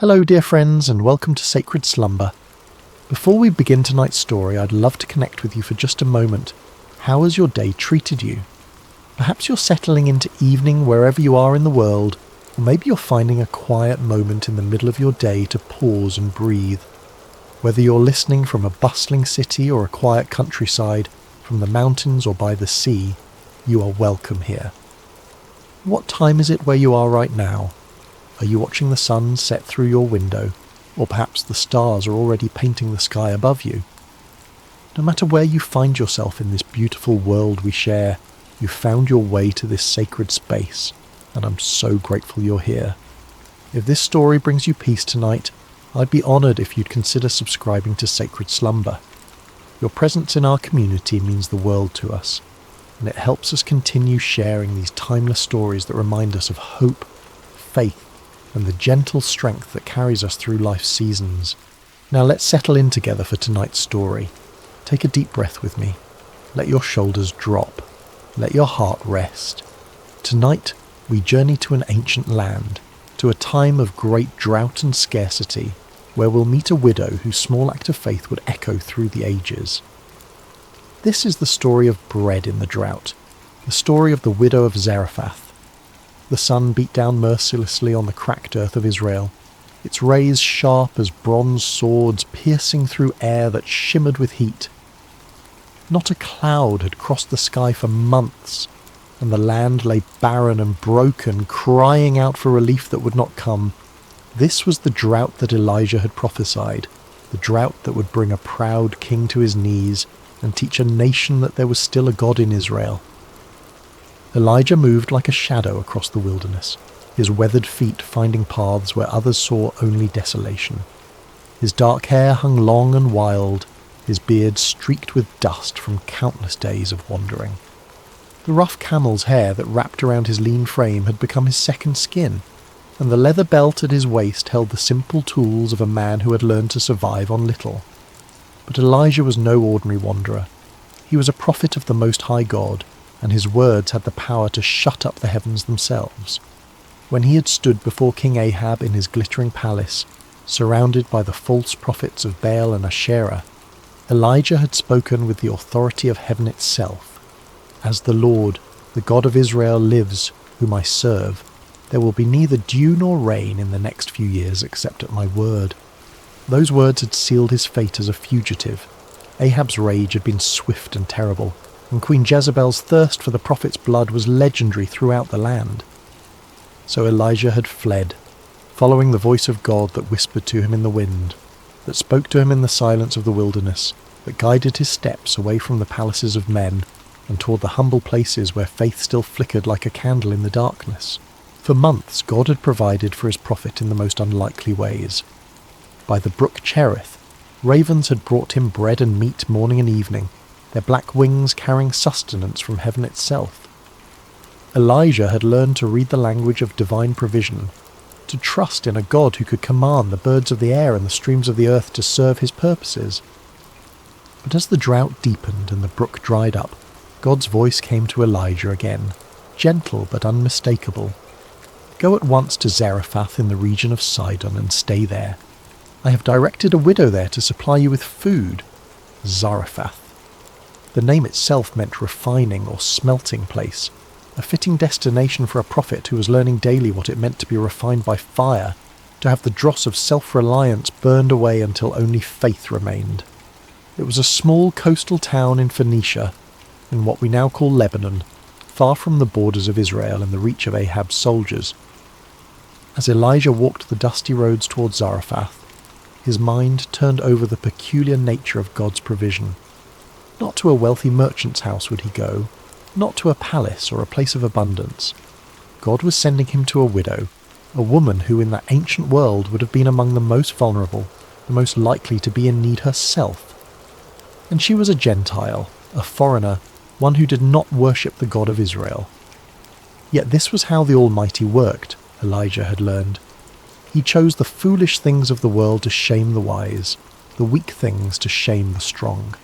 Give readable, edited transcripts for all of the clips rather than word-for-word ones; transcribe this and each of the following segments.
Hello dear friends and welcome to Sacred Slumber. Before we begin tonight's story, I'd love to connect with you for just a moment. How has your day treated you? Perhaps you're settling into evening wherever you are in the world, or maybe you're finding a quiet moment in the middle of your day to pause and breathe. Whether you're listening from a bustling city or a quiet countryside, from the mountains or by the sea, you are welcome here. What time is it where you are right now? Are you watching the sun set through your window, or perhaps the stars are already painting the sky above you? No matter where you find yourself in this beautiful world we share, you've found your way to this sacred space, and I'm so grateful you're here. If this story brings you peace tonight, I'd be honoured if you'd consider subscribing to Sacred Slumber. Your presence in our community means the world to us, and it helps us continue sharing these timeless stories that remind us of hope, faith, and the gentle strength that carries us through life's seasons. Now let's settle in together for tonight's story. Take a deep breath with me. Let your shoulders drop. Let your heart rest. Tonight, we journey to an ancient land, to a time of great drought and scarcity, where we'll meet a widow whose small act of faith would echo through the ages. This is the story of bread in the drought, the story of the widow of Zarephath. The sun beat down mercilessly on the cracked earth of Israel, its rays sharp as bronze swords piercing through air that shimmered with heat. Not a cloud had crossed the sky for months, and the land lay barren and broken, crying out for relief that would not come. This was the drought that Elijah had prophesied, the drought that would bring a proud king to his knees and teach a nation that there was still a God in Israel. Elijah moved like a shadow across the wilderness, his weathered feet finding paths where others saw only desolation. His dark hair hung long and wild, his beard streaked with dust from countless days of wandering. The rough camel's hair that wrapped around his lean frame had become his second skin, and the leather belt at his waist held the simple tools of a man who had learned to survive on little. But Elijah was no ordinary wanderer. He was a prophet of the Most High God, and his words had the power to shut up the heavens themselves. When he had stood before King Ahab in his glittering palace, surrounded by the false prophets of Baal and Asherah, Elijah had spoken with the authority of heaven itself. As the Lord, the God of Israel, lives, whom I serve, there will be neither dew nor rain in the next few years except at my word. Those words had sealed his fate as a fugitive. Ahab's rage had been swift and terrible, and Queen Jezebel's thirst for the prophet's blood was legendary throughout the land. So Elijah had fled, following the voice of God that whispered to him in the wind, that spoke to him in the silence of the wilderness, that guided his steps away from the palaces of men and toward the humble places where faith still flickered like a candle in the darkness. For months God had provided for his prophet in the most unlikely ways. By the brook Cherith, ravens had brought him bread and meat morning and evening, their black wings carrying sustenance from heaven itself. Elijah had learned to read the language of divine provision, to trust in a God who could command the birds of the air and the streams of the earth to serve his purposes. But as the drought deepened and the brook dried up, God's voice came to Elijah again, gentle but unmistakable. Go at once to Zarephath in the region of Sidon and stay there. I have directed a widow there to supply you with food. Zarephath. The name itself meant refining or smelting place, a fitting destination for a prophet who was learning daily what it meant to be refined by fire, to have the dross of self-reliance burned away until only faith remained. It was a small coastal town in Phoenicia, in what we now call Lebanon, far from the borders of Israel and the reach of Ahab's soldiers. As Elijah walked the dusty roads towards Zarephath, his mind turned over the peculiar nature of God's provision. Not to a wealthy merchant's house would he go, not to a palace or a place of abundance. God was sending him to a widow, a woman who in that ancient world would have been among the most vulnerable, the most likely to be in need herself. And she was a Gentile, a foreigner, one who did not worship the God of Israel. Yet this was how the Almighty worked, Elijah had learned. He chose the foolish things of the world to shame the wise, the weak things to shame the strong.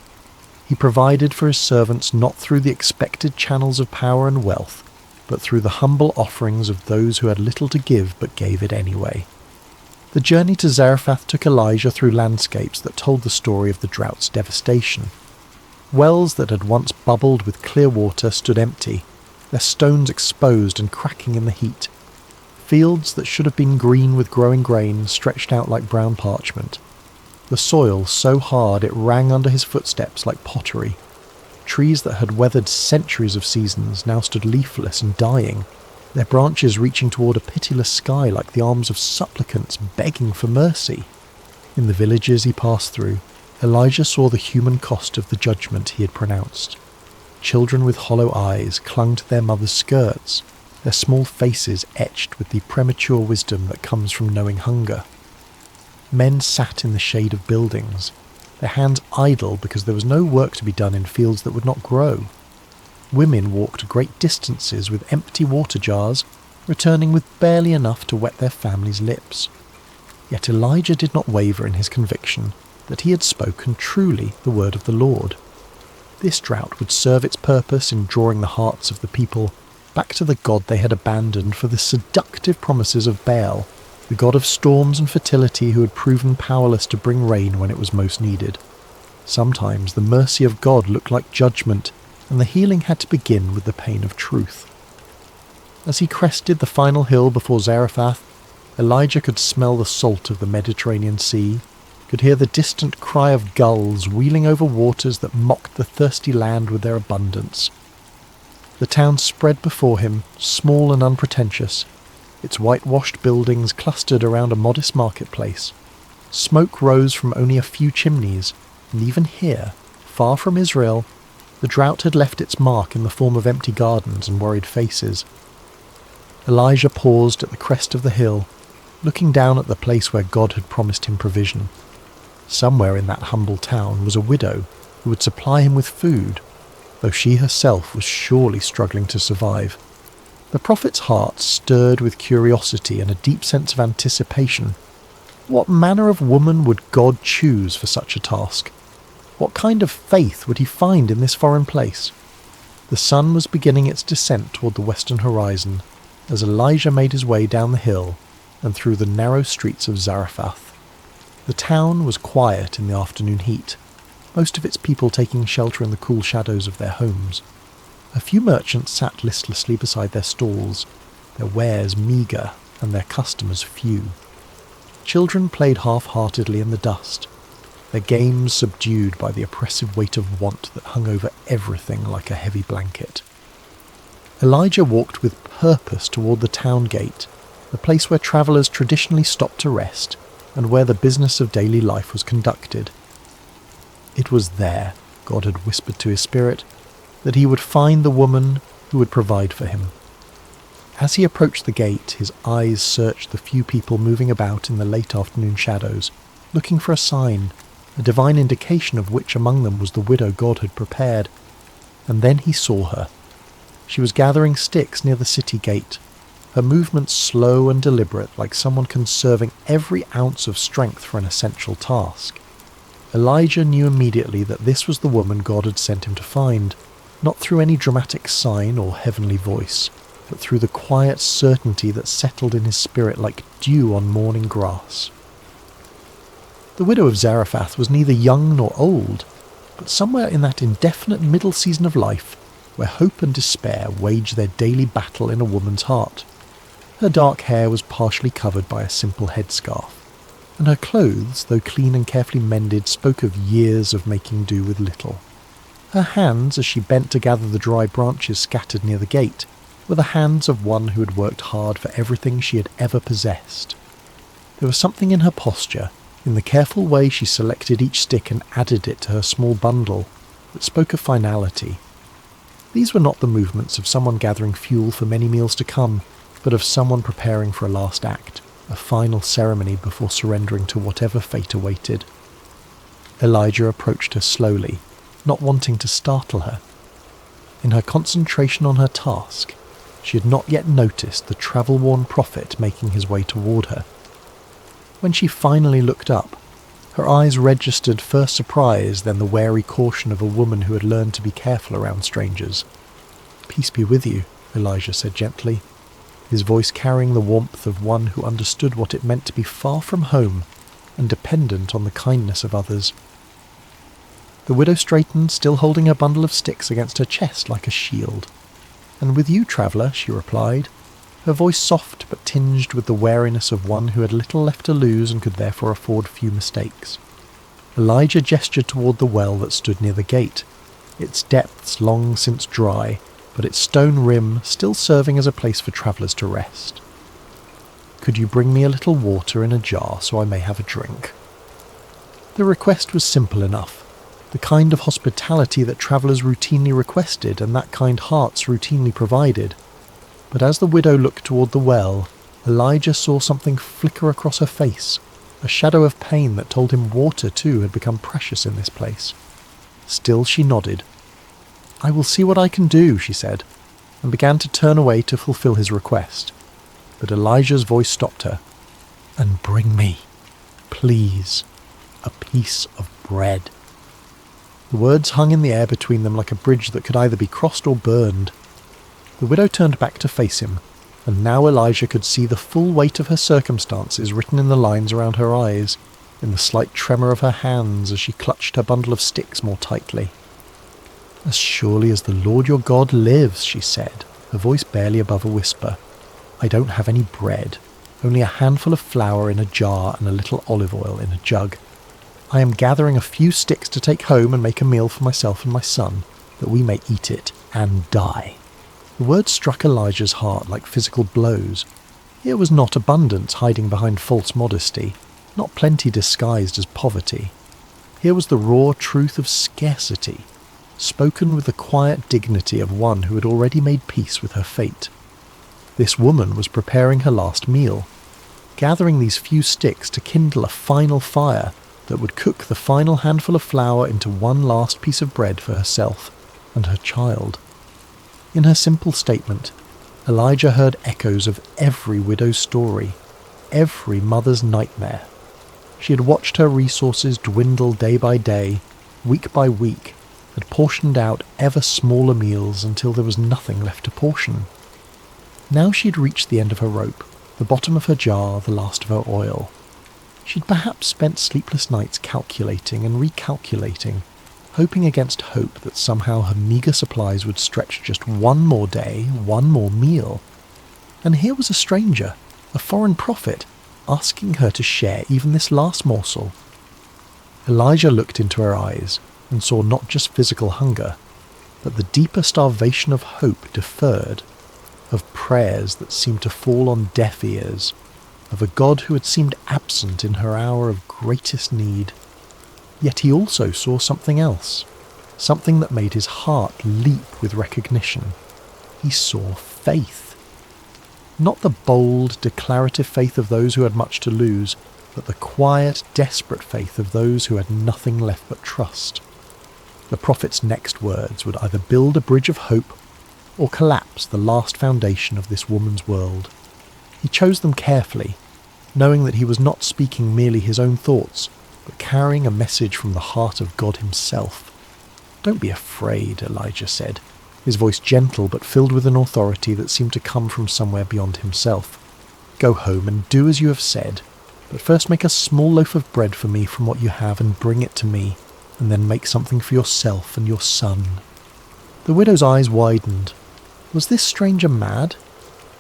He provided for his servants not through the expected channels of power and wealth, but through the humble offerings of those who had little to give but gave it anyway. The journey to Zarephath took Elijah through landscapes that told the story of the drought's devastation. Wells that had once bubbled with clear water stood empty, their stones exposed and cracking in the heat. Fields that should have been green with growing grain stretched out like brown parchment. The soil so hard it rang under his footsteps like pottery. Trees that had weathered centuries of seasons now stood leafless and dying, their branches reaching toward a pitiless sky like the arms of supplicants begging for mercy. In the villages he passed through, Elijah saw the human cost of the judgment he had pronounced. Children with hollow eyes clung to their mothers' skirts, their small faces etched with the premature wisdom that comes from knowing hunger. Men sat in the shade of buildings, their hands idle because there was no work to be done in fields that would not grow. Women walked great distances with empty water jars, returning with barely enough to wet their families' lips. Yet Elijah did not waver in his conviction that he had spoken truly the word of the Lord. This drought would serve its purpose in drawing the hearts of the people back to the God they had abandoned for the seductive promises of Baal, the god of storms and fertility who had proven powerless to bring rain when it was most needed. Sometimes the mercy of God looked like judgment, and the healing had to begin with the pain of truth. As he crested the final hill before Zarephath, Elijah could smell the salt of the Mediterranean Sea, could hear the distant cry of gulls wheeling over waters that mocked the thirsty land with their abundance. The town spread before him, small and unpretentious, its whitewashed buildings clustered around a modest marketplace. Smoke rose from only a few chimneys, and even here, far from Israel, the drought had left its mark in the form of empty gardens and worried faces. Elijah paused at the crest of the hill, looking down at the place where God had promised him provision. Somewhere in that humble town was a widow who would supply him with food, though she herself was surely struggling to survive. The prophet's heart stirred with curiosity and a deep sense of anticipation. What manner of woman would God choose for such a task? What kind of faith would he find in this foreign place? The sun was beginning its descent toward the western horizon as Elijah made his way down the hill and through the narrow streets of Zarephath. The town was quiet in the afternoon heat, most of its people taking shelter in the cool shadows of their homes. A few merchants sat listlessly beside their stalls, their wares meagre and their customers few. Children played half-heartedly in the dust, their games subdued by the oppressive weight of want that hung over everything like a heavy blanket. Elijah walked with purpose toward the town gate, the place where travellers traditionally stopped to rest and where the business of daily life was conducted. It was there, God had whispered to his spirit, that he would find the woman who would provide for him. As he approached the gate, his eyes searched the few people moving about in the late afternoon shadows, looking for a sign, a divine indication of which among them was the widow God had prepared. And then he saw her. She was gathering sticks near the city gate, her movements slow and deliberate like someone conserving every ounce of strength for an essential task. Elijah knew immediately that this was the woman God had sent him to find, not through any dramatic sign or heavenly voice, but through the quiet certainty that settled in his spirit like dew on morning grass. The widow of Zarephath was neither young nor old, but somewhere in that indefinite middle season of life, where hope and despair wage their daily battle in a woman's heart. Her dark hair was partially covered by a simple headscarf, and her clothes, though clean and carefully mended, spoke of years of making do with little. Her hands, as she bent to gather the dry branches scattered near the gate, were the hands of one who had worked hard for everything she had ever possessed. There was something in her posture, in the careful way she selected each stick and added it to her small bundle, that spoke of finality. These were not the movements of someone gathering fuel for many meals to come, but of someone preparing for a last act, a final ceremony before surrendering to whatever fate awaited. Elijah approached her slowly, not wanting to startle her. In her concentration on her task, she had not yet noticed the travel-worn prophet making his way toward her. When she finally looked up, her eyes registered first surprise, then the wary caution of a woman who had learned to be careful around strangers. "Peace be with you," Elijah said gently. his voice carrying the warmth of one who understood what it meant to be far from home and dependent on the kindness of others. The widow straightened, still holding her bundle of sticks against her chest like a shield. "And with you, traveller," she replied, her voice soft but tinged with the wariness of one who had little left to lose and could therefore afford few mistakes. Elijah gestured toward the well that stood near the gate, its depths long since dry, but its stone rim still serving as a place for travellers to rest. "Could you bring me a little water in a jar so I may have a drink?" The request was simple enough, the kind of hospitality that travellers routinely requested and that kind hearts routinely provided. But as the widow looked toward the well, Elijah saw something flicker across her face, a shadow of pain that told him water too had become precious in this place. Still she nodded. "I will see what I can do," she said, and began to turn away to fulfill his request. But Elijah's voice stopped her. "And bring me, please, a piece of bread." The words hung in the air between them like a bridge that could either be crossed or burned. The widow turned back to face him, and now Elijah could see the full weight of her circumstances written in the lines around her eyes, in the slight tremor of her hands as she clutched her bundle of sticks more tightly. "As surely as the Lord your God lives," she said, her voice barely above a whisper, "I don't have any bread, only a handful of flour in a jar and a little olive oil in a jug. I am gathering a few sticks to take home and make a meal for myself and my son, that we may eat it and die." The words struck Elijah's heart like physical blows. Here was not abundance hiding behind false modesty, not plenty disguised as poverty. Here was the raw truth of scarcity, spoken with the quiet dignity of one who had already made peace with her fate. This woman was preparing her last meal, gathering these few sticks to kindle a final fire that would cook the final handful of flour into one last piece of bread for herself and her child. In her simple statement, Elijah heard echoes of every widow's story, every mother's nightmare. She had watched her resources dwindle day by day, week by week, had portioned out ever smaller meals until there was nothing left to portion. Now she had reached the end of her rope, the bottom of her jar, the last of her oil. She'd perhaps spent sleepless nights calculating and recalculating, hoping against hope that somehow her meagre supplies would stretch just one more day, one more meal. And here was a stranger, a foreign prophet, asking her to share even this last morsel. Elijah looked into her eyes and saw not just physical hunger, but the deeper starvation of hope deferred, of prayers that seemed to fall on deaf ears, of a God who had seemed absent in her hour of greatest need. Yet he also saw something else, something that made his heart leap with recognition. He saw faith. Not the bold, declarative faith of those who had much to lose, but the quiet, desperate faith of those who had nothing left but trust. The prophet's next words would either build a bridge of hope or collapse the last foundation of this woman's world. He chose them carefully, knowing that he was not speaking merely his own thoughts, but carrying a message from the heart of God himself. "Don't be afraid," Elijah said, his voice gentle but filled with an authority that seemed to come from somewhere beyond himself. "Go home and do as you have said, but first make a small loaf of bread for me from what you have and bring it to me, and then make something for yourself and your son." The widow's eyes widened. Was this stranger mad?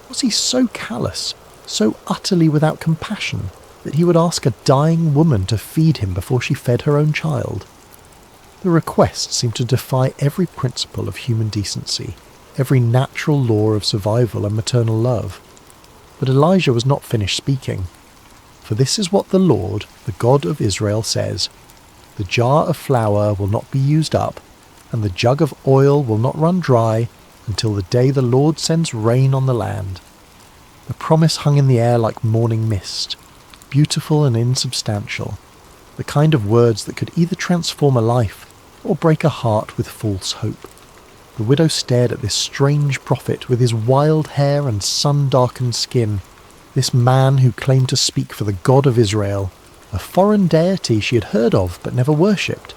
Was he so callous, so utterly without compassion, that he would ask a dying woman to feed him before she fed her own child? The request seemed to defy every principle of human decency, every natural law of survival and maternal love. But Elijah was not finished speaking. "For this is what the Lord, the God of Israel, says, the jar of flour will not be used up, and the jug of oil will not run dry, until the day the Lord sends rain on the land." The promise hung in the air like morning mist, beautiful and insubstantial, the kind of words that could either transform a life or break a heart with false hope. The widow stared at this strange prophet with his wild hair and sun-darkened skin, this man who claimed to speak for the God of Israel, a foreign deity she had heard of but never worshipped.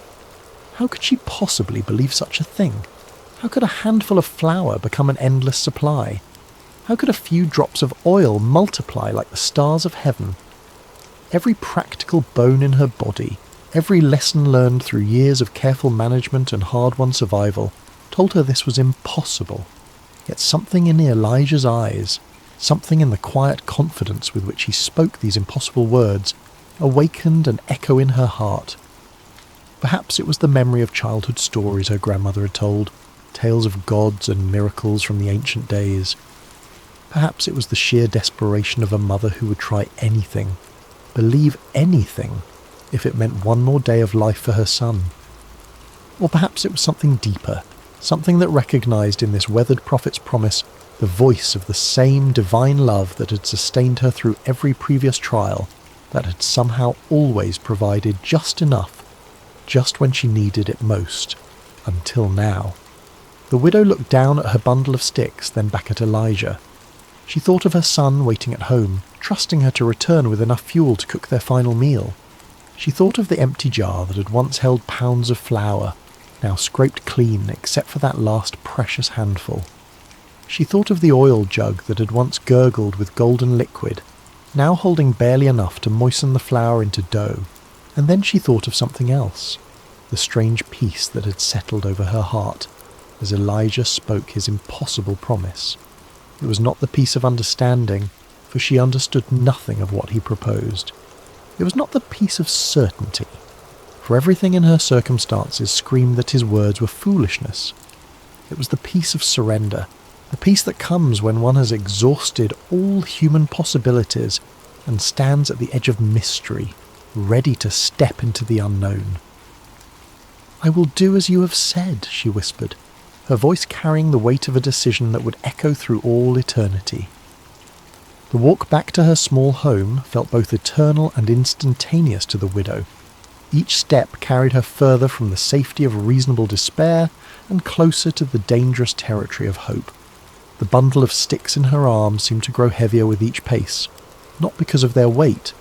How could she possibly believe such a thing? How could a handful of flour become an endless supply? How could a few drops of oil multiply like the stars of heaven? Every practical bone in her body, every lesson learned through years of careful management and hard-won survival, told her this was impossible. Yet something in Elijah's eyes, something in the quiet confidence with which he spoke these impossible words, awakened an echo in her heart. Perhaps it was the memory of childhood stories her grandmother had told, tales of gods and miracles from the ancient days. Perhaps it was the sheer desperation of a mother who would try anything, believe anything, if it meant one more day of life for her son. Or perhaps it was something deeper, something that recognised in this weathered prophet's promise the voice of the same divine love that had sustained her through every previous trial, that had somehow always provided just enough, just when she needed it most, until now. The widow looked down at her bundle of sticks, then back at Elijah. She thought of her son waiting at home, trusting her to return with enough fuel to cook their final meal. She thought of the empty jar that had once held pounds of flour, now scraped clean except for that last precious handful. She thought of the oil jug that had once gurgled with golden liquid, now holding barely enough to moisten the flour into dough. And then she thought of something else, the strange peace that had settled over her heart as Elijah spoke his impossible promise. It was not the peace of understanding, for she understood nothing of what he proposed. It was not the peace of certainty, for everything in her circumstances screamed that his words were foolishness. It was the peace of surrender, the peace that comes when one has exhausted all human possibilities and stands at the edge of mystery, ready to step into the unknown. "I will do as you have said," she whispered, her voice carrying the weight of a decision that would echo through all eternity. The walk back to her small home felt both eternal and instantaneous to the widow. Each step carried her further from the safety of reasonable despair and closer to the dangerous territory of hope. The bundle of sticks in her arm seemed to grow heavier with each pace, not because of their weight,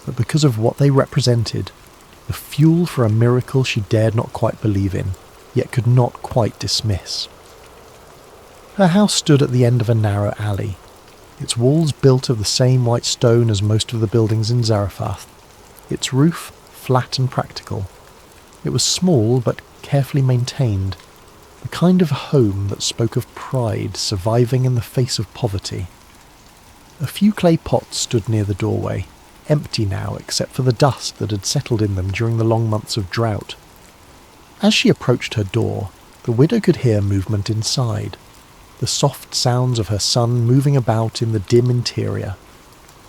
but because of what they represented, the fuel for a miracle she dared not quite believe in, yet could not quite dismiss. Her house stood at the end of a narrow alley, its walls built of the same white stone as most of the buildings in Zarephath, its roof flat and practical. It was small but carefully maintained, the kind of home that spoke of pride surviving in the face of poverty. A few clay pots stood near the doorway, empty now except for the dust that had settled in them during the long months of drought. As she approached her door, the widow could hear movement inside, the soft sounds of her son moving about in the dim interior.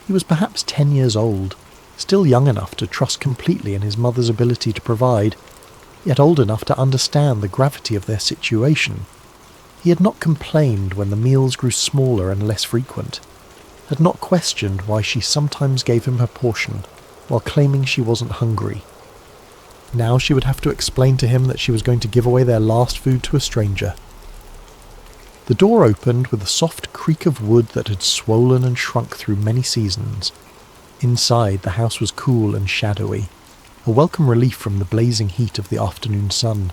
He was perhaps 10 years old, still young enough to trust completely in his mother's ability to provide, yet old enough to understand the gravity of their situation. He had not complained when the meals grew smaller and less frequent, had not questioned why she sometimes gave him her portion, while claiming she wasn't hungry. Now she would have to explain to him that she was going to give away their last food to a stranger. The door opened with a soft creak of wood that had swollen and shrunk through many seasons. Inside, the house was cool and shadowy, a welcome relief from the blazing heat of the afternoon sun.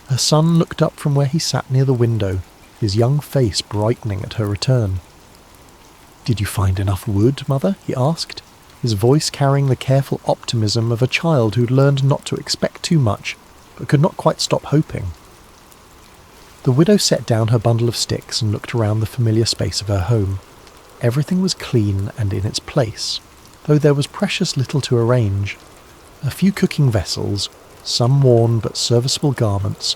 Her son looked up from where he sat near the window, his young face brightening at her return. "Did you find enough wood, Mother?" he asked, his voice carrying the careful optimism of a child who'd learned not to expect too much, but could not quite stop hoping. The widow set down her bundle of sticks and looked around the familiar space of her home. Everything was clean and in its place, though there was precious little to arrange. A few cooking vessels, some worn but serviceable garments,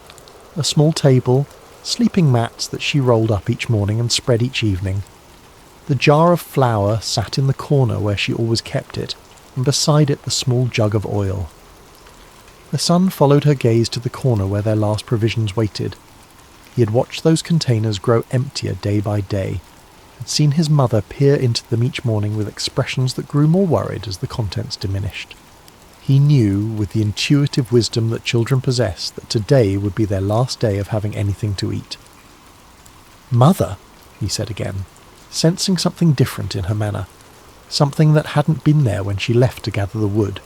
a small table, sleeping mats that she rolled up each morning and spread each evening. The jar of flour sat in the corner where she always kept it, and beside it the small jug of oil. The son followed her gaze to the corner where their last provisions waited. He had watched those containers grow emptier day by day, had seen his mother peer into them each morning with expressions that grew more worried as the contents diminished. He knew, with the intuitive wisdom that children possess, that today would be their last day of having anything to eat. "Mother," he said again, sensing something different in her manner, something that hadn't been there when she left to gather the wood.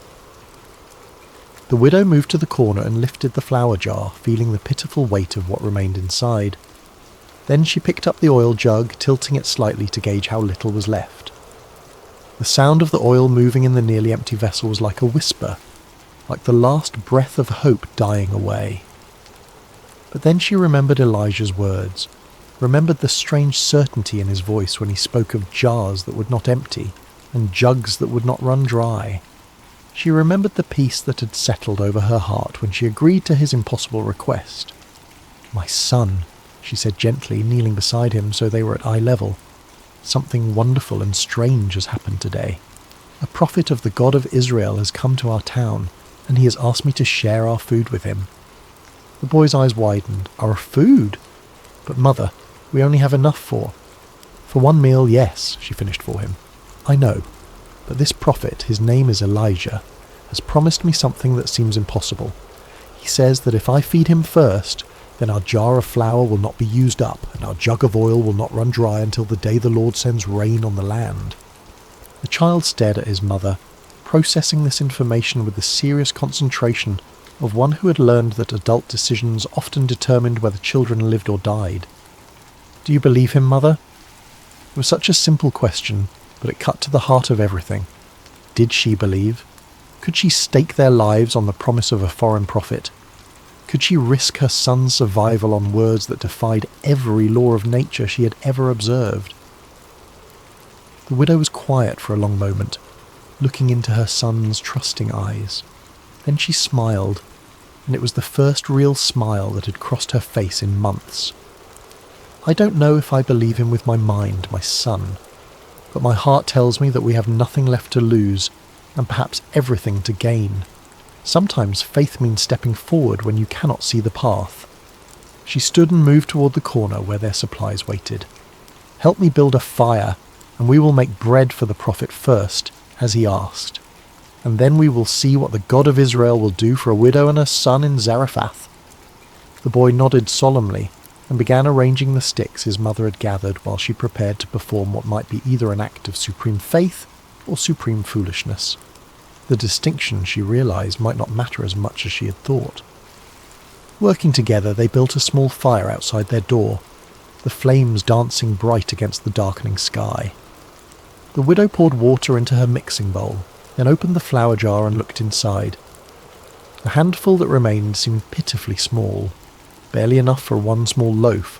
The widow moved to the corner and lifted the flour jar, feeling the pitiful weight of what remained inside. Then she picked up the oil jug, tilting it slightly to gauge how little was left. The sound of the oil moving in the nearly empty vessel was like a whisper, like the last breath of hope dying away. But then she remembered Elijah's words, remembered the strange certainty in his voice when he spoke of jars that would not empty and jugs that would not run dry. She remembered the peace that had settled over her heart when she agreed to his impossible request. "My son," she said gently, kneeling beside him so they were at eye level. "Something wonderful and strange has happened today. A prophet of the God of Israel has come to our town, and he has asked me to share our food with him." The boy's eyes widened. "Our food? But mother, we only have enough for one meal, yes," she finished for him. "I know, but this prophet, his name is Elijah, has promised me something that seems impossible. He says that if I feed him first, then our jar of flour will not be used up, and our jug of oil will not run dry until the day the Lord sends rain on the land." The child stared at his mother, processing this information with the serious concentration of one who had learned that adult decisions often determined whether children lived or died. "Do you believe him, mother?" It was such a simple question, but it cut to the heart of everything. Did she believe? Could she stake their lives on the promise of a foreign prophet? Could she risk her son's survival on words that defied every law of nature she had ever observed? The widow was quiet for a long moment, looking into her son's trusting eyes. Then she smiled, and it was the first real smile that had crossed her face in months. "I don't know if I believe him with my mind, my son, but my heart tells me that we have nothing left to lose, and perhaps everything to gain. Sometimes faith means stepping forward when you cannot see the path." She stood and moved toward the corner where their supplies waited. "Help me build a fire, and we will make bread for the prophet first, as he asked. And then we will see what the God of Israel will do for a widow and her son in Zarephath." The boy nodded solemnly and began arranging the sticks his mother had gathered while she prepared to perform what might be either an act of supreme faith or supreme foolishness. The distinction, she realized, might not matter as much as she had thought. Working together, they built a small fire outside their door, the flames dancing bright against the darkening sky. The widow poured water into her mixing bowl, then opened the flour jar and looked inside. The handful that remained seemed pitifully small, barely enough for one small loaf,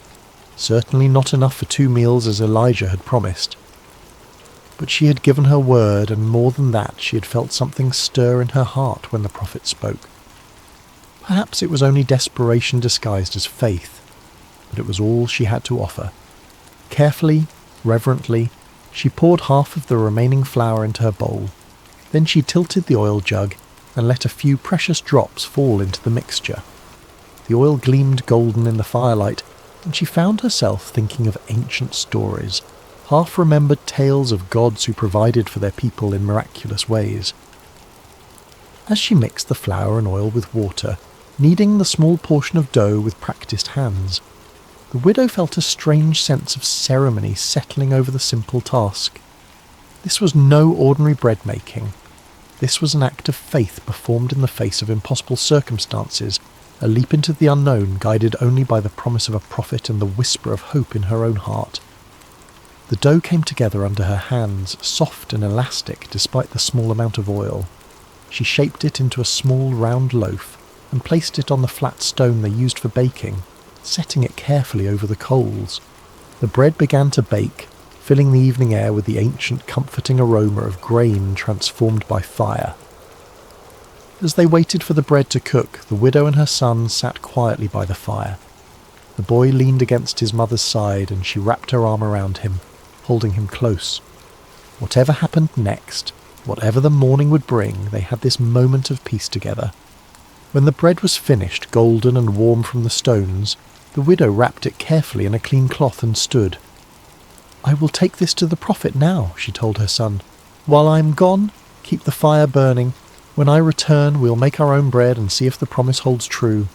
certainly not enough for 2 meals as Elijah had promised. But she had given her word, and more than that, she had felt something stir in her heart when the prophet spoke. Perhaps it was only desperation disguised as faith, but it was all she had to offer. Carefully, reverently, she poured half of the remaining flour into her bowl. Then she tilted the oil jug and let a few precious drops fall into the mixture. The oil gleamed golden in the firelight, and she found herself thinking of ancient stories, half-remembered tales of gods who provided for their people in miraculous ways. As she mixed the flour and oil with water, kneading the small portion of dough with practiced hands, the widow felt a strange sense of ceremony settling over the simple task. This was no ordinary bread-making. This was an act of faith performed in the face of impossible circumstances, a leap into the unknown guided only by the promise of a prophet and the whisper of hope in her own heart. The dough came together under her hands, soft and elastic despite the small amount of oil. She shaped it into a small round loaf and placed it on the flat stone they used for baking, setting it carefully over the coals. The bread began to bake, filling the evening air with the ancient comforting aroma of grain transformed by fire. As they waited for the bread to cook, the widow and her son sat quietly by the fire. The boy leaned against his mother's side, and she wrapped her arm around him, holding him close. Whatever happened next, whatever the morning would bring, they had this moment of peace together. When the bread was finished, golden and warm from the stones, the widow wrapped it carefully in a clean cloth and stood. "I will take this to the prophet now," she told her son. "While I am gone, keep the fire burning. When I return, we'll make our own bread and see if the promise holds true."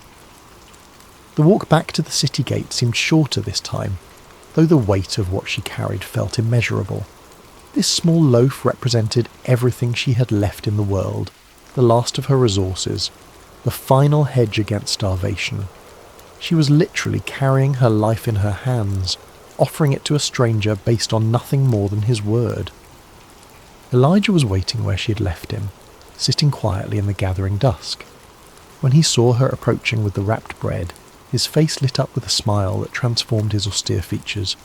The walk back to the city gate seemed shorter this time, though the weight of what she carried felt immeasurable. This small loaf represented everything she had left in the world, the last of her resources, the final hedge against starvation. She was literally carrying her life in her hands, offering it to a stranger based on nothing more than his word. Elijah was waiting where she had left him, sitting quietly in the gathering dusk. When he saw her approaching with the wrapped bread, his face lit up with a smile that transformed his austere features.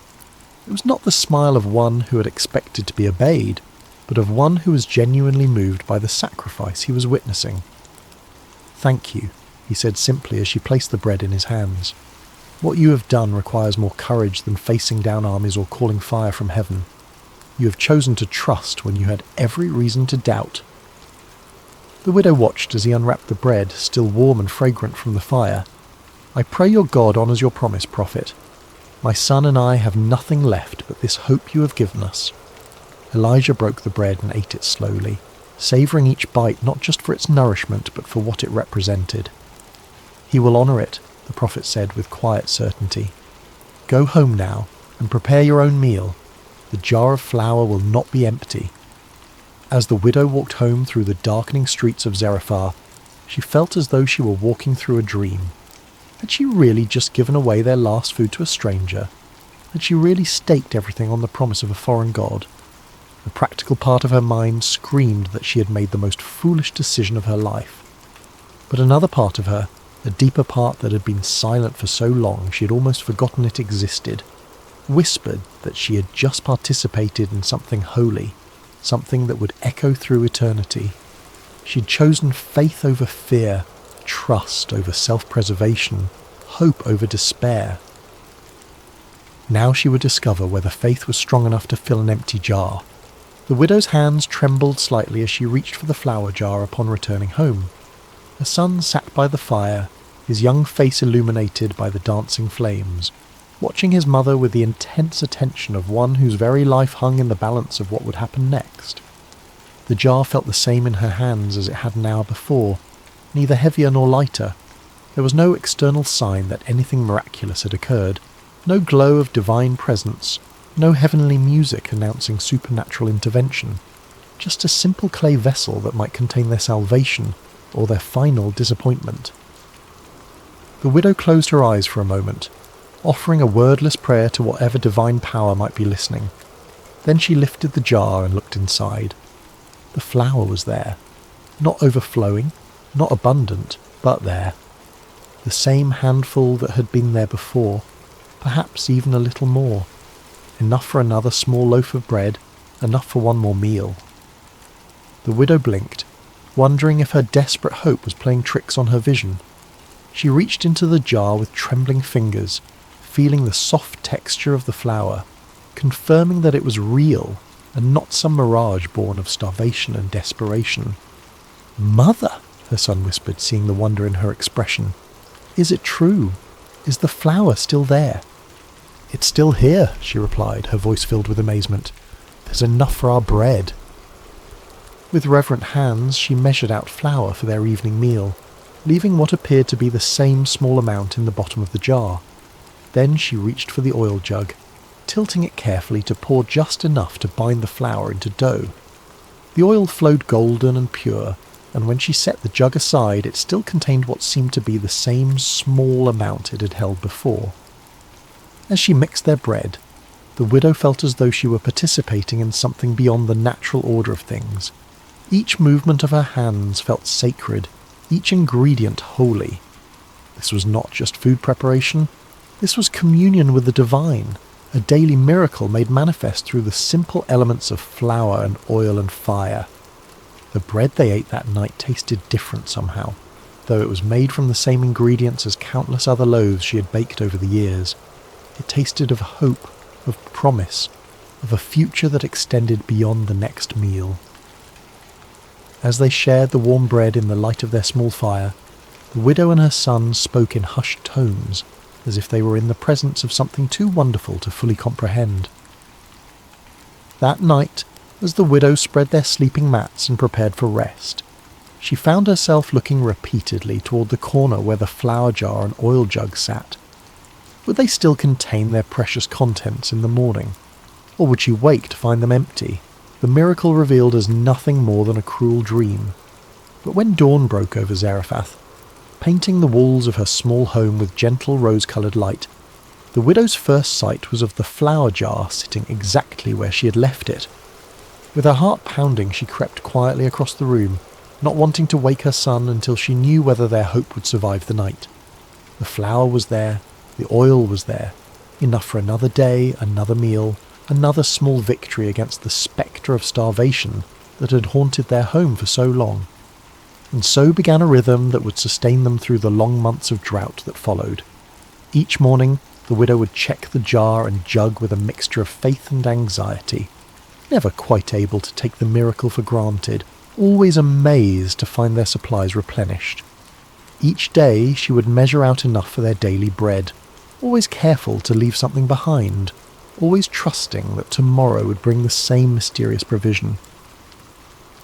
It was not the smile of one who had expected to be obeyed, but of one who was genuinely moved by the sacrifice he was witnessing. "Thank you," he said simply as she placed the bread in his hands. "What you have done requires more courage than facing down armies or calling fire from heaven. You have chosen to trust when you had every reason to doubt." The widow watched as he unwrapped the bread, still warm and fragrant from the fire. "I pray your God honours your promise, prophet. My son and I have nothing left but this hope you have given us." Elijah broke the bread and ate it slowly, savouring each bite not just for its nourishment but for what it represented. "He will honour it," the prophet said with quiet certainty. "Go home now and prepare your own meal. The jar of flour will not be empty." As the widow walked home through the darkening streets of Zarephath, she felt as though she were walking through a dream. Had she really just given away their last food to a stranger? Had she really staked everything on the promise of a foreign god? The practical part of her mind screamed that she had made the most foolish decision of her life. But another part of her, a deeper part that had been silent for so long she had almost forgotten it existed, whispered that she had just participated in something holy, something that would echo through eternity. She had chosen faith over fear, trust over self-preservation, hope over despair. Now she would discover whether faith was strong enough to fill an empty jar. The widow's hands trembled slightly as she reached for the flour jar upon returning home. Her son sat by the fire, his young face illuminated by the dancing flames, watching his mother with the intense attention of one whose very life hung in the balance of what would happen next. The jar felt the same in her hands as it had an hour before, neither heavier nor lighter. There was no external sign that anything miraculous had occurred, no glow of divine presence, no heavenly music announcing supernatural intervention, just a simple clay vessel that might contain their salvation or their final disappointment. The widow closed her eyes for a moment, offering a wordless prayer to whatever divine power might be listening. Then she lifted the jar and looked inside. The flour was there, not overflowing, not abundant, but there. The same handful that had been there before, perhaps even a little more. Enough for another small loaf of bread, enough for one more meal. The widow blinked, wondering if her desperate hope was playing tricks on her vision. She reached into the jar with trembling fingers, feeling the soft texture of the flour, confirming that it was real and not some mirage born of starvation and desperation. "Mother," her son whispered, seeing the wonder in her expression. "Is it true? Is the flour still there?" "It's still here," she replied, her voice filled with amazement. "There's enough for our bread." With reverent hands, she measured out flour for their evening meal, leaving what appeared to be the same small amount in the bottom of the jar. Then she reached for the oil jug, tilting it carefully to pour just enough to bind the flour into dough. The oil flowed golden and pure, and when she set the jug aside, it still contained what seemed to be the same small amount it had held before. As she mixed their bread, the widow felt as though she were participating in something beyond the natural order of things. Each movement of her hands felt sacred, each ingredient holy. This was not just food preparation, this was communion with the divine, a daily miracle made manifest through the simple elements of flour and oil and fire. The bread they ate that night tasted different somehow, though it was made from the same ingredients as countless other loaves she had baked over the years. It tasted of hope, of promise, of a future that extended beyond the next meal. As they shared the warm bread in the light of their small fire, the widow and her son spoke in hushed tones, as if they were in the presence of something too wonderful to fully comprehend. That night, as the widow spread their sleeping mats and prepared for rest, she found herself looking repeatedly toward the corner where the flour jar and oil jug sat. Would they still contain their precious contents in the morning? Or would she wake to find them empty, the miracle revealed as nothing more than a cruel dream? But when dawn broke over Zarephath, painting the walls of her small home with gentle rose-coloured light. The widow's first sight was of the flour jar sitting exactly where she had left it. With her heart pounding, she crept quietly across the room, not wanting to wake her son until she knew whether their hope would survive the night. The flour was there, the oil was there, enough for another day, another meal, another small victory against the spectre of starvation that had haunted their home for so long. And so began a rhythm that would sustain them through the long months of drought that followed. Each morning, the widow would check the jar and jug with a mixture of faith and anxiety, never quite able to take the miracle for granted, always amazed to find their supplies replenished. Each day she would measure out enough for their daily bread, always careful to leave something behind, always trusting that tomorrow would bring the same mysterious provision.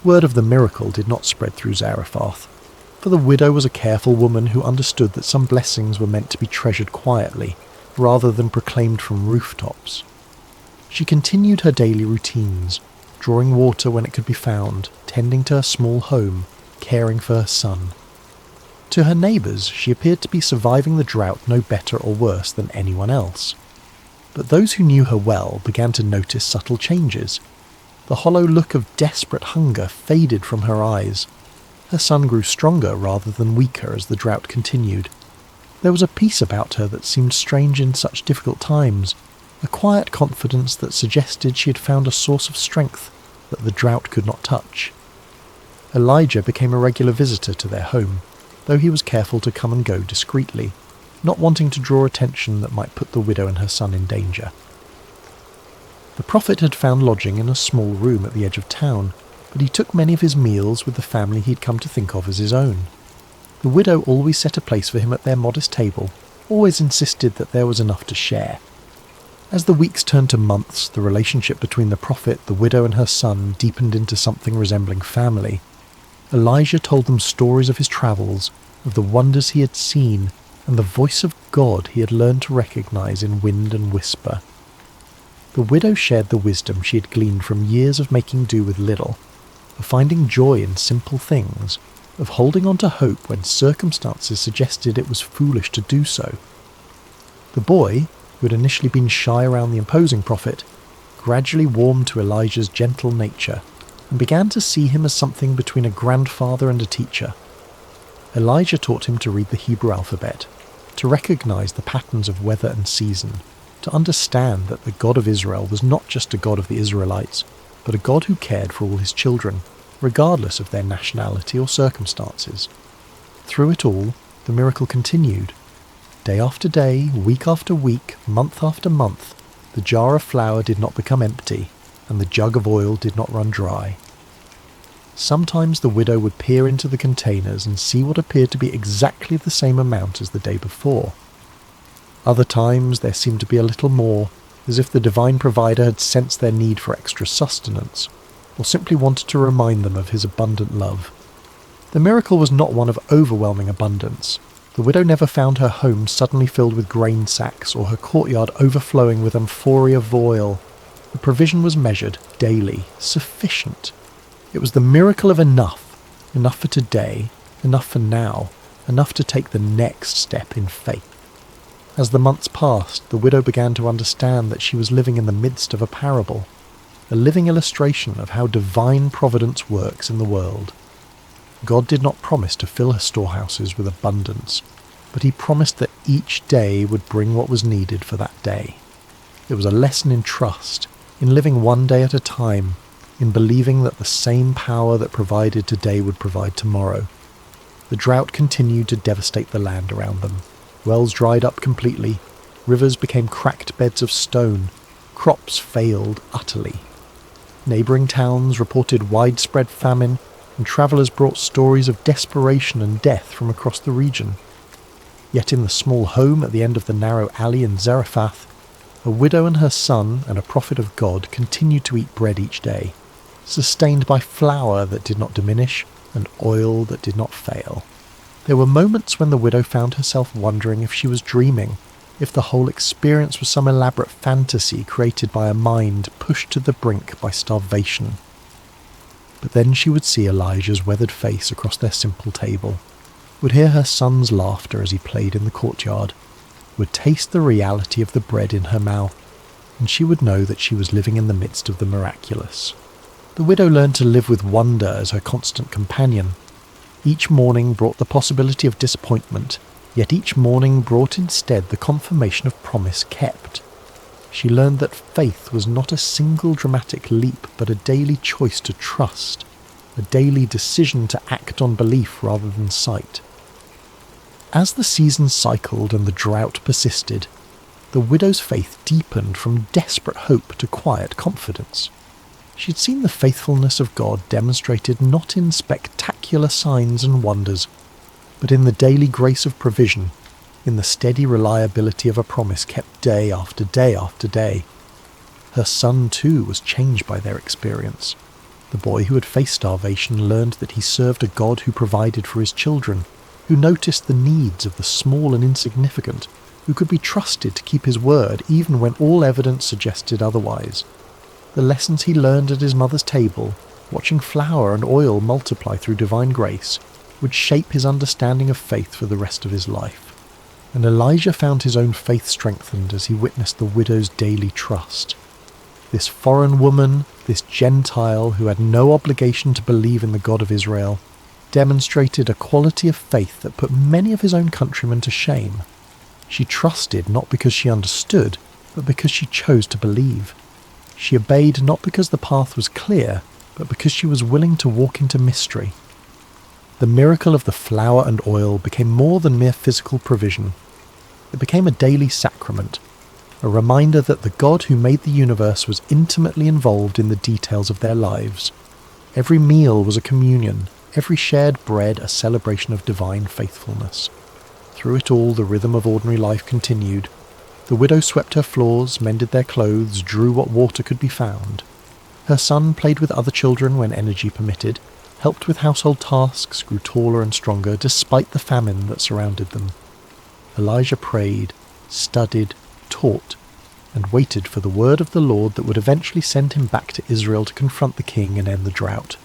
Word of the miracle did not spread through Zarephath, for the widow was a careful woman who understood that some blessings were meant to be treasured quietly, rather than proclaimed from rooftops. She continued her daily routines, drawing water when it could be found, tending to her small home, caring for her son. To her neighbours, she appeared to be surviving the drought no better or worse than anyone else. But those who knew her well began to notice subtle changes. The hollow look of desperate hunger faded from her eyes. Her son grew stronger rather than weaker as the drought continued. There was a peace about her that seemed strange in such difficult times, a quiet confidence that suggested she had found a source of strength that the drought could not touch. Elijah became a regular visitor to their home, though he was careful to come and go discreetly, not wanting to draw attention that might put the widow and her son in danger. The prophet had found lodging in a small room at the edge of town, but he took many of his meals with the family he had come to think of as his own. The widow always set a place for him at their modest table, always insisted that there was enough to share. As the weeks turned to months, the relationship between the prophet, the widow and her son deepened into something resembling family. Elijah told them stories of his travels, of the wonders he had seen, and the voice of God he had learned to recognize in wind and whisper. The widow shared the wisdom she had gleaned from years of making do with little, of finding joy in simple things, of holding on to hope when circumstances suggested it was foolish to do so. The boy, who had initially been shy around the imposing prophet, gradually warmed to Elijah's gentle nature and began to see him as something between a grandfather and a teacher. Elijah taught him to read the Hebrew alphabet, to recognize the patterns of weather and season, to understand that the God of Israel was not just a God of the Israelites, but a God who cared for all his children, regardless of their nationality or circumstances. Through it all, the miracle continued. Day after day, week after week, month after month, the jar of flour did not become empty, and the jug of oil did not run dry. Sometimes the widow would peer into the containers and see what appeared to be exactly the same amount as the day before. Other times there seemed to be a little more, as if the divine provider had sensed their need for extra sustenance, or simply wanted to remind them of his abundant love. The miracle was not one of overwhelming abundance. The widow never found her home suddenly filled with grain sacks or her courtyard overflowing with amphorae of oil. The provision was measured daily, sufficient. It was the miracle of enough for today, enough for now, enough to take the next step in faith. As the months passed, the widow began to understand that she was living in the midst of a parable, a living illustration of how divine providence works in the world. God did not promise to fill her storehouses with abundance, but he promised that each day would bring what was needed for that day. It was a lesson in trust, in living one day at a time, in believing that the same power that provided today would provide tomorrow. The drought continued to devastate the land around them. Wells dried up completely, rivers became cracked beds of stone, crops failed utterly. Neighbouring towns reported widespread famine, and travellers brought stories of desperation and death from across the region. Yet in the small home at the end of the narrow alley in Zarephath, a widow and her son and a prophet of God continued to eat bread each day, sustained by flour that did not diminish and oil that did not fail. There were moments when the widow found herself wondering if she was dreaming, if the whole experience was some elaborate fantasy created by a mind pushed to the brink by starvation. But then she would see Elijah's weathered face across their simple table, would hear her son's laughter as he played in the courtyard, would taste the reality of the bread in her mouth, and she would know that she was living in the midst of the miraculous. The widow learned to live with wonder as her constant companion. Each morning brought the possibility of disappointment, yet each morning brought instead the confirmation of promise kept. She learned that faith was not a single dramatic leap, but a daily choice to trust, a daily decision to act on belief rather than sight. As the seasons cycled and the drought persisted, the widow's faith deepened from desperate hope to quiet confidence. She'd seen the faithfulness of God demonstrated not in spectacular signs and wonders, but in the daily grace of provision, in the steady reliability of a promise kept day after day after day. Her son, too, was changed by their experience. The boy who had faced starvation learned that he served a God who provided for his children, who noticed the needs of the small and insignificant, who could be trusted to keep his word even when all evidence suggested otherwise. The lessons he learned at his mother's table, watching flour and oil multiply through divine grace, would shape his understanding of faith for the rest of his life. And Elijah found his own faith strengthened as he witnessed the widow's daily trust. This foreign woman, this Gentile who had no obligation to believe in the God of Israel, demonstrated a quality of faith that put many of his own countrymen to shame. She trusted not because she understood, but because she chose to believe. She obeyed not because the path was clear, but because she was willing to walk into mystery. The miracle of the flour and oil became more than mere physical provision. It became a daily sacrament, a reminder that the God who made the universe was intimately involved in the details of their lives. Every meal was a communion, every shared bread a celebration of divine faithfulness. Through it all, the rhythm of ordinary life continued. The widow swept her floors, mended their clothes, drew what water could be found. Her son played with other children when energy permitted, helped with household tasks, grew taller and stronger despite the famine that surrounded them. Elijah prayed, studied, taught, and waited for the word of the Lord that would eventually send him back to Israel to confront the king and end the drought.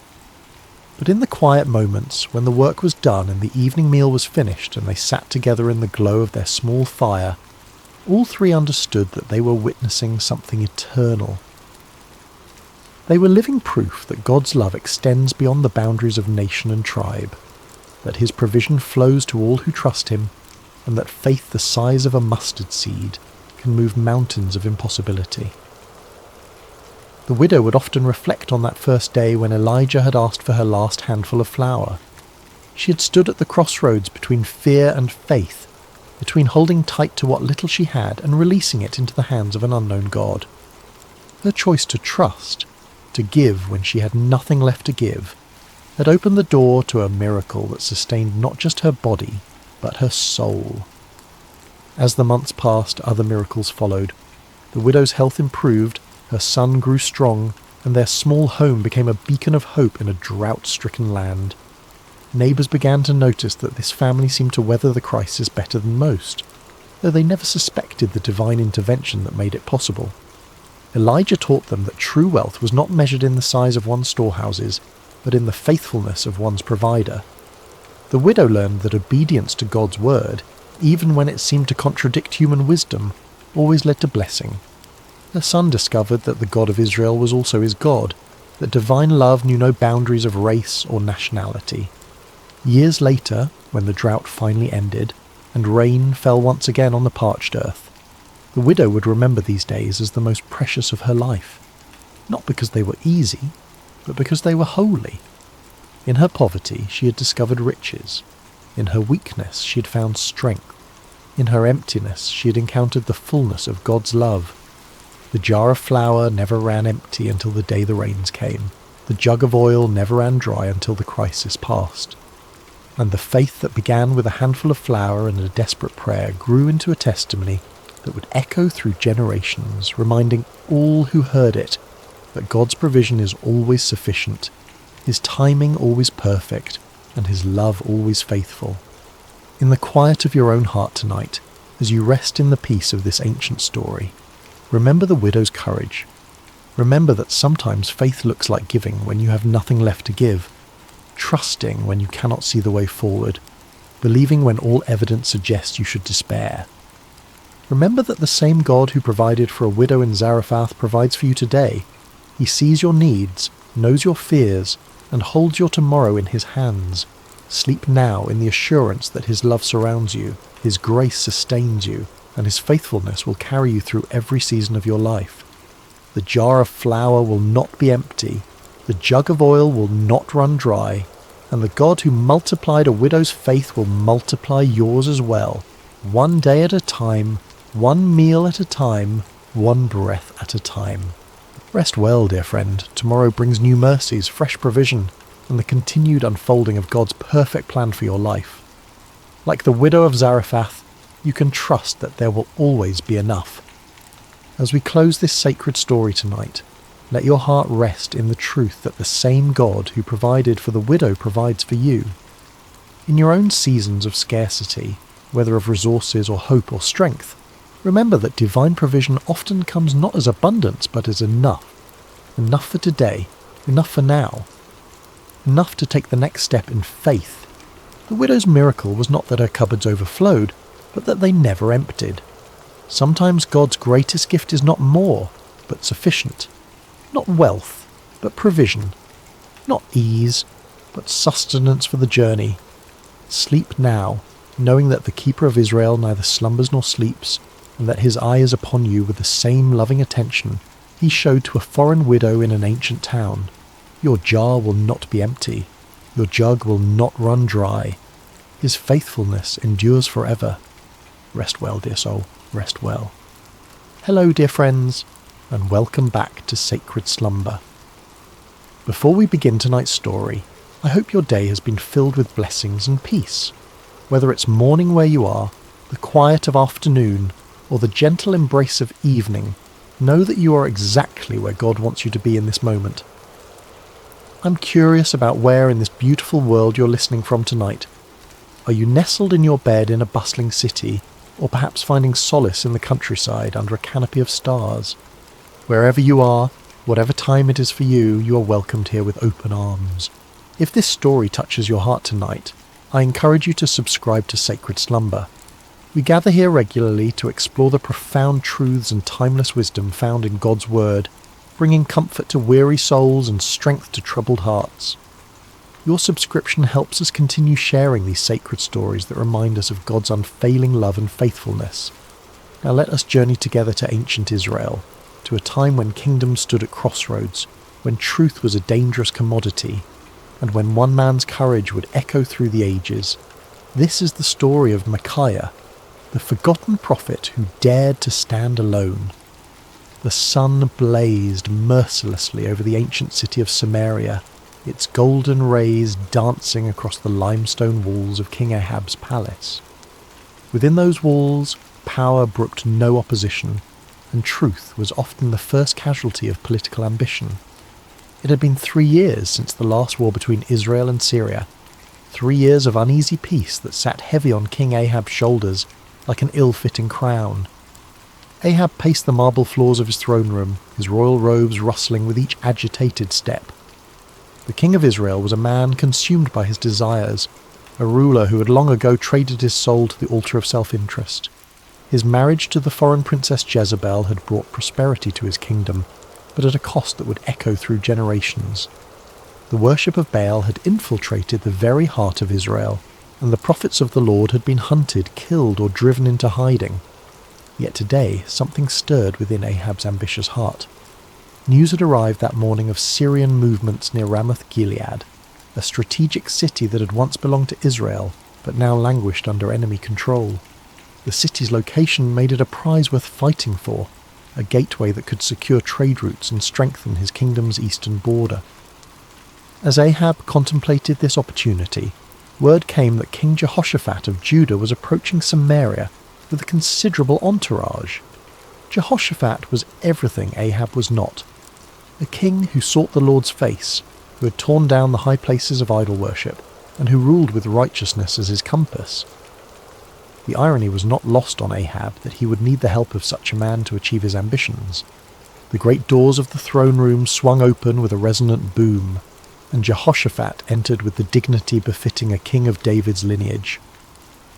But in the quiet moments, when the work was done and the evening meal was finished and they sat together in the glow of their small fire, all three understood that they were witnessing something eternal. They were living proof that God's love extends beyond the boundaries of nation and tribe, that his provision flows to all who trust him, and that faith the size of a mustard seed can move mountains of impossibility. The widow would often reflect on that first day when Elijah had asked for her last handful of flour. She had stood at the crossroads between fear and faith, between holding tight to what little she had and releasing it into the hands of an unknown God. Her choice to trust, to give when she had nothing left to give, had opened the door to a miracle that sustained not just her body, but her soul. As the months passed, other miracles followed. The widow's health improved, her son grew strong, and their small home became a beacon of hope in a drought-stricken land. Neighbours began to notice that this family seemed to weather the crisis better than most, though they never suspected the divine intervention that made it possible. Elijah taught them that true wealth was not measured in the size of one's storehouses, but in the faithfulness of one's provider. The widow learned that obedience to God's word, even when it seemed to contradict human wisdom, always led to blessing. Her son discovered that the God of Israel was also his God, that divine love knew no boundaries of race or nationality. Years later, when the drought finally ended, and rain fell once again on the parched earth, the widow would remember these days as the most precious of her life, not because they were easy, but because they were holy. In her poverty she had discovered riches. In her weakness she had found strength. In her emptiness she had encountered the fullness of God's love. The jar of flour never ran empty until the day the rains came. The jug of oil never ran dry until the crisis passed. And the faith that began with a handful of flour and a desperate prayer grew into a testimony that would echo through generations, reminding all who heard it that God's provision is always sufficient, his timing always perfect, and his love always faithful. In the quiet of your own heart tonight, as you rest in the peace of this ancient story, remember the widow's courage. Remember that sometimes faith looks like giving when you have nothing left to give, trusting when you cannot see the way forward, believing when all evidence suggests you should despair. Remember that the same God who provided for a widow in Zarephath provides for you today. He sees your needs, knows your fears, and holds your tomorrow in his hands. Sleep now in the assurance that his love surrounds you, his grace sustains you, and his faithfulness will carry you through every season of your life. The jar of flour will not be empty, the jug of oil will not run dry, and the God who multiplied a widow's faith will multiply yours as well, one day at a time, one meal at a time, one breath at a time. Rest well, dear friend. Tomorrow brings new mercies, fresh provision, and the continued unfolding of God's perfect plan for your life. Like the widow of Zarephath, you can trust that there will always be enough. As we close this sacred story tonight, let your heart rest in the truth that the same God who provided for the widow provides for you. In your own seasons of scarcity, whether of resources or hope or strength, remember that divine provision often comes not as abundance but as enough. Enough for today, enough for now. Enough to take the next step in faith. The widow's miracle was not that her cupboards overflowed, but that they never emptied. Sometimes God's greatest gift is not more, but sufficient. Not wealth, but provision. Not ease, but sustenance for the journey. Sleep now, knowing that the Keeper of Israel neither slumbers nor sleeps, and that his eye is upon you with the same loving attention he showed to a foreign widow in an ancient town. Your jar will not be empty. Your jug will not run dry. His faithfulness endures forever. Rest well, dear soul, rest well. Hello, dear friends, and welcome back to Sacred Slumber. Before we begin tonight's story, I hope your day has been filled with blessings and peace. Whether it's morning where you are, the quiet of afternoon, or the gentle embrace of evening, know that you are exactly where God wants you to be in this moment. I'm curious about where in this beautiful world you're listening from tonight. Are you nestled in your bed in a bustling city, or perhaps finding solace in the countryside under a canopy of stars? Wherever you are, whatever time it is for you, you are welcomed here with open arms. If this story touches your heart tonight, I encourage you to subscribe to Sacred Slumber. We gather here regularly to explore the profound truths and timeless wisdom found in God's Word, bringing comfort to weary souls and strength to troubled hearts. Your subscription helps us continue sharing these sacred stories that remind us of God's unfailing love and faithfulness. Now let us journey together to ancient Israel, to a time when kingdoms stood at crossroads, when truth was a dangerous commodity, and when one man's courage would echo through the ages. This is the story of Micaiah, the forgotten prophet who dared to stand alone. The sun blazed mercilessly over the ancient city of Samaria, its golden rays dancing across the limestone walls of King Ahab's palace. Within those walls, power brooked no opposition, and truth was often the first casualty of political ambition. It had been 3 years since the last war between Israel and Syria, 3 years of uneasy peace that sat heavy on King Ahab's shoulders like an ill-fitting crown. Ahab paced the marble floors of his throne room, his royal robes rustling with each agitated step. The king of Israel was a man consumed by his desires, a ruler who had long ago traded his soul to the altar of self-interest. His marriage to the foreign princess Jezebel had brought prosperity to his kingdom, but at a cost that would echo through generations. The worship of Baal had infiltrated the very heart of Israel, and the prophets of the Lord had been hunted, killed, or driven into hiding. Yet today something stirred within Ahab's ambitious heart. News had arrived that morning of Syrian movements near Ramoth-Gilead, a strategic city that had once belonged to Israel, but now languished under enemy control. The city's location made it a prize worth fighting for, a gateway that could secure trade routes and strengthen his kingdom's eastern border. As Ahab contemplated this opportunity, word came that King Jehoshaphat of Judah was approaching Samaria with a considerable entourage. Jehoshaphat was everything Ahab was not. A king who sought the Lord's face, who had torn down the high places of idol worship, and who ruled with righteousness as his compass. The irony was not lost on Ahab that he would need the help of such a man to achieve his ambitions. The great doors of the throne room swung open with a resonant boom, and Jehoshaphat entered with the dignity befitting a king of David's lineage.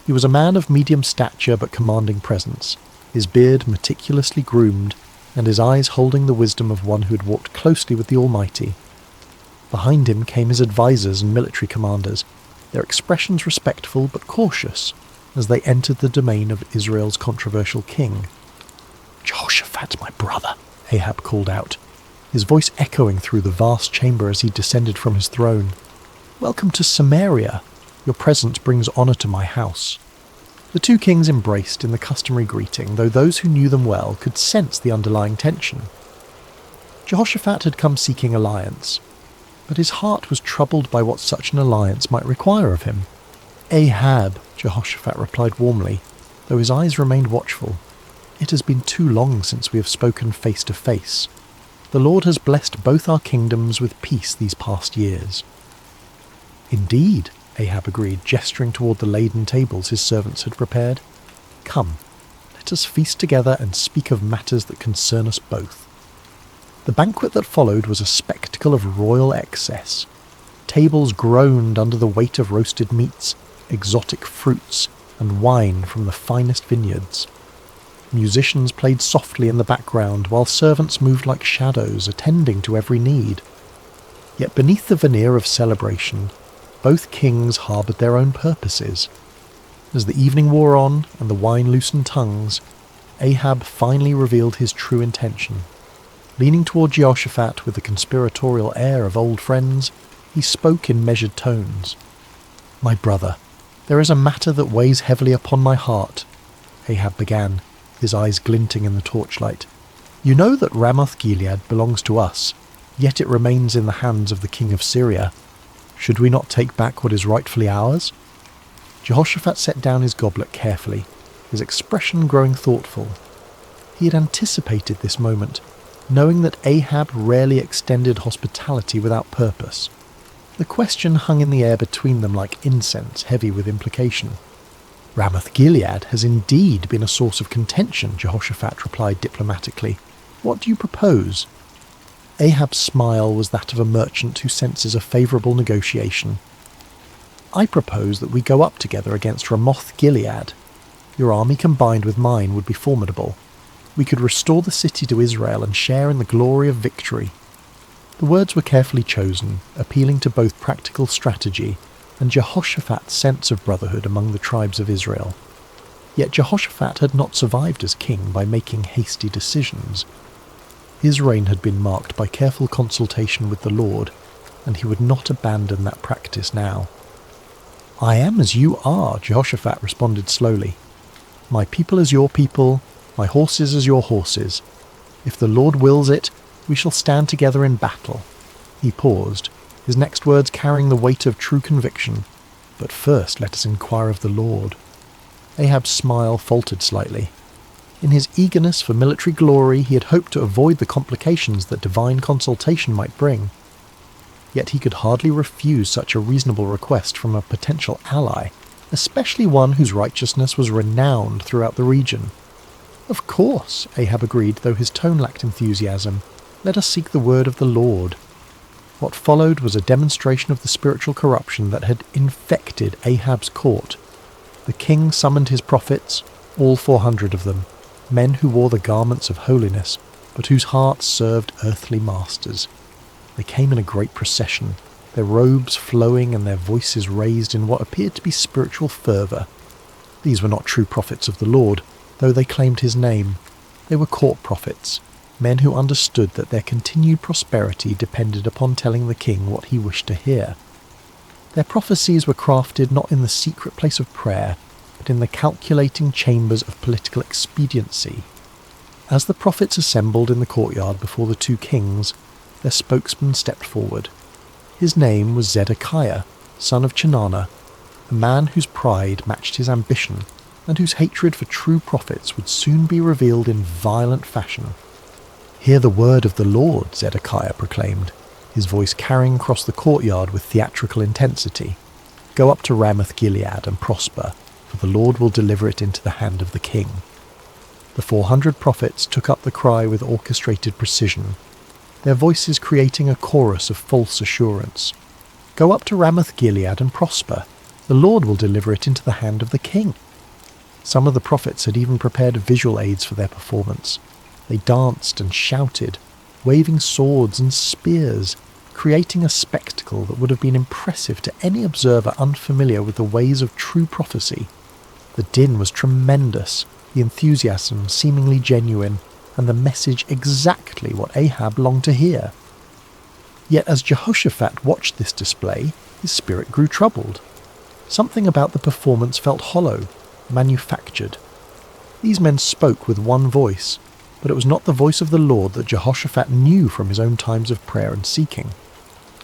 He was a man of medium stature but commanding presence, his beard meticulously groomed, and his eyes holding the wisdom of one who had walked closely with the Almighty. Behind him came his advisors and military commanders, their expressions respectful but cautious, as they entered the domain of Israel's controversial king. "Jehoshaphat, my brother," Ahab called out, his voice echoing through the vast chamber as he descended from his throne. "Welcome to Samaria. Your presence brings honour to my house." The two kings embraced in the customary greeting, though those who knew them well could sense the underlying tension. Jehoshaphat had come seeking alliance, but his heart was troubled by what such an alliance might require of him. "Ahab," Jehoshaphat replied warmly, though his eyes remained watchful. "It has been too long since we have spoken face to face. The Lord has blessed both our kingdoms with peace these past years." "Indeed," Ahab agreed, gesturing toward the laden tables his servants had prepared. "Come, let us feast together and speak of matters that concern us both." The banquet that followed was a spectacle of royal excess. Tables groaned under the weight of roasted meats, exotic fruits, and wine from the finest vineyards. Musicians played softly in the background, while servants moved like shadows, attending to every need. Yet beneath the veneer of celebration, both kings harboured their own purposes. As the evening wore on and the wine loosened tongues, Ahab finally revealed his true intention. Leaning toward Jehoshaphat with the conspiratorial air of old friends, he spoke in measured tones. "My brother, there is a matter that weighs heavily upon my heart," Ahab began, his eyes glinting in the torchlight. "You know that Ramoth-Gilead belongs to us, yet it remains in the hands of the king of Syria. Should we not take back what is rightfully ours?" Jehoshaphat set down his goblet carefully, his expression growing thoughtful. He had anticipated this moment, knowing that Ahab rarely extended hospitality without purpose. The question hung in the air between them like incense, heavy with implication. "Ramoth-Gilead has indeed been a source of contention," Jehoshaphat replied diplomatically. "What do you propose?" Ahab's smile was that of a merchant who senses a favourable negotiation. "I propose that we go up together against Ramoth-Gilead. Your army combined with mine would be formidable. We could restore the city to Israel and share in the glory of victory." The words were carefully chosen, appealing to both practical strategy and Jehoshaphat's sense of brotherhood among the tribes of Israel. Yet Jehoshaphat had not survived as king by making hasty decisions. His reign had been marked by careful consultation with the Lord, and he would not abandon that practice now. "I am as you are," Jehoshaphat responded slowly. "My people as your people, my horses as your horses. If the Lord wills it, we shall stand together in battle." He paused, his next words carrying the weight of true conviction. "But first let us inquire of the Lord." Ahab's smile faltered slightly. In his eagerness for military glory, he had hoped to avoid the complications that divine consultation might bring. Yet he could hardly refuse such a reasonable request from a potential ally, especially one whose righteousness was renowned throughout the region. "Of course," Ahab agreed, though his tone lacked enthusiasm. "Let us seek the word of the Lord." What followed was a demonstration of the spiritual corruption that had infected Ahab's court. The king summoned his prophets, all 400 of them, men who wore the garments of holiness, but whose hearts served earthly masters. They came in a great procession, their robes flowing and their voices raised in what appeared to be spiritual fervour. These were not true prophets of the Lord, though they claimed his name. They were court prophets, men who understood that their continued prosperity depended upon telling the king what he wished to hear. Their prophecies were crafted not in the secret place of prayer, but in the calculating chambers of political expediency. As the prophets assembled in the courtyard before the two kings, their spokesman stepped forward. His name was Zedekiah, son of Chenaanah, a man whose pride matched his ambition, and whose hatred for true prophets would soon be revealed in violent fashion. "Hear the word of the Lord," Zedekiah proclaimed, his voice carrying across the courtyard with theatrical intensity. "Go up to Ramoth-Gilead and prosper, for the Lord will deliver it into the hand of the king." The 400 prophets took up the cry with orchestrated precision, their voices creating a chorus of false assurance. "Go up to Ramoth-Gilead and prosper. The Lord will deliver it into the hand of the king." Some of the prophets had even prepared visual aids for their performance. They danced and shouted, waving swords and spears, creating a spectacle that would have been impressive to any observer unfamiliar with the ways of true prophecy. The din was tremendous, the enthusiasm seemingly genuine, and the message exactly what Ahab longed to hear. Yet as Jehoshaphat watched this display, his spirit grew troubled. Something about the performance felt hollow, manufactured. These men spoke with one voice, but it was not the voice of the Lord that Jehoshaphat knew from his own times of prayer and seeking.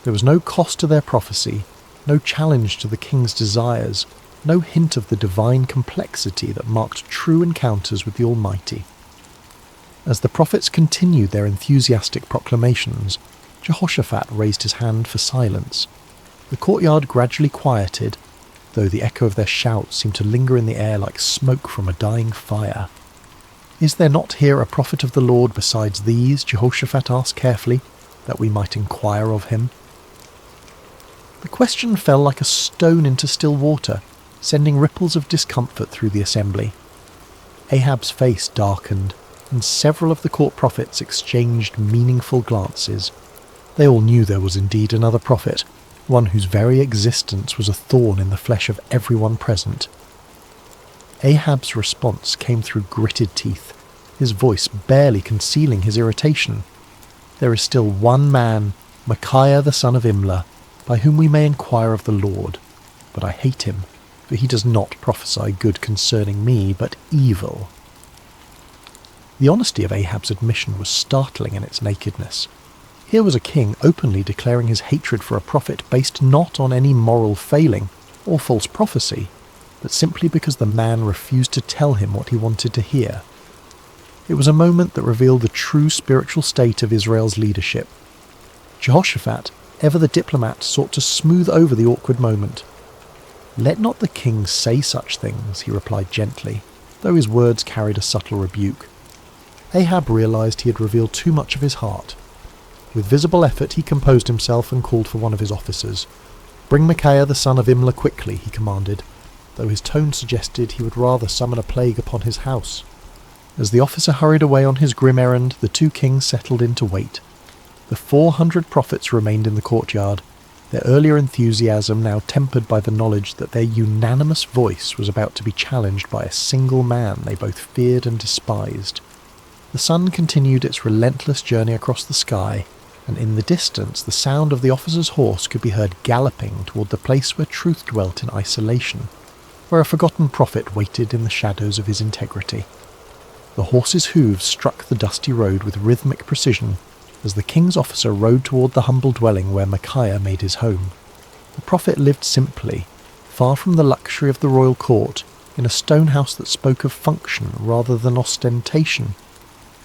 There was no cost to their prophecy, no challenge to the king's desires, no hint of the divine complexity that marked true encounters with the Almighty. As the prophets continued their enthusiastic proclamations, Jehoshaphat raised his hand for silence. The courtyard gradually quieted, though the echo of their shouts seemed to linger in the air like smoke from a dying fire. "Is there not here a prophet of the Lord besides these?" Jehoshaphat asked carefully, "that we might inquire of him?" The question fell like a stone into still water, sending ripples of discomfort through the assembly. Ahab's face darkened, and several of the court prophets exchanged meaningful glances. They all knew there was indeed another prophet, one whose very existence was a thorn in the flesh of everyone present. Ahab's response came through gritted teeth, his voice barely concealing his irritation. "There is still one man, Micaiah the son of Imlah, by whom we may inquire of the Lord. But I hate him, for he does not prophesy good concerning me, but evil." The honesty of Ahab's admission was startling in its nakedness. Here was a king openly declaring his hatred for a prophet based not on any moral failing or false prophecy, but simply because the man refused to tell him what he wanted to hear. It was a moment that revealed the true spiritual state of Israel's leadership. Jehoshaphat, ever the diplomat, sought to smooth over the awkward moment. "Let not the king say such things," he replied gently, though his words carried a subtle rebuke. Ahab realized he had revealed too much of his heart. With visible effort he composed himself and called for one of his officers. "Bring Micaiah the son of Imlah quickly," he commanded, though his tone suggested he would rather summon a plague upon his house. As the officer hurried away on his grim errand, the two kings settled in to wait. The 400 prophets remained in the courtyard, their earlier enthusiasm now tempered by the knowledge that their unanimous voice was about to be challenged by a single man they both feared and despised. The sun continued its relentless journey across the sky, and in the distance the sound of the officer's horse could be heard galloping toward the place where truth dwelt in isolation, where a forgotten prophet waited in the shadows of his integrity. The horse's hooves struck the dusty road with rhythmic precision as the king's officer rode toward the humble dwelling where Micaiah made his home. The prophet lived simply, far from the luxury of the royal court, in a stone house that spoke of function rather than ostentation.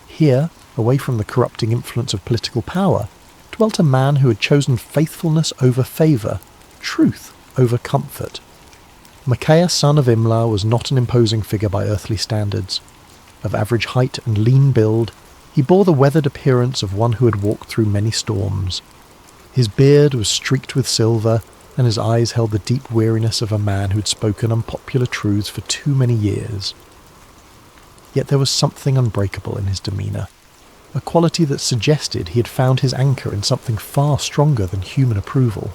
Here, away from the corrupting influence of political power, dwelt a man who had chosen faithfulness over favour, truth over comfort. Micaiah son of Imlah was not an imposing figure by earthly standards. Of average height and lean build, he bore the weathered appearance of one who had walked through many storms. His beard was streaked with silver, and his eyes held the deep weariness of a man who had spoken unpopular truths for too many years. Yet there was something unbreakable in his demeanour, a quality that suggested he had found his anchor in something far stronger than human approval.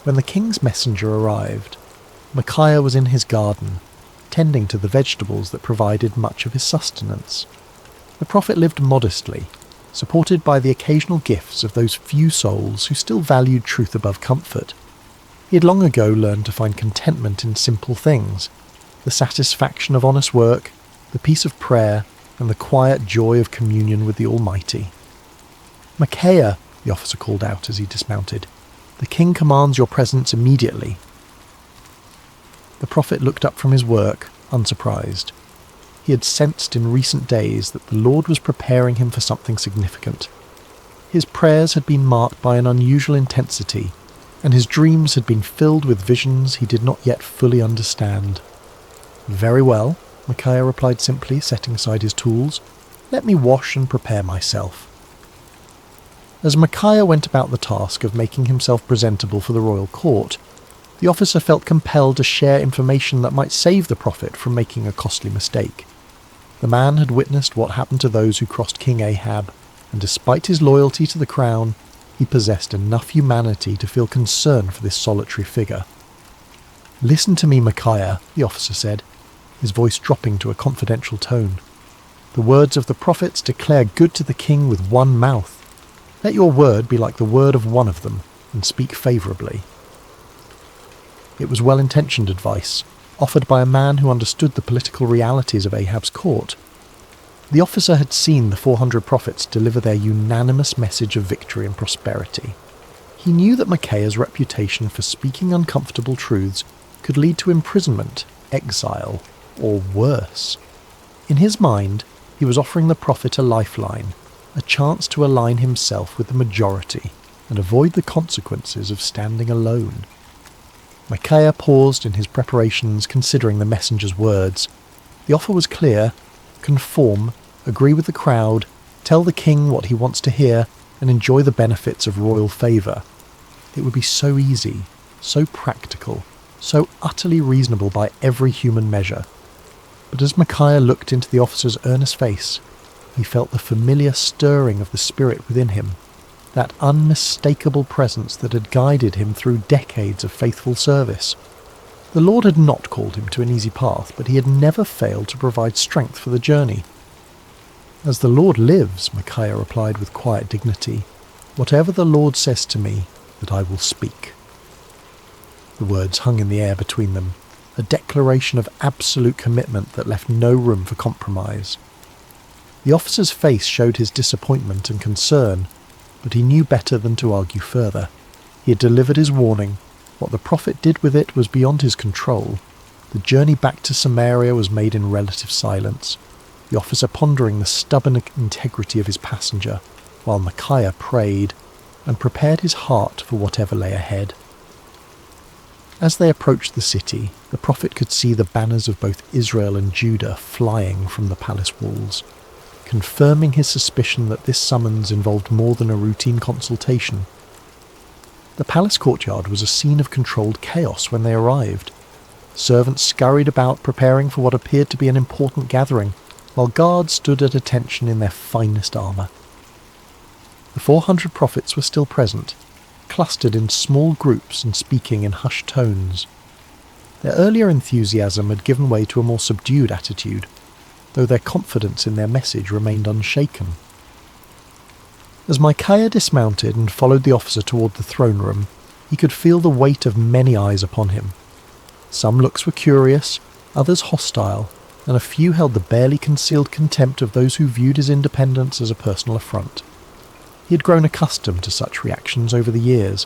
When the king's messenger arrived, Micaiah was in his garden, tending to the vegetables that provided much of his sustenance. The prophet lived modestly, supported by the occasional gifts of those few souls who still valued truth above comfort. He had long ago learned to find contentment in simple things, the satisfaction of honest work, the peace of prayer, and the quiet joy of communion with the Almighty. "Micaiah," the officer called out as he dismounted, "the king commands your presence immediately." The prophet looked up from his work, unsurprised. He had sensed in recent days that the Lord was preparing him for something significant. His prayers had been marked by an unusual intensity, and his dreams had been filled with visions he did not yet fully understand. "Very well," Micaiah replied simply, setting aside his tools. "Let me wash and prepare myself." As Micaiah went about the task of making himself presentable for the royal court, The officer felt compelled to share information that might save the prophet from making a costly mistake. The man had witnessed what happened to those who crossed King Ahab, and despite his loyalty to the crown, he possessed enough humanity to feel concern for this solitary figure. "Listen to me, Micaiah," the officer said, his voice dropping to a confidential tone. "The words of the prophets declare good to the king with one mouth. Let your word be like the word of one of them, and speak favourably." It was well-intentioned advice, offered by a man who understood the political realities of Ahab's court. The officer had seen the 400 prophets deliver their unanimous message of victory and prosperity. He knew that Micaiah's reputation for speaking uncomfortable truths could lead to imprisonment, exile, or worse. In his mind, he was offering the prophet a lifeline, a chance to align himself with the majority and avoid the consequences of standing alone. Micaiah paused in his preparations, considering the messenger's words. The offer was clear: conform, agree with the crowd, tell the king what he wants to hear, and enjoy the benefits of royal favour. It would be so easy, so practical, so utterly reasonable by every human measure. But as Micaiah looked into the officer's earnest face, he felt the familiar stirring of the spirit within him, that unmistakable presence that had guided him through decades of faithful service. The Lord had not called him to an easy path, but he had never failed to provide strength for the journey. "As the Lord lives," Micaiah replied with quiet dignity, "whatever the Lord says to me, that I will speak." The words hung in the air between them, a declaration of absolute commitment that left no room for compromise. The officer's face showed his disappointment and concern, but he knew better than to argue further. He had delivered his warning. What the prophet did with it was beyond his control. The journey back to Samaria was made in relative silence, the officer pondering the stubborn integrity of his passenger, while Micaiah prayed and prepared his heart for whatever lay ahead. As they approached the city, the prophet could see the banners of both Israel and Judah flying from the palace walls, confirming his suspicion that this summons involved more than a routine consultation. The palace courtyard was a scene of controlled chaos when they arrived. Servants scurried about preparing for what appeared to be an important gathering, while guards stood at attention in their finest armour. The 400 prophets were still present, clustered in small groups and speaking in hushed tones. Their earlier enthusiasm had given way to a more subdued attitude, though their confidence in their message remained unshaken. As Micaiah dismounted and followed the officer toward the throne room, he could feel the weight of many eyes upon him. Some looks were curious, others hostile, and a few held the barely concealed contempt of those who viewed his independence as a personal affront. He had grown accustomed to such reactions over the years,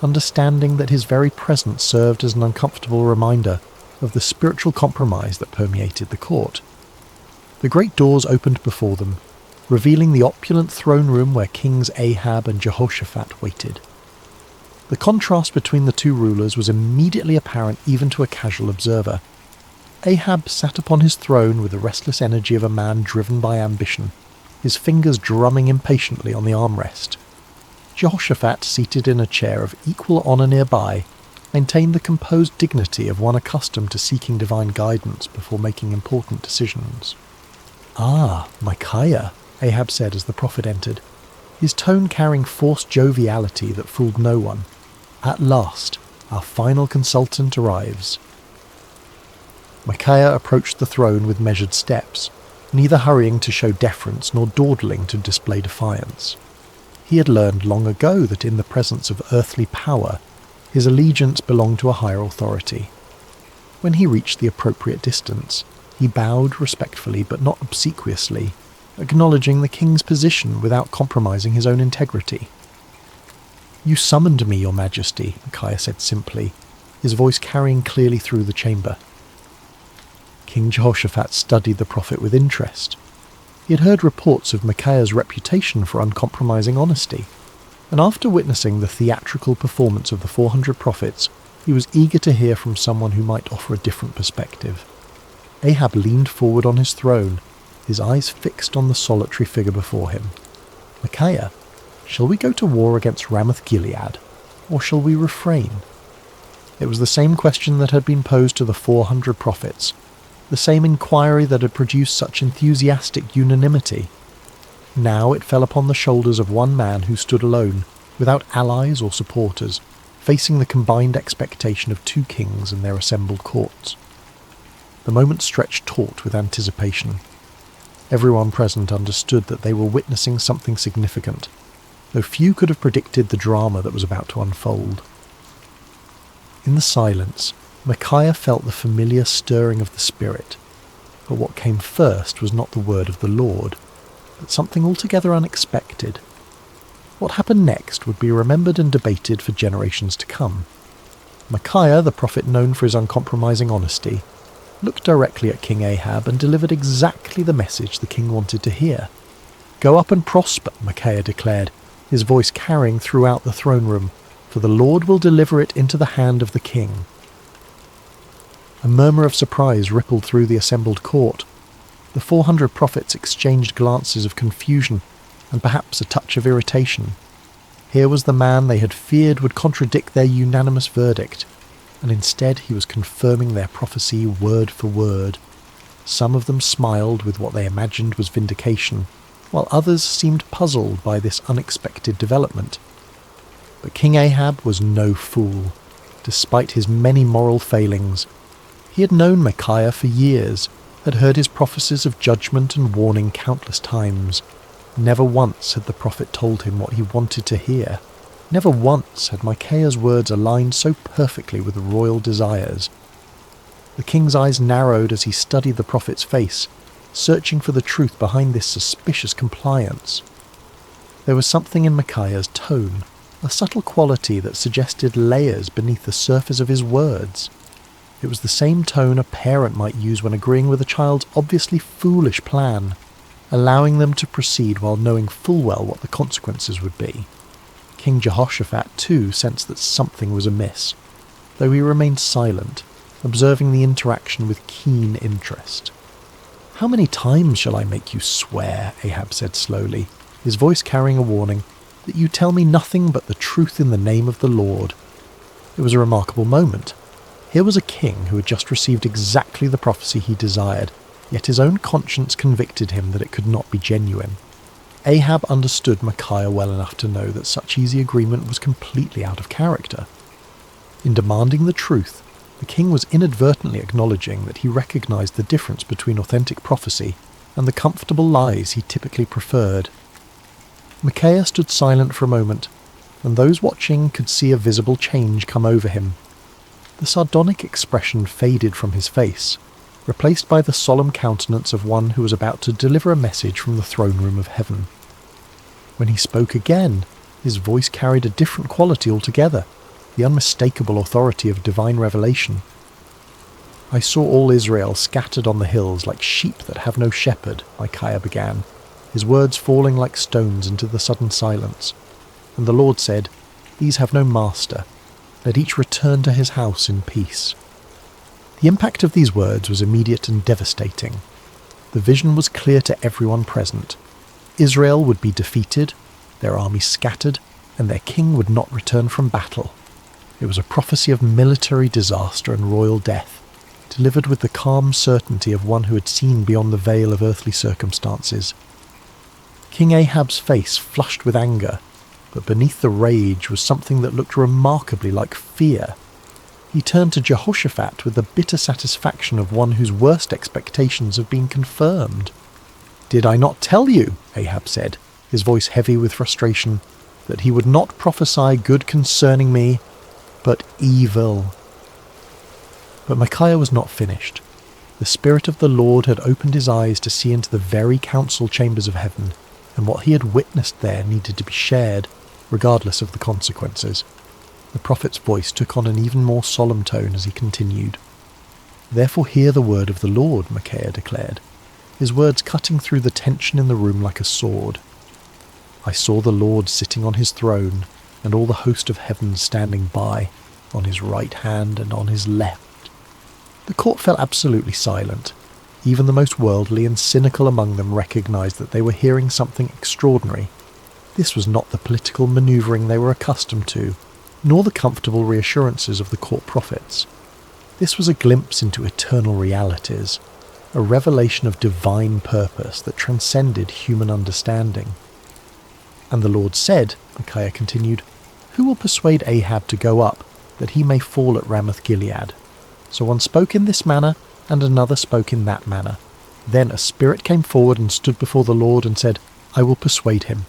understanding that his very presence served as an uncomfortable reminder of the spiritual compromise that permeated the court. The great doors opened before them, revealing the opulent throne room where Kings Ahab and Jehoshaphat waited. The contrast between the two rulers was immediately apparent even to a casual observer. Ahab sat upon his throne with the restless energy of a man driven by ambition, his fingers drumming impatiently on the armrest. Jehoshaphat, seated in a chair of equal honour nearby, maintained the composed dignity of one accustomed to seeking divine guidance before making important decisions. "Ah, Micaiah," Ahab said as the prophet entered, his tone carrying forced joviality that fooled no one. "At last, our final consultant arrives." Micaiah approached the throne with measured steps, neither hurrying to show deference nor dawdling to display defiance. He had learned long ago that in the presence of earthly power, his allegiance belonged to a higher authority. When he reached the appropriate distance, he bowed respectfully but not obsequiously, acknowledging the king's position without compromising his own integrity. "You summoned me, your majesty," Micaiah said simply, his voice carrying clearly through the chamber. King Jehoshaphat studied the prophet with interest. He had heard reports of Micaiah's reputation for uncompromising honesty, and after witnessing the theatrical performance of the 400 prophets, he was eager to hear from someone who might offer a different perspective. Ahab leaned forward on his throne, his eyes fixed on the solitary figure before him. "Micaiah, shall we go to war against Ramoth-Gilead, or shall we refrain?" It was the same question that had been posed to the 400 prophets, the same inquiry that had produced such enthusiastic unanimity. Now it fell upon the shoulders of one man who stood alone, without allies or supporters, facing the combined expectation of 2 kings and their assembled courts. The moment stretched taut with anticipation. Everyone present understood that they were witnessing something significant, though few could have predicted the drama that was about to unfold. In the silence, Micaiah felt the familiar stirring of the Spirit, but what came first was not the word of the Lord, but something altogether unexpected. What happened next would be remembered and debated for generations to come. Micaiah, the prophet known for his uncompromising honesty, looked directly at King Ahab and delivered exactly the message the king wanted to hear. "Go up and prosper," Micaiah declared, his voice carrying throughout the throne room, "for the Lord will deliver it into the hand of the king." A murmur of surprise rippled through the assembled court. The 400 prophets exchanged glances of confusion and perhaps a touch of irritation. Here was the man they had feared would contradict their unanimous verdict, and instead he was confirming their prophecy word for word. Some of them smiled with what they imagined was vindication, while others seemed puzzled by this unexpected development. But King Ahab was no fool. Despite his many moral failings, he had known Micaiah for years, had heard his prophecies of judgment and warning countless times. Never once had the prophet told him what he wanted to hear. Never once had Micaiah's words aligned so perfectly with royal desires. The king's eyes narrowed as he studied the prophet's face, searching for the truth behind this suspicious compliance. There was something in Micaiah's tone, a subtle quality that suggested layers beneath the surface of his words. It was the same tone a parent might use when agreeing with a child's obviously foolish plan, allowing them to proceed while knowing full well what the consequences would be. King Jehoshaphat, too, sensed that something was amiss, though he remained silent, observing the interaction with keen interest. "How many times shall I make you swear," Ahab said slowly, his voice carrying a warning, "that you tell me nothing but the truth in the name of the Lord?" It was a remarkable moment. Here was a king who had just received exactly the prophecy he desired, yet his own conscience convicted him that it could not be genuine. Ahab understood Micaiah well enough to know that such easy agreement was completely out of character. In demanding the truth, the king was inadvertently acknowledging that he recognized the difference between authentic prophecy and the comfortable lies he typically preferred. Micaiah stood silent for a moment, and those watching could see a visible change come over him. The sardonic expression faded from his face, replaced by the solemn countenance of one who was about to deliver a message from the throne room of heaven. When he spoke again, his voice carried a different quality altogether, the unmistakable authority of divine revelation. "I saw all Israel scattered on the hills like sheep that have no shepherd," Micaiah began, his words falling like stones into the sudden silence. "And the Lord said, 'These have no master. Let each return to his house in peace.'" The impact of these words was immediate and devastating. The vision was clear to everyone present. Israel would be defeated, their armies scattered, and their king would not return from battle. It was a prophecy of military disaster and royal death, delivered with the calm certainty of one who had seen beyond the veil of earthly circumstances. King Ahab's face flushed with anger, but beneath the rage was something that looked remarkably like fear. He turned to Jehoshaphat with the bitter satisfaction of one whose worst expectations have been confirmed. "Did I not tell you," Ahab said, his voice heavy with frustration, "that he would not prophesy good concerning me, but evil?" But Micaiah was not finished. The Spirit of the Lord had opened his eyes to see into the very council chambers of heaven, and what he had witnessed there needed to be shared, regardless of the consequences. The prophet's voice took on an even more solemn tone as he continued. "Therefore hear the word of the Lord," Micaiah declared, his words cutting through the tension in the room like a sword. "I saw the Lord sitting on his throne, and all the host of heaven standing by, on his right hand and on his left." The court fell absolutely silent. Even the most worldly and cynical among them recognized that they were hearing something extraordinary. This was not the political maneuvering they were accustomed to. nor the comfortable reassurances of the court prophets. This was a glimpse into eternal realities, a revelation of divine purpose that transcended human understanding. And the Lord said, Micaiah continued, "Who will persuade Ahab to go up, that he may fall at Ramoth-Gilead?" So one spoke in this manner, and another spoke in that manner. Then a spirit came forward and stood before the Lord and said, "I will persuade him."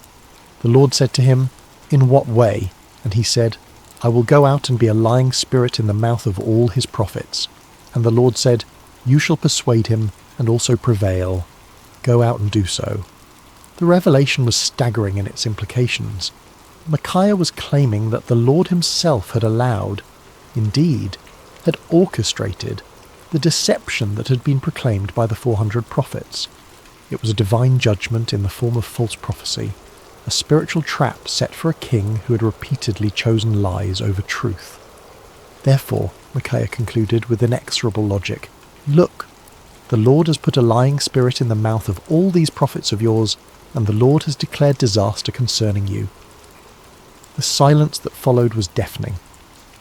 The Lord said to him, "In what way?" And he said, "I will go out and be a lying spirit in the mouth of all his prophets." And the Lord said, "You shall persuade him and also prevail. Go out and do so." The revelation was staggering in its implications. Micaiah was claiming that the Lord himself had allowed, indeed, had orchestrated, the deception that had been proclaimed by the 400 prophets. It was a divine judgment in the form of false prophecy, a spiritual trap set for a king who had repeatedly chosen lies over truth. Therefore, Micaiah concluded with inexorable logic, "Look, the Lord has put a lying spirit in the mouth of all these prophets of yours, and the Lord has declared disaster concerning you." The silence that followed was deafening.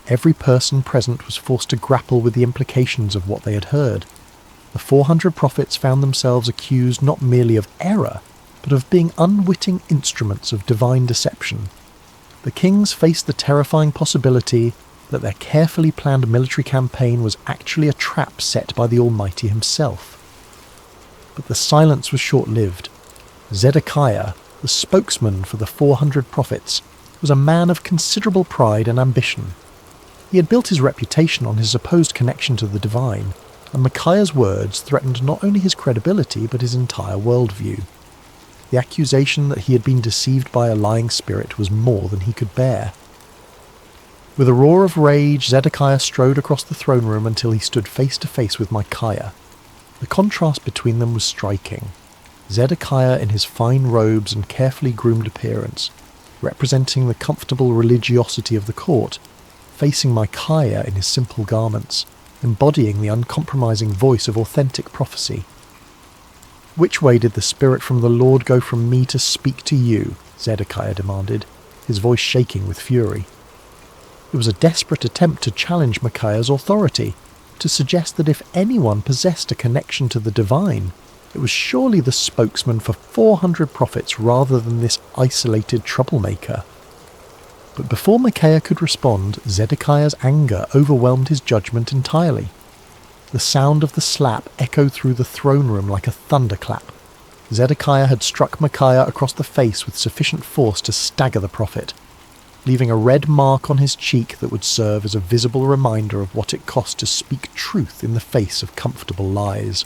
Every person present was forced to grapple with the implications of what they had heard. The 400 prophets found themselves accused not merely of error, but of being unwitting instruments of divine deception. The kings faced the terrifying possibility that their carefully planned military campaign was actually a trap set by the Almighty himself. But the silence was short-lived. Zedekiah, the spokesman for the 400 prophets, was a man of considerable pride and ambition. He had built his reputation on his supposed connection to the divine, and Micaiah's words threatened not only his credibility but his entire worldview. The accusation that he had been deceived by a lying spirit was more than he could bear. With a roar of rage, Zedekiah strode across the throne room until he stood face to face with Micaiah. The contrast between them was striking. Zedekiah in his fine robes and carefully groomed appearance, representing the comfortable religiosity of the court, facing Micaiah in his simple garments, embodying the uncompromising voice of authentic prophecy. "Which way did the Spirit from the Lord go from me to speak to you?" Zedekiah demanded, his voice shaking with fury. It was a desperate attempt to challenge Micaiah's authority, to suggest that if anyone possessed a connection to the divine, it was surely the spokesman for 400 prophets rather than this isolated troublemaker. But before Micaiah could respond, Zedekiah's anger overwhelmed his judgment entirely. The sound of the slap echoed through the throne room like a thunderclap. Zedekiah had struck Micaiah across the face with sufficient force to stagger the prophet, leaving a red mark on his cheek that would serve as a visible reminder of what it cost to speak truth in the face of comfortable lies.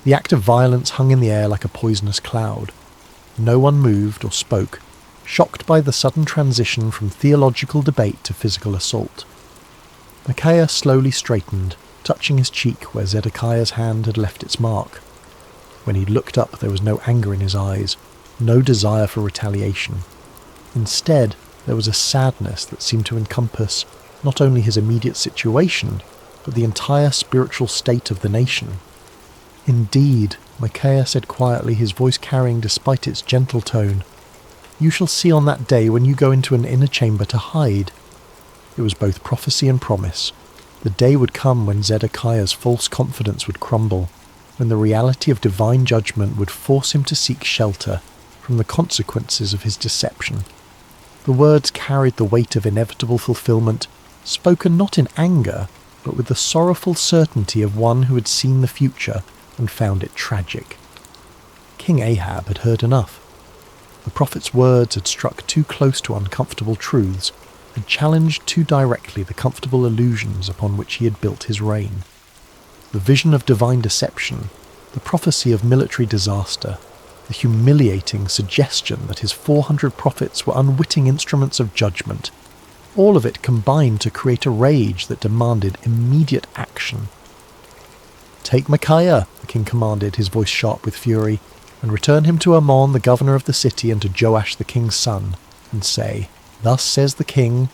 The act of violence hung in the air like a poisonous cloud. No one moved or spoke, shocked by the sudden transition from theological debate to physical assault. Micaiah slowly straightened, touching his cheek where Zedekiah's hand had left its mark. When he looked up, there was no anger in his eyes, no desire for retaliation. Instead, there was a sadness that seemed to encompass not only his immediate situation, but the entire spiritual state of the nation. "Indeed," Micaiah said quietly, his voice carrying despite its gentle tone, "you shall see on that day when you go into an inner chamber to hide." It was both prophecy and promise. The day would come when Zedekiah's false confidence would crumble, when the reality of divine judgment would force him to seek shelter from the consequences of his deception. The words carried the weight of inevitable fulfillment, spoken not in anger, but with the sorrowful certainty of one who had seen the future and found it tragic. King Ahab had heard enough. The prophet's words had struck too close to uncomfortable truths, had challenged too directly the comfortable illusions upon which he had built his reign. The vision of divine deception, the prophecy of military disaster, the humiliating suggestion that his 400 prophets were unwitting instruments of judgment, all of it combined to create a rage that demanded immediate action. "Take Micaiah," the king commanded, his voice sharp with fury, "and return him to Amon, the governor of the city, and to Joash the king's son, and say, 'Thus says the king,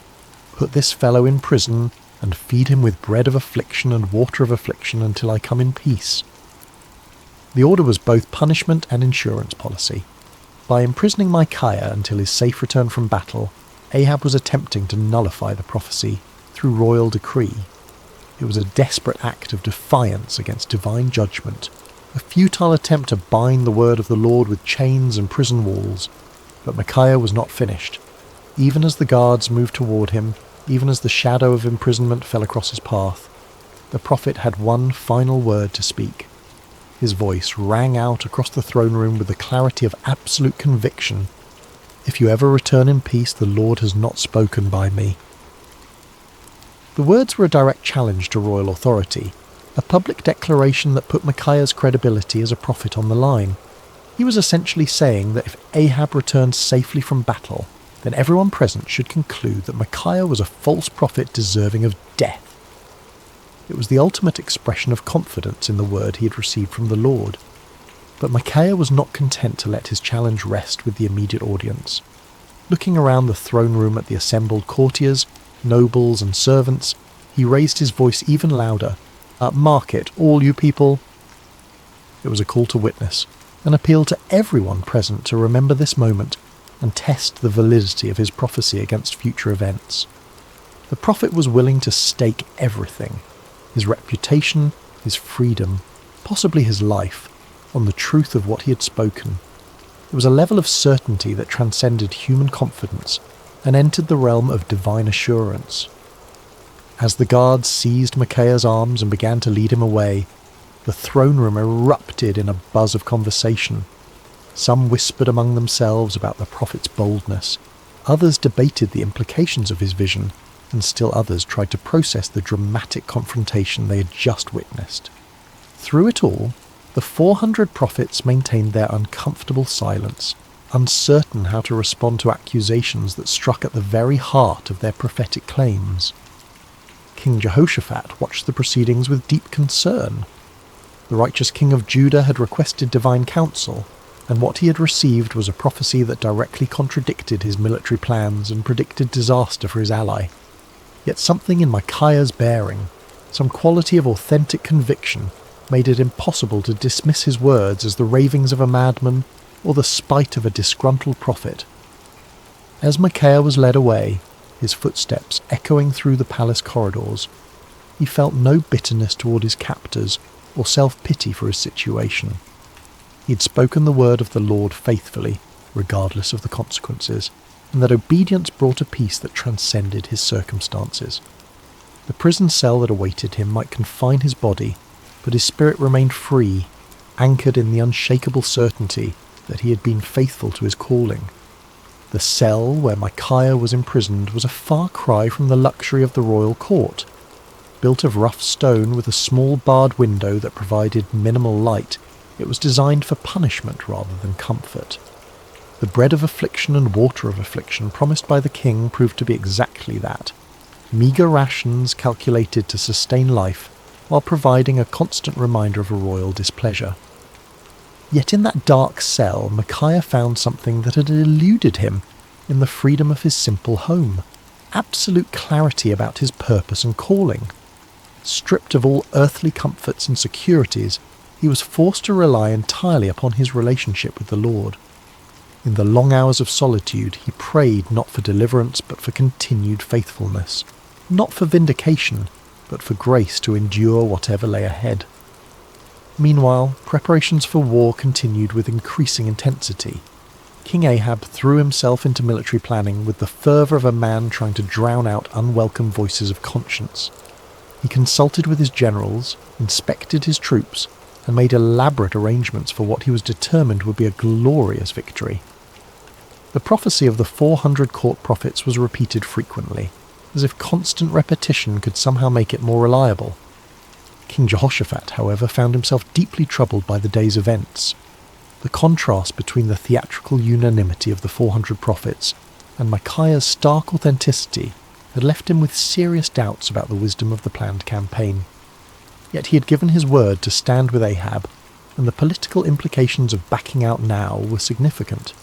put this fellow in prison, and feed him with bread of affliction and water of affliction until I come in peace.'" The order was both punishment and insurance policy. By imprisoning Micaiah until his safe return from battle, Ahab was attempting to nullify the prophecy through royal decree. It was a desperate act of defiance against divine judgment, a futile attempt to bind the word of the Lord with chains and prison walls. But Micaiah was not finished. Even as the guards moved toward him, even as the shadow of imprisonment fell across his path, the prophet had one final word to speak. His voice rang out across the throne room with the clarity of absolute conviction. "If you ever return in peace, the Lord has not spoken by me." The words were a direct challenge to royal authority, a public declaration that put Micaiah's credibility as a prophet on the line. He was essentially saying that if Ahab returned safely from battle, then everyone present should conclude that Micaiah was a false prophet deserving of death. It was the ultimate expression of confidence in the word he had received from the Lord. But Micaiah was not content to let his challenge rest with the immediate audience. Looking around the throne room at the assembled courtiers, nobles and servants, he raised his voice even louder. "Mark it, all you people." It was a call to witness, an appeal to everyone present to remember this moment and test the validity of his prophecy against future events. The prophet was willing to stake everything, his reputation, his freedom, possibly his life, on the truth of what he had spoken. It was a level of certainty that transcended human confidence and entered the realm of divine assurance. As the guards seized Micaiah's arms and began to lead him away, the throne room erupted in a buzz of conversation. Some whispered among themselves about the prophet's boldness, others debated the implications of his vision, and still others tried to process the dramatic confrontation they had just witnessed. Through it all, the 400 prophets maintained their uncomfortable silence, uncertain how to respond to accusations that struck at the very heart of their prophetic claims. King Jehoshaphat watched the proceedings with deep concern. The righteous king of Judah had requested divine counsel, and what he had received was a prophecy that directly contradicted his military plans and predicted disaster for his ally. Yet something in Micaiah's bearing, some quality of authentic conviction, made it impossible to dismiss his words as the ravings of a madman or the spite of a disgruntled prophet. As Micaiah was led away, his footsteps echoing through the palace corridors, he felt no bitterness toward his captors or self-pity for his situation. He had spoken the word of the Lord faithfully, regardless of the consequences, and that obedience brought a peace that transcended his circumstances. The prison cell that awaited him might confine his body, but his spirit remained free, anchored in the unshakable certainty that he had been faithful to his calling. The cell where Micaiah was imprisoned was a far cry from the luxury of the royal court. Built of rough stone with a small barred window that provided minimal light, it was designed for punishment rather than comfort. The bread of affliction and water of affliction promised by the king proved to be exactly that. Meagre rations calculated to sustain life, while providing a constant reminder of a royal displeasure. Yet in that dark cell, Micaiah found something that had eluded him in the freedom of his simple home. Absolute clarity about his purpose and calling. Stripped of all earthly comforts and securities, he was forced to rely entirely upon his relationship with the Lord. In the long hours of solitude, he prayed not for deliverance but for continued faithfulness, not for vindication, but for grace to endure whatever lay ahead. Meanwhile, preparations for war continued with increasing intensity. King Ahab threw himself into military planning with the fervour of a man trying to drown out unwelcome voices of conscience. He consulted with his generals, inspected his troops, and made elaborate arrangements for what he was determined would be a glorious victory. The prophecy of the 400 court prophets was repeated frequently, as if constant repetition could somehow make it more reliable. King Jehoshaphat, however, found himself deeply troubled by the day's events. The contrast between the theatrical unanimity of the 400 prophets and Micaiah's stark authenticity had left him with serious doubts about the wisdom of the planned campaign. Yet he had given his word to stand with Ahab, and the political implications of backing out now were significant.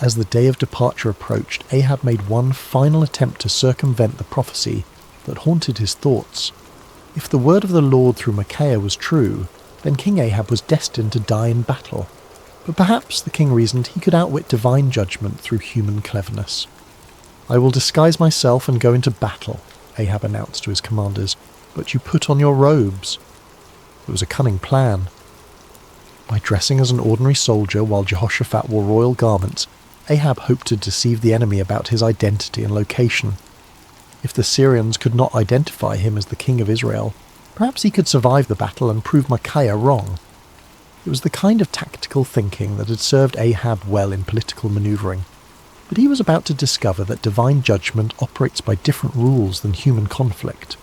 As the day of departure approached, Ahab made one final attempt to circumvent the prophecy that haunted his thoughts. If the word of the Lord through Micaiah was true, then King Ahab was destined to die in battle. But perhaps, the king reasoned, he could outwit divine judgment through human cleverness. "I will disguise myself and go into battle," Ahab announced to his commanders, "but you put on your robes." It was a cunning plan. By dressing as an ordinary soldier while Jehoshaphat wore royal garments, Ahab hoped to deceive the enemy about his identity and location. If the Syrians could not identify him as the king of Israel, perhaps he could survive the battle and prove Micaiah wrong. It was the kind of tactical thinking that had served Ahab well in political manoeuvring, but he was about to discover that divine judgment operates by different rules than human conflict.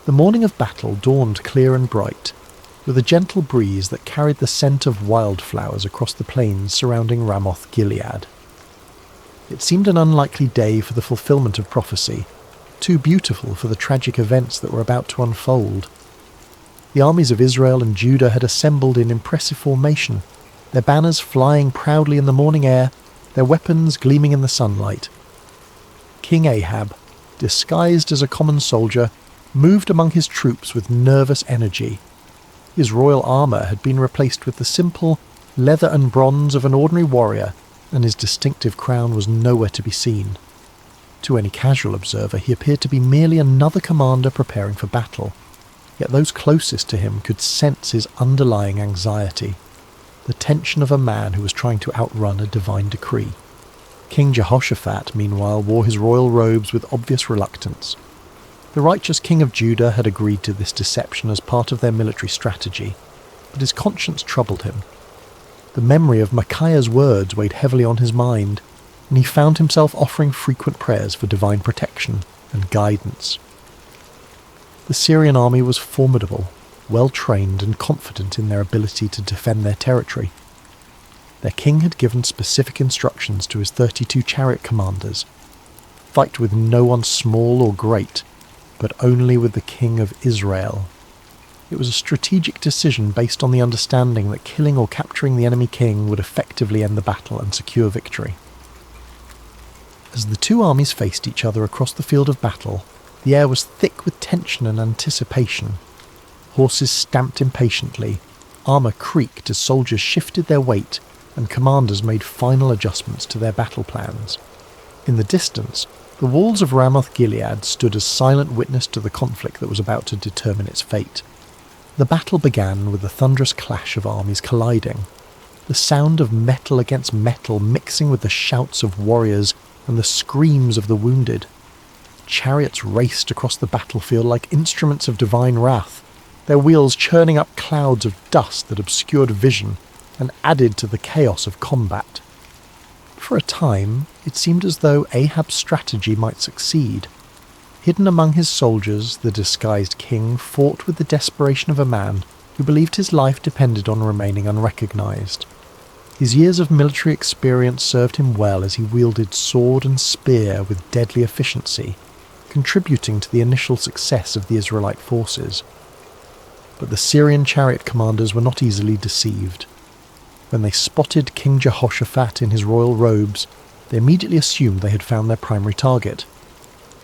The morning of battle dawned clear and bright, with a gentle breeze that carried the scent of wildflowers across the plains surrounding Ramoth Gilead. It seemed an unlikely day for the fulfillment of prophecy, too beautiful for the tragic events that were about to unfold. The armies of Israel and Judah had assembled in impressive formation, their banners flying proudly in the morning air, their weapons gleaming in the sunlight. King Ahab, disguised as a common soldier, moved among his troops with nervous energy. His royal armour had been replaced with the simple leather and bronze of an ordinary warrior, and his distinctive crown was nowhere to be seen. To any casual observer, he appeared to be merely another commander preparing for battle, yet those closest to him could sense his underlying anxiety, the tension of a man who was trying to outrun a divine decree. King Jehoshaphat, meanwhile, wore his royal robes with obvious reluctance. The righteous king of Judah had agreed to this deception as part of their military strategy, but his conscience troubled him. The memory of Micaiah's words weighed heavily on his mind, and he found himself offering frequent prayers for divine protection and guidance. The Syrian army was formidable, well-trained and confident in their ability to defend their territory. Their king had given specific instructions to his 32 chariot commanders: fight with no one small or great, but only with the king of Israel. It was a strategic decision based on the understanding that killing or capturing the enemy king would effectively end the battle and secure victory. As the two armies faced each other across the field of battle, the air was thick with tension and anticipation. Horses stamped impatiently, armour creaked as soldiers shifted their weight, and commanders made final adjustments to their battle plans. In the distance, the walls of Ramoth Gilead stood as silent witness to the conflict that was about to determine its fate. The battle began with the thunderous clash of armies colliding, the sound of metal against metal mixing with the shouts of warriors and the screams of the wounded. Chariots raced across the battlefield like instruments of divine wrath, their wheels churning up clouds of dust that obscured vision and added to the chaos of combat. For a time, it seemed as though Ahab's strategy might succeed. Hidden among his soldiers, the disguised king fought with the desperation of a man who believed his life depended on remaining unrecognized. His years of military experience served him well as he wielded sword and spear with deadly efficiency, contributing to the initial success of the Israelite forces. But the Syrian chariot commanders were not easily deceived. When they spotted King Jehoshaphat in his royal robes, they immediately assumed they had found their primary target.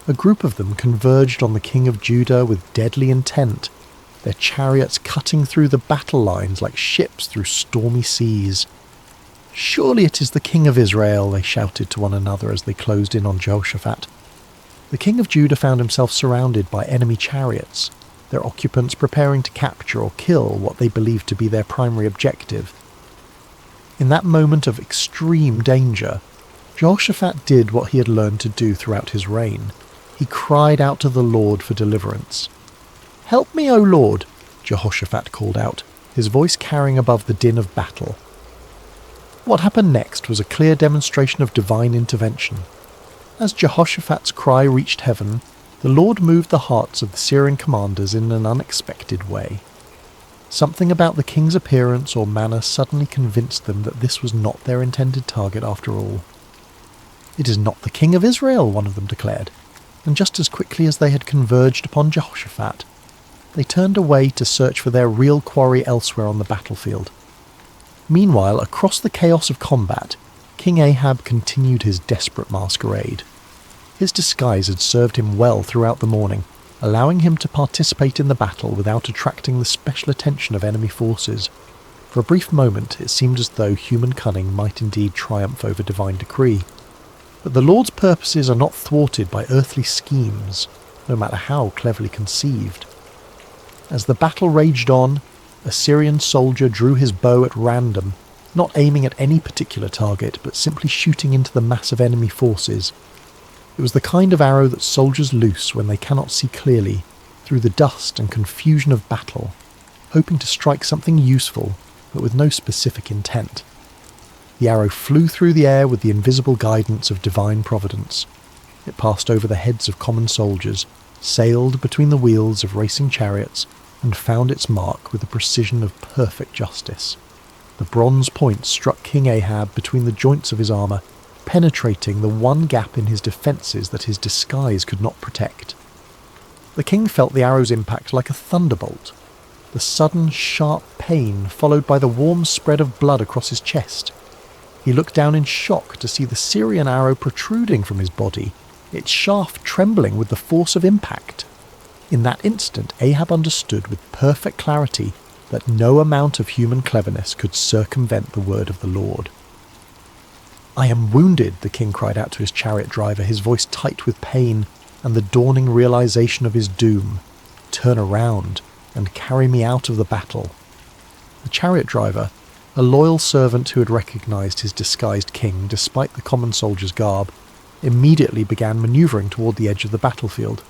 A group of them converged on the king of Judah with deadly intent, their chariots cutting through the battle lines like ships through stormy seas. "Surely it is the king of Israel," they shouted to one another as they closed in on Jehoshaphat. The king of Judah found himself surrounded by enemy chariots, their occupants preparing to capture or kill what they believed to be their primary objective. In that moment of extreme danger, Jehoshaphat did what he had learned to do throughout his reign. He cried out to the Lord for deliverance. "Help me, O Lord," Jehoshaphat called out, his voice carrying above the din of battle. What happened next was a clear demonstration of divine intervention. As Jehoshaphat's cry reached heaven, the Lord moved the hearts of the Syrian commanders in an unexpected way. Something about the king's appearance or manner suddenly convinced them that this was not their intended target after all. "It is not the king of Israel," one of them declared, and just as quickly as they had converged upon Jehoshaphat, they turned away to search for their real quarry elsewhere on the battlefield. Meanwhile, across the chaos of combat, King Ahab continued his desperate masquerade. His disguise had served him well throughout the morning, allowing him to participate in the battle without attracting the special attention of enemy forces. For a brief moment, it seemed as though human cunning might indeed triumph over divine decree. But the Lord's purposes are not thwarted by earthly schemes, no matter how cleverly conceived. As the battle raged on, a Syrian soldier drew his bow at random, not aiming at any particular target, but simply shooting into the mass of enemy forces. It was the kind of arrow that soldiers loose when they cannot see clearly, through the dust and confusion of battle, hoping to strike something useful, but with no specific intent. The arrow flew through the air with the invisible guidance of divine providence. It passed over the heads of common soldiers, sailed between the wheels of racing chariots, and found its mark with the precision of perfect justice. The bronze point struck King Ahab between the joints of his armour, penetrating the one gap in his defences that his disguise could not protect. The king felt the arrow's impact like a thunderbolt, the sudden, sharp pain followed by the warm spread of blood across his chest. He looked down in shock to see the Syrian arrow protruding from his body, its shaft trembling with the force of impact. In that instant, Ahab understood with perfect clarity that no amount of human cleverness could circumvent the word of the Lord. "I am wounded," the king cried out to his chariot driver, his voice tight with pain and the dawning realization of his doom. "Turn around and carry me out of the battle." The chariot driver, a loyal servant who had recognized his disguised king despite the common soldier's garb, immediately began maneuvering toward the edge of the battlefield.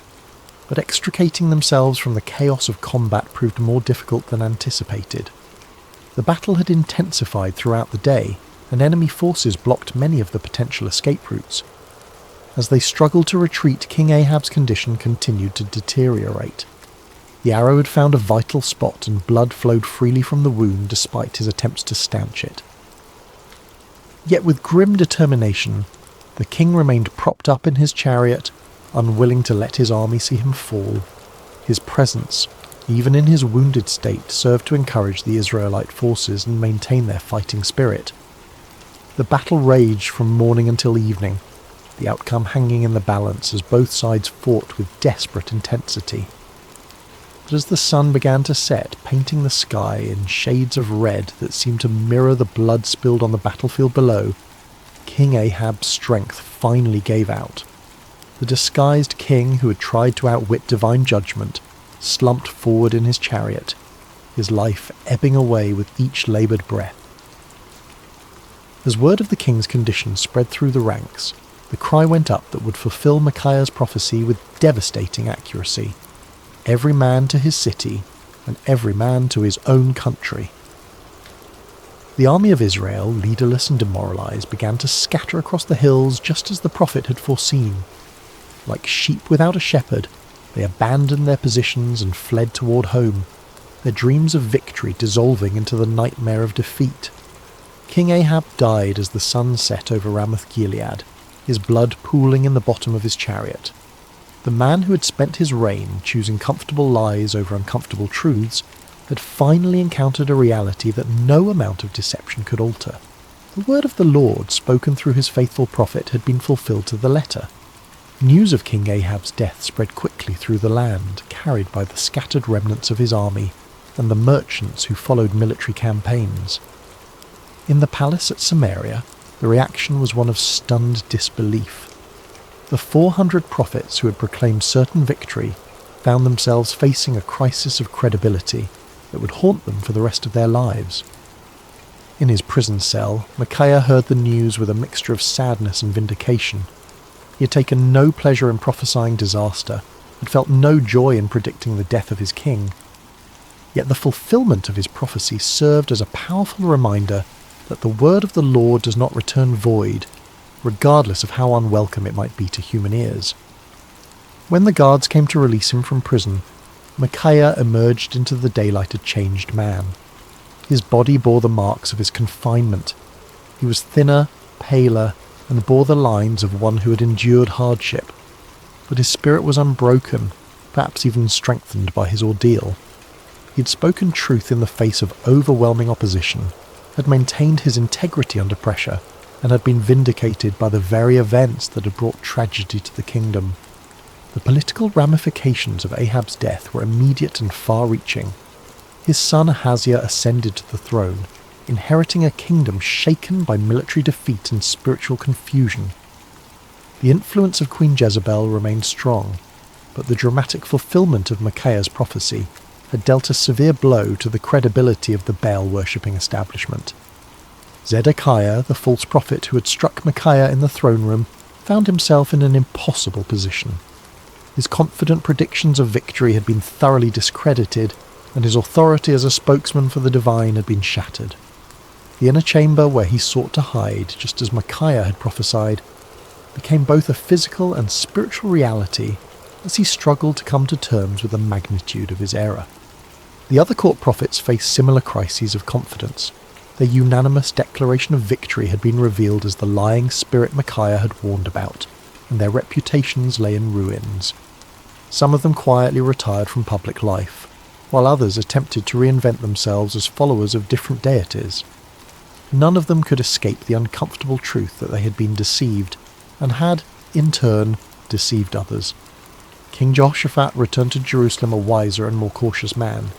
But extricating themselves from the chaos of combat proved more difficult than anticipated. The battle had intensified throughout the day, and enemy forces blocked many of the potential escape routes. As they struggled to retreat, King Ahab's condition continued to deteriorate. The arrow had found a vital spot, and blood flowed freely from the wound despite his attempts to stanch it. Yet with grim determination, the king remained propped up in his chariot, unwilling to let his army see him fall. His presence, even in his wounded state, served to encourage the Israelite forces and maintain their fighting spirit. The battle raged from morning until evening, the outcome hanging in the balance as both sides fought with desperate intensity. But as the sun began to set, painting the sky in shades of red that seemed to mirror the blood spilled on the battlefield below, King Ahab's strength finally gave out. The disguised king, who had tried to outwit divine judgment, slumped forward in his chariot, his life ebbing away with each laboured breath. As word of the king's condition spread through the ranks, the cry went up that would fulfill Micaiah's prophecy with devastating accuracy. Every man to his city, and every man to his own country. The army of Israel, leaderless and demoralized, began to scatter across the hills just as the prophet had foreseen. Like sheep without a shepherd, they abandoned their positions and fled toward home, their dreams of victory dissolving into the nightmare of defeat. King Ahab died as the sun set over Ramoth-Gilead, his blood pooling in the bottom of his chariot. The man who had spent his reign choosing comfortable lies over uncomfortable truths had finally encountered a reality that no amount of deception could alter. The word of the Lord, spoken through his faithful prophet, had been fulfilled to the letter. News of King Ahab's death spread quickly through the land, carried by the scattered remnants of his army and the merchants who followed military campaigns. In the palace at Samaria, the reaction was one of stunned disbelief. The 400 prophets who had proclaimed certain victory found themselves facing a crisis of credibility that would haunt them for the rest of their lives. In his prison cell, Micaiah heard the news with a mixture of sadness and vindication. He had taken no pleasure in prophesying disaster, had felt no joy in predicting the death of his king. Yet the fulfillment of his prophecy served as a powerful reminder that the word of the Lord does not return void, regardless of how unwelcome it might be to human ears. When the guards came to release him from prison, Micaiah emerged into the daylight a changed man. His body bore the marks of his confinement. He was thinner, paler, and bore the lines of one who had endured hardship. But his spirit was unbroken, perhaps even strengthened by his ordeal. He had spoken truth in the face of overwhelming opposition, had maintained his integrity under pressure, and had been vindicated by the very events that had brought tragedy to the kingdom. The political ramifications of Ahab's death were immediate and far-reaching. His son Ahaziah ascended to the throne, inheriting a kingdom shaken by military defeat and spiritual confusion. The influence of Queen Jezebel remained strong, but the dramatic fulfillment of Micaiah's prophecy had dealt a severe blow to the credibility of the Baal-worshipping establishment. Zedekiah, the false prophet who had struck Micaiah in the throne room, found himself in an impossible position. His confident predictions of victory had been thoroughly discredited, and his authority as a spokesman for the divine had been shattered. The inner chamber where he sought to hide, just as Micaiah had prophesied, became both a physical and spiritual reality as he struggled to come to terms with the magnitude of his error. The other court prophets faced similar crises of confidence. Their unanimous declaration of victory had been revealed as the lying spirit Micaiah had warned about, and their reputations lay in ruins. Some of them quietly retired from public life, while others attempted to reinvent themselves as followers of different deities. None of them could escape the uncomfortable truth that they had been deceived, and had, in turn, deceived others. King Jehoshaphat returned to Jerusalem a wiser and more cautious man.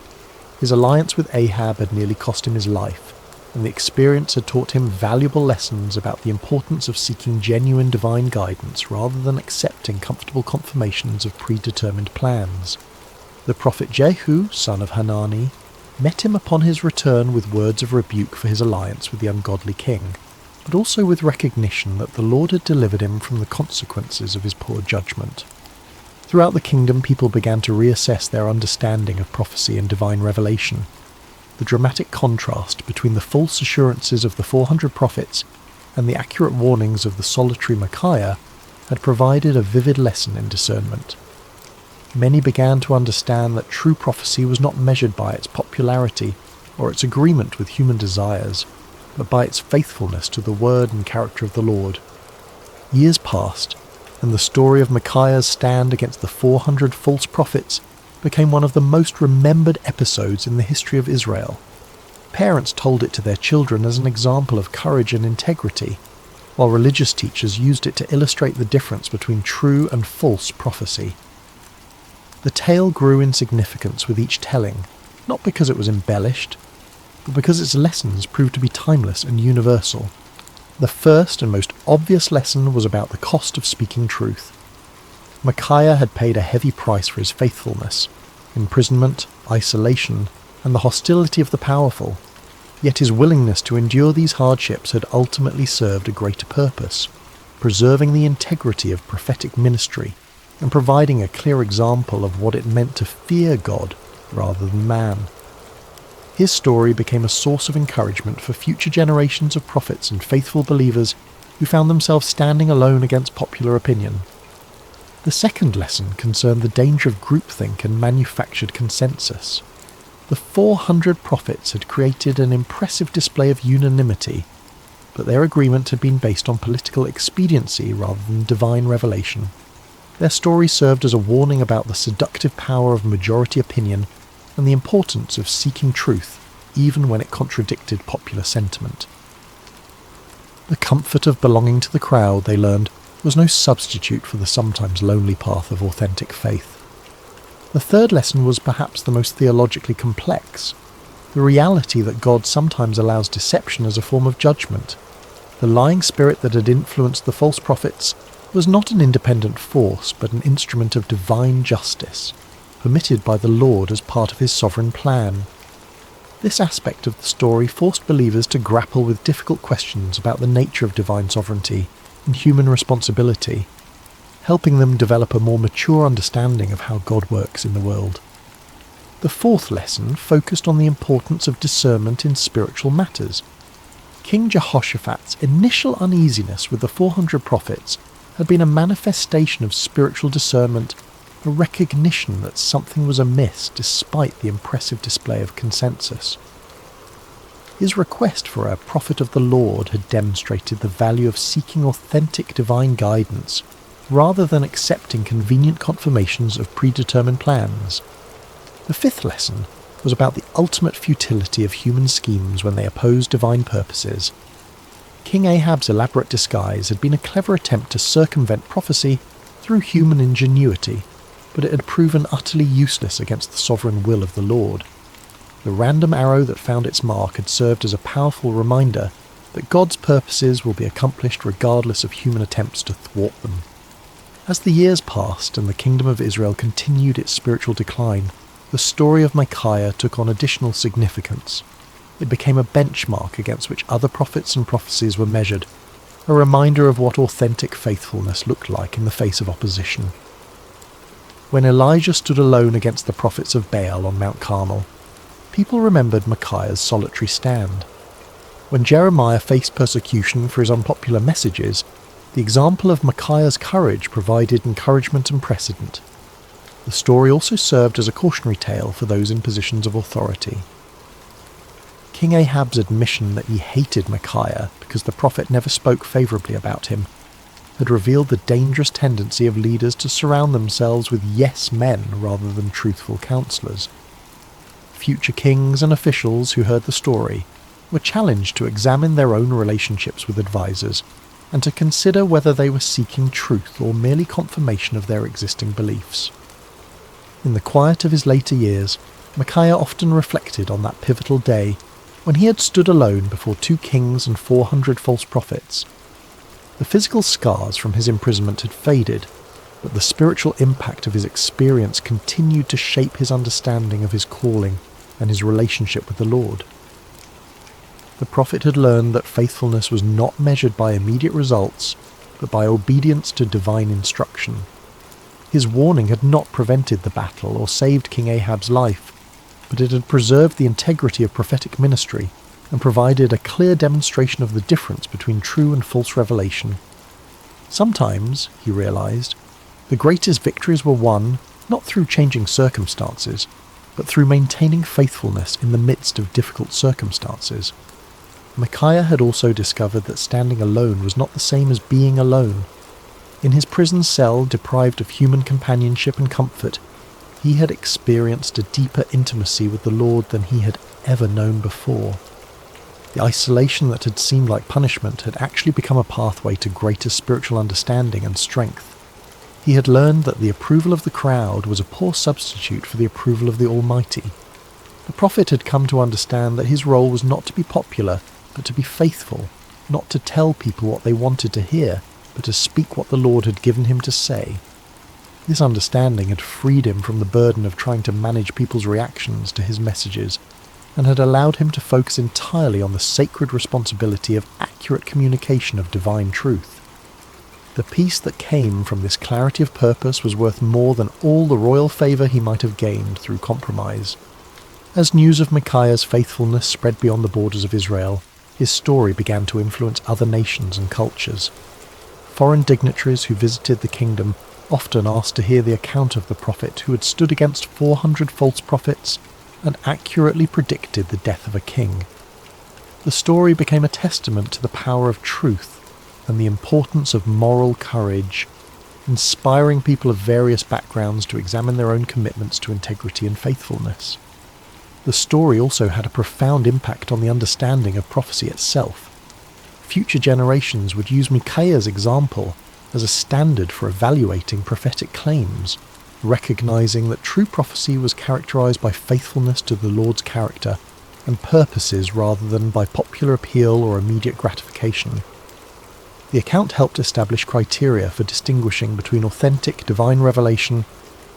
His alliance with Ahab had nearly cost him his life, and the experience had taught him valuable lessons about the importance of seeking genuine divine guidance rather than accepting comfortable confirmations of predetermined plans. The prophet Jehu, son of Hanani, met him upon his return with words of rebuke for his alliance with the ungodly king, but also with recognition that the Lord had delivered him from the consequences of his poor judgment. Throughout the kingdom, people began to reassess their understanding of prophecy and divine revelation. The dramatic contrast between the false assurances of the 400 prophets and the accurate warnings of the solitary Micaiah had provided a vivid lesson in discernment. Many began to understand that true prophecy was not measured by its popularity or its agreement with human desires, but by its faithfulness to the word and character of the Lord. Years passed, and the story of Micaiah's stand against the 400 false prophets became one of the most remembered episodes in the history of Israel. Parents told it to their children as an example of courage and integrity, while religious teachers used it to illustrate the difference between true and false prophecy. The tale grew in significance with each telling, not because it was embellished, but because its lessons proved to be timeless and universal. The first and most obvious lesson was about the cost of speaking truth. Micaiah had paid a heavy price for his faithfulness: imprisonment, isolation, and the hostility of the powerful. Yet his willingness to endure these hardships had ultimately served a greater purpose, preserving the integrity of prophetic ministry and providing a clear example of what it meant to fear God rather than man. His story became a source of encouragement for future generations of prophets and faithful believers who found themselves standing alone against popular opinion. The second lesson concerned the danger of groupthink and manufactured consensus. The 400 prophets had created an impressive display of unanimity, but their agreement had been based on political expediency rather than divine revelation. Their story served as a warning about the seductive power of majority opinion and the importance of seeking truth, even when it contradicted popular sentiment. The comfort of belonging to the crowd, they learned, was no substitute for the sometimes lonely path of authentic faith. The third lesson was perhaps the most theologically complex: the reality that God sometimes allows deception as a form of judgment. The lying spirit that had influenced the false prophets was not an independent force, but an instrument of divine justice, permitted by the Lord as part of his sovereign plan. This aspect of the story forced believers to grapple with difficult questions about the nature of divine sovereignty and human responsibility, helping them develop a more mature understanding of how God works in the world. The fourth lesson focused on the importance of discernment in spiritual matters. King Jehoshaphat's initial uneasiness with the 400 prophets had been a manifestation of spiritual discernment, a recognition that something was amiss despite the impressive display of consensus. His request for a prophet of the Lord had demonstrated the value of seeking authentic divine guidance, rather than accepting convenient confirmations of predetermined plans. The fifth lesson was about the ultimate futility of human schemes when they oppose divine purposes. King Ahab's elaborate disguise had been a clever attempt to circumvent prophecy through human ingenuity, but it had proven utterly useless against the sovereign will of the Lord. The random arrow that found its mark had served as a powerful reminder that God's purposes will be accomplished regardless of human attempts to thwart them. As the years passed and the kingdom of Israel continued its spiritual decline, the story of Micaiah took on additional significance. It became a benchmark against which other prophets and prophecies were measured, a reminder of what authentic faithfulness looked like in the face of opposition. When Elijah stood alone against the prophets of Baal on Mount Carmel, people remembered Micaiah's solitary stand. When Jeremiah faced persecution for his unpopular messages, the example of Micaiah's courage provided encouragement and precedent. The story also served as a cautionary tale for those in positions of authority. King Ahab's admission that he hated Micaiah because the prophet never spoke favourably about him had revealed the dangerous tendency of leaders to surround themselves with yes men rather than truthful counsellors. Future kings and officials who heard the story were challenged to examine their own relationships with advisors and to consider whether they were seeking truth or merely confirmation of their existing beliefs. In the quiet of his later years, Micaiah often reflected on that pivotal day when he had stood alone before 2 kings and 400 false prophets. The physical scars from his imprisonment had faded, but the spiritual impact of his experience continued to shape his understanding of his calling and his relationship with the Lord. The prophet had learned that faithfulness was not measured by immediate results, but by obedience to divine instruction. His warning had not prevented the battle or saved King Ahab's life, but it had preserved the integrity of prophetic ministry and provided a clear demonstration of the difference between true and false revelation. Sometimes, he realized, the greatest victories were won not through changing circumstances, but through maintaining faithfulness in the midst of difficult circumstances. Micaiah had also discovered that standing alone was not the same as being alone. In his prison cell, deprived of human companionship and comfort, he had experienced a deeper intimacy with the Lord than he had ever known before. The isolation that had seemed like punishment had actually become a pathway to greater spiritual understanding and strength. He had learned that the approval of the crowd was a poor substitute for the approval of the Almighty. The prophet had come to understand that his role was not to be popular, but to be faithful, not to tell people what they wanted to hear, but to speak what the Lord had given him to say. This understanding had freed him from the burden of trying to manage people's reactions to his messages, and had allowed him to focus entirely on the sacred responsibility of accurate communication of divine truth. The peace that came from this clarity of purpose was worth more than all the royal favour he might have gained through compromise. As news of Micaiah's faithfulness spread beyond the borders of Israel, his story began to influence other nations and cultures. Foreign dignitaries who visited the kingdom often asked to hear the account of the prophet who had stood against 400 false prophets and accurately predicted the death of a king. The story became a testament to the power of truth and the importance of moral courage, inspiring people of various backgrounds to examine their own commitments to integrity and faithfulness. The story also had a profound impact on the understanding of prophecy itself. Future generations would use Micaiah's example as a standard for evaluating prophetic claims, recognizing that true prophecy was characterized by faithfulness to the Lord's character and purposes rather than by popular appeal or immediate gratification. The account helped establish criteria for distinguishing between authentic divine revelation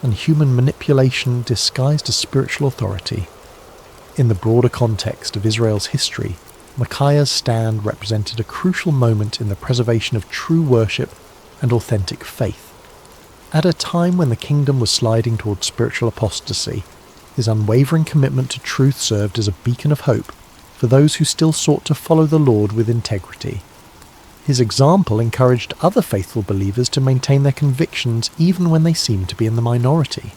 and human manipulation disguised as spiritual authority. In the broader context of Israel's history, Micaiah's stand represented a crucial moment in the preservation of true worship and authentic faith. At a time when the kingdom was sliding towards spiritual apostasy, his unwavering commitment to truth served as a beacon of hope for those who still sought to follow the Lord with integrity. His example encouraged other faithful believers to maintain their convictions even when they seemed to be in the minority.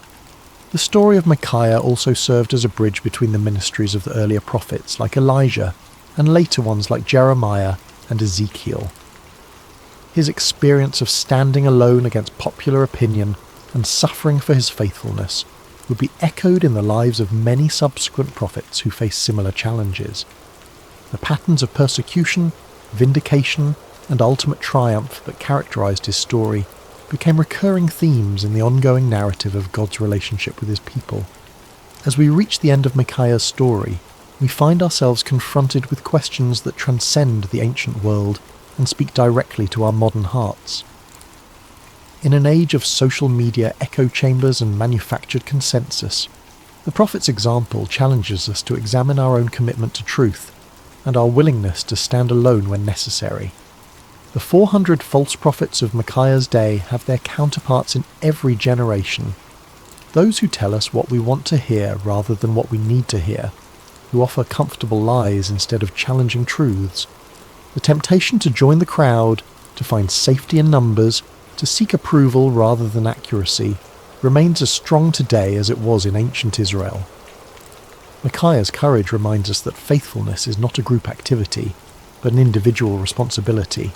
The story of Micaiah also served as a bridge between the ministries of the earlier prophets like Elijah and later ones like Jeremiah and Ezekiel. His experience of standing alone against popular opinion and suffering for his faithfulness would be echoed in the lives of many subsequent prophets who faced similar challenges. The patterns of persecution, vindication, and ultimate triumph that characterized his story became recurring themes in the ongoing narrative of God's relationship with his people. As we reach the end of Micaiah's story, we find ourselves confronted with questions that transcend the ancient world and speak directly to our modern hearts. In an age of social media echo chambers and manufactured consensus, the prophet's example challenges us to examine our own commitment to truth and our willingness to stand alone when necessary. The 400 false prophets of Micaiah's day have their counterparts in every generation. Those who tell us what we want to hear rather than what we need to hear, who offer comfortable lies instead of challenging truths. The temptation to join the crowd, to find safety in numbers, to seek approval rather than accuracy, remains as strong today as it was in ancient Israel. Micaiah's courage reminds us that faithfulness is not a group activity, but an individual responsibility.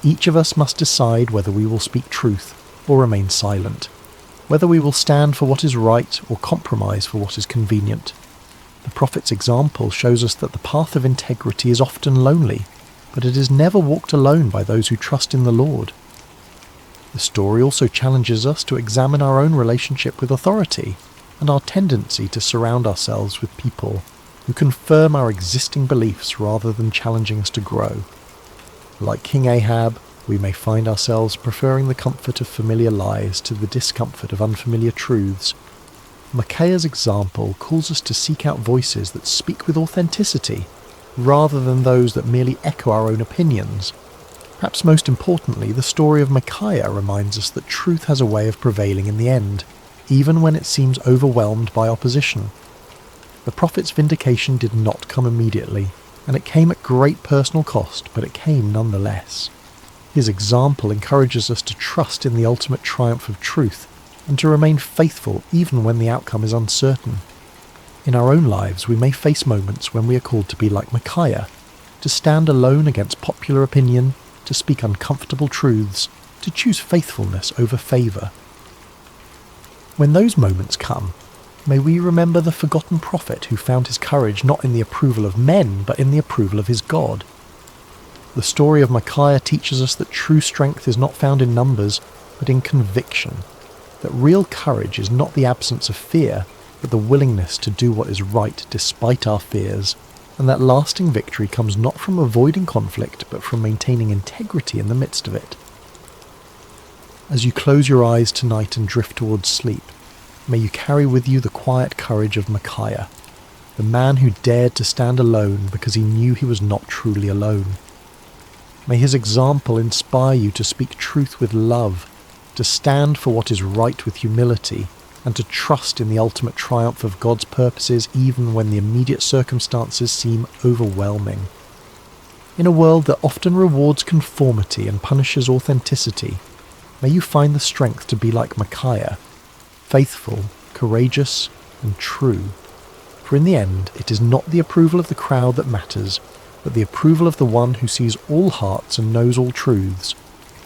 Each of us must decide whether we will speak truth or remain silent, whether we will stand for what is right or compromise for what is convenient. The prophet's example shows us that the path of integrity is often lonely, but it is never walked alone by those who trust in the Lord. The story also challenges us to examine our own relationship with authority and our tendency to surround ourselves with people who confirm our existing beliefs rather than challenging us to grow. Like King Ahab, we may find ourselves preferring the comfort of familiar lies to the discomfort of unfamiliar truths. Micaiah's example calls us to seek out voices that speak with authenticity, rather than those that merely echo our own opinions. Perhaps most importantly, the story of Micaiah reminds us that truth has a way of prevailing in the end, even when it seems overwhelmed by opposition. The prophet's vindication did not come immediately, and it came at great personal cost, but it came nonetheless. His example encourages us to trust in the ultimate triumph of truth, and to remain faithful even when the outcome is uncertain. In our own lives, we may face moments when we are called to be like Micaiah, to stand alone against popular opinion, to speak uncomfortable truths, to choose faithfulness over favour. When those moments come, may we remember the forgotten prophet who found his courage not in the approval of men, but in the approval of his God. The story of Micaiah teaches us that true strength is not found in numbers, but in conviction, that real courage is not the absence of fear, but the willingness to do what is right despite our fears, and that lasting victory comes not from avoiding conflict, but from maintaining integrity in the midst of it. As you close your eyes tonight and drift towards sleep, may you carry with you the quiet courage of Micaiah, the man who dared to stand alone because he knew he was not truly alone. May his example inspire you to speak truth with love, to stand for what is right with humility, and to trust in the ultimate triumph of God's purposes even when the immediate circumstances seem overwhelming. In a world that often rewards conformity and punishes authenticity, may you find the strength to be like Micaiah, faithful, courageous, and true. For in the end, it is not the approval of the crowd that matters, but the approval of the one who sees all hearts and knows all truths.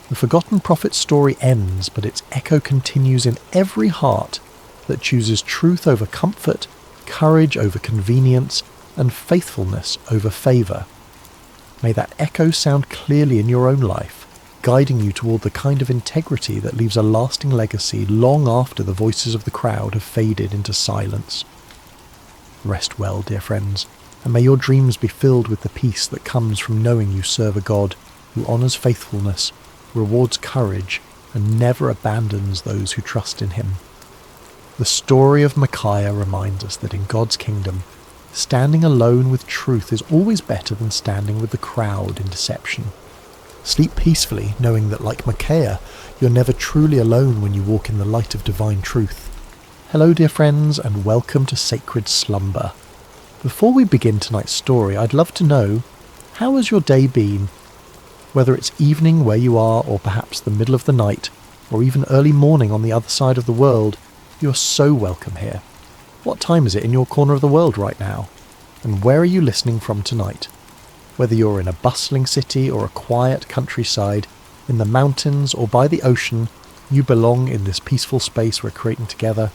The forgotten prophet's story ends, but its echo continues in every heart that chooses truth over comfort, courage over convenience, and faithfulness over favour. May that echo sound clearly in your own life, guiding you toward the kind of integrity that leaves a lasting legacy long after the voices of the crowd have faded into silence. Rest well, dear friends, and may your dreams be filled with the peace that comes from knowing you serve a God who honours faithfulness, rewards courage, and never abandons those who trust in him. The story of Micaiah reminds us that in God's kingdom, standing alone with truth is always better than standing with the crowd in deception. Sleep peacefully, knowing that like Micaiah, you're never truly alone when you walk in the light of divine truth. Hello dear friends, and welcome to Sacred Slumber. Before we begin tonight's story, I'd love to know, how has your day been? Whether it's evening where you are, or perhaps the middle of the night, or even early morning on the other side of the world, you're so welcome here. What time is it in your corner of the world right now? And where are you listening from tonight? Whether you're in a bustling city or a quiet countryside, in the mountains or by the ocean, you belong in this peaceful space we're creating together.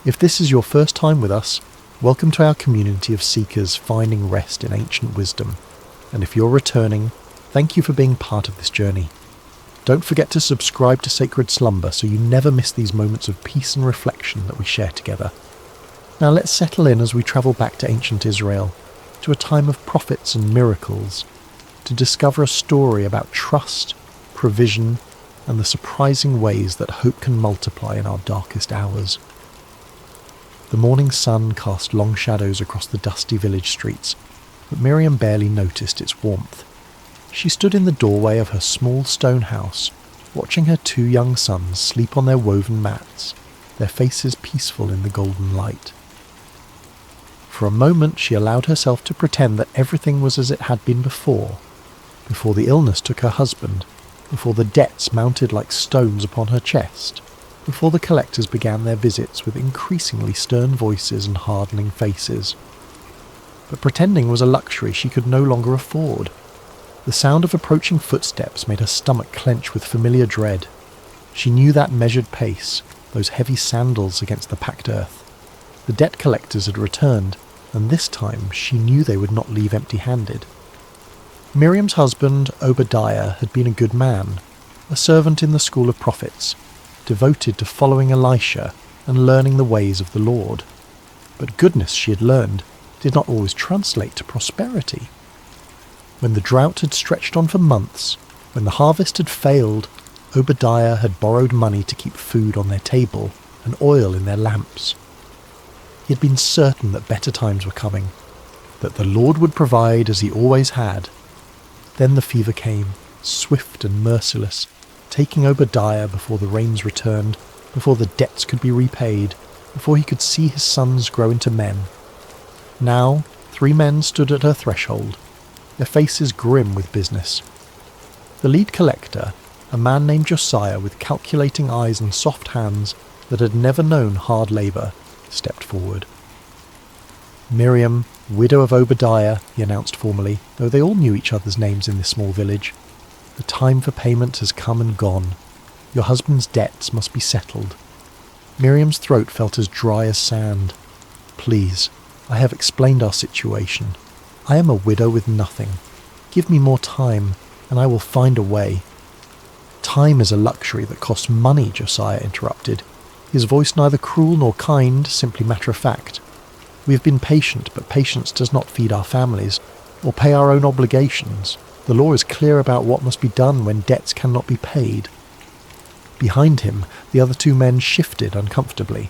If this is your first time with us, welcome to our community of seekers finding rest in ancient wisdom. And if you're returning, thank you for being part of this journey. Don't forget to subscribe to Sacred Slumber so you never miss these moments of peace and reflection that we share together. Now let's settle in as we travel back to ancient Israel, to a time of prophets and miracles, to discover a story about trust, provision, and the surprising ways that hope can multiply in our darkest hours. The morning sun cast long shadows across the dusty village streets, but Miriam barely noticed its warmth. She stood in the doorway of her small stone house, watching her 2 young sons sleep on their woven mats, their faces peaceful in the golden light. For a moment she allowed herself to pretend that everything was as it had been before the illness took her husband, before the debts mounted like stones upon her chest, before the collectors began their visits with increasingly stern voices and hardening faces. But pretending was a luxury she could no longer afford. The sound of approaching footsteps made her stomach clench with familiar dread. She knew that measured pace, those heavy sandals against the packed earth. The debt collectors had returned, and this time she knew they would not leave empty-handed. Miriam's husband, Obadiah, had been a good man, a servant in the school of prophets, devoted to following Elisha and learning the ways of the Lord. But goodness, she had learned, did not always translate to prosperity. When the drought had stretched on for months, when the harvest had failed, Obadiah had borrowed money to keep food on their table and oil in their lamps. He had been certain that better times were coming, that the Lord would provide as he always had. Then the fever came, swift and merciless, taking Obadiah before the rains returned, before the debts could be repaid, before he could see his sons grow into men. Now 3 men stood at her threshold, their faces grim with business. The lead collector, a man named Josiah with calculating eyes and soft hands that had never known hard labour, stepped forward. "Miriam, widow of Obadiah," he announced formally, though they all knew each other's names in this small village. "The time for payment has come and gone. Your husband's debts must be settled." Miriam's throat felt as dry as sand. "Please, I have explained our situation. I am a widow with nothing. Give me more time, and I will find a way." "Time is a luxury that costs money," Josiah interrupted, his voice neither cruel nor kind, simply matter-of-fact. "We have been patient, but patience does not feed our families, or pay our own obligations. The law is clear about what must be done when debts cannot be paid." Behind him, the other 2 men shifted uncomfortably.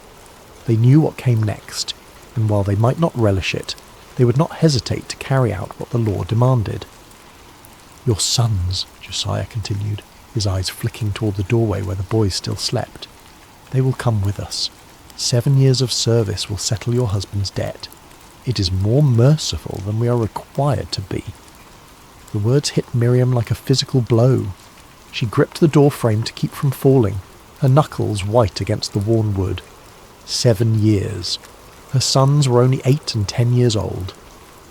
They knew what came next, and while they might not relish it, they would not hesitate to carry out what the law demanded. "Your sons," Josiah continued, his eyes flicking toward the doorway where the boys still slept. "They will come with us. 7 years of service will settle your husband's debt. It is more merciful than we are required to be." The words hit Miriam like a physical blow. She gripped the door frame to keep from falling, her knuckles white against the worn wood. 7 years. Her sons were only 8 and 10 years old.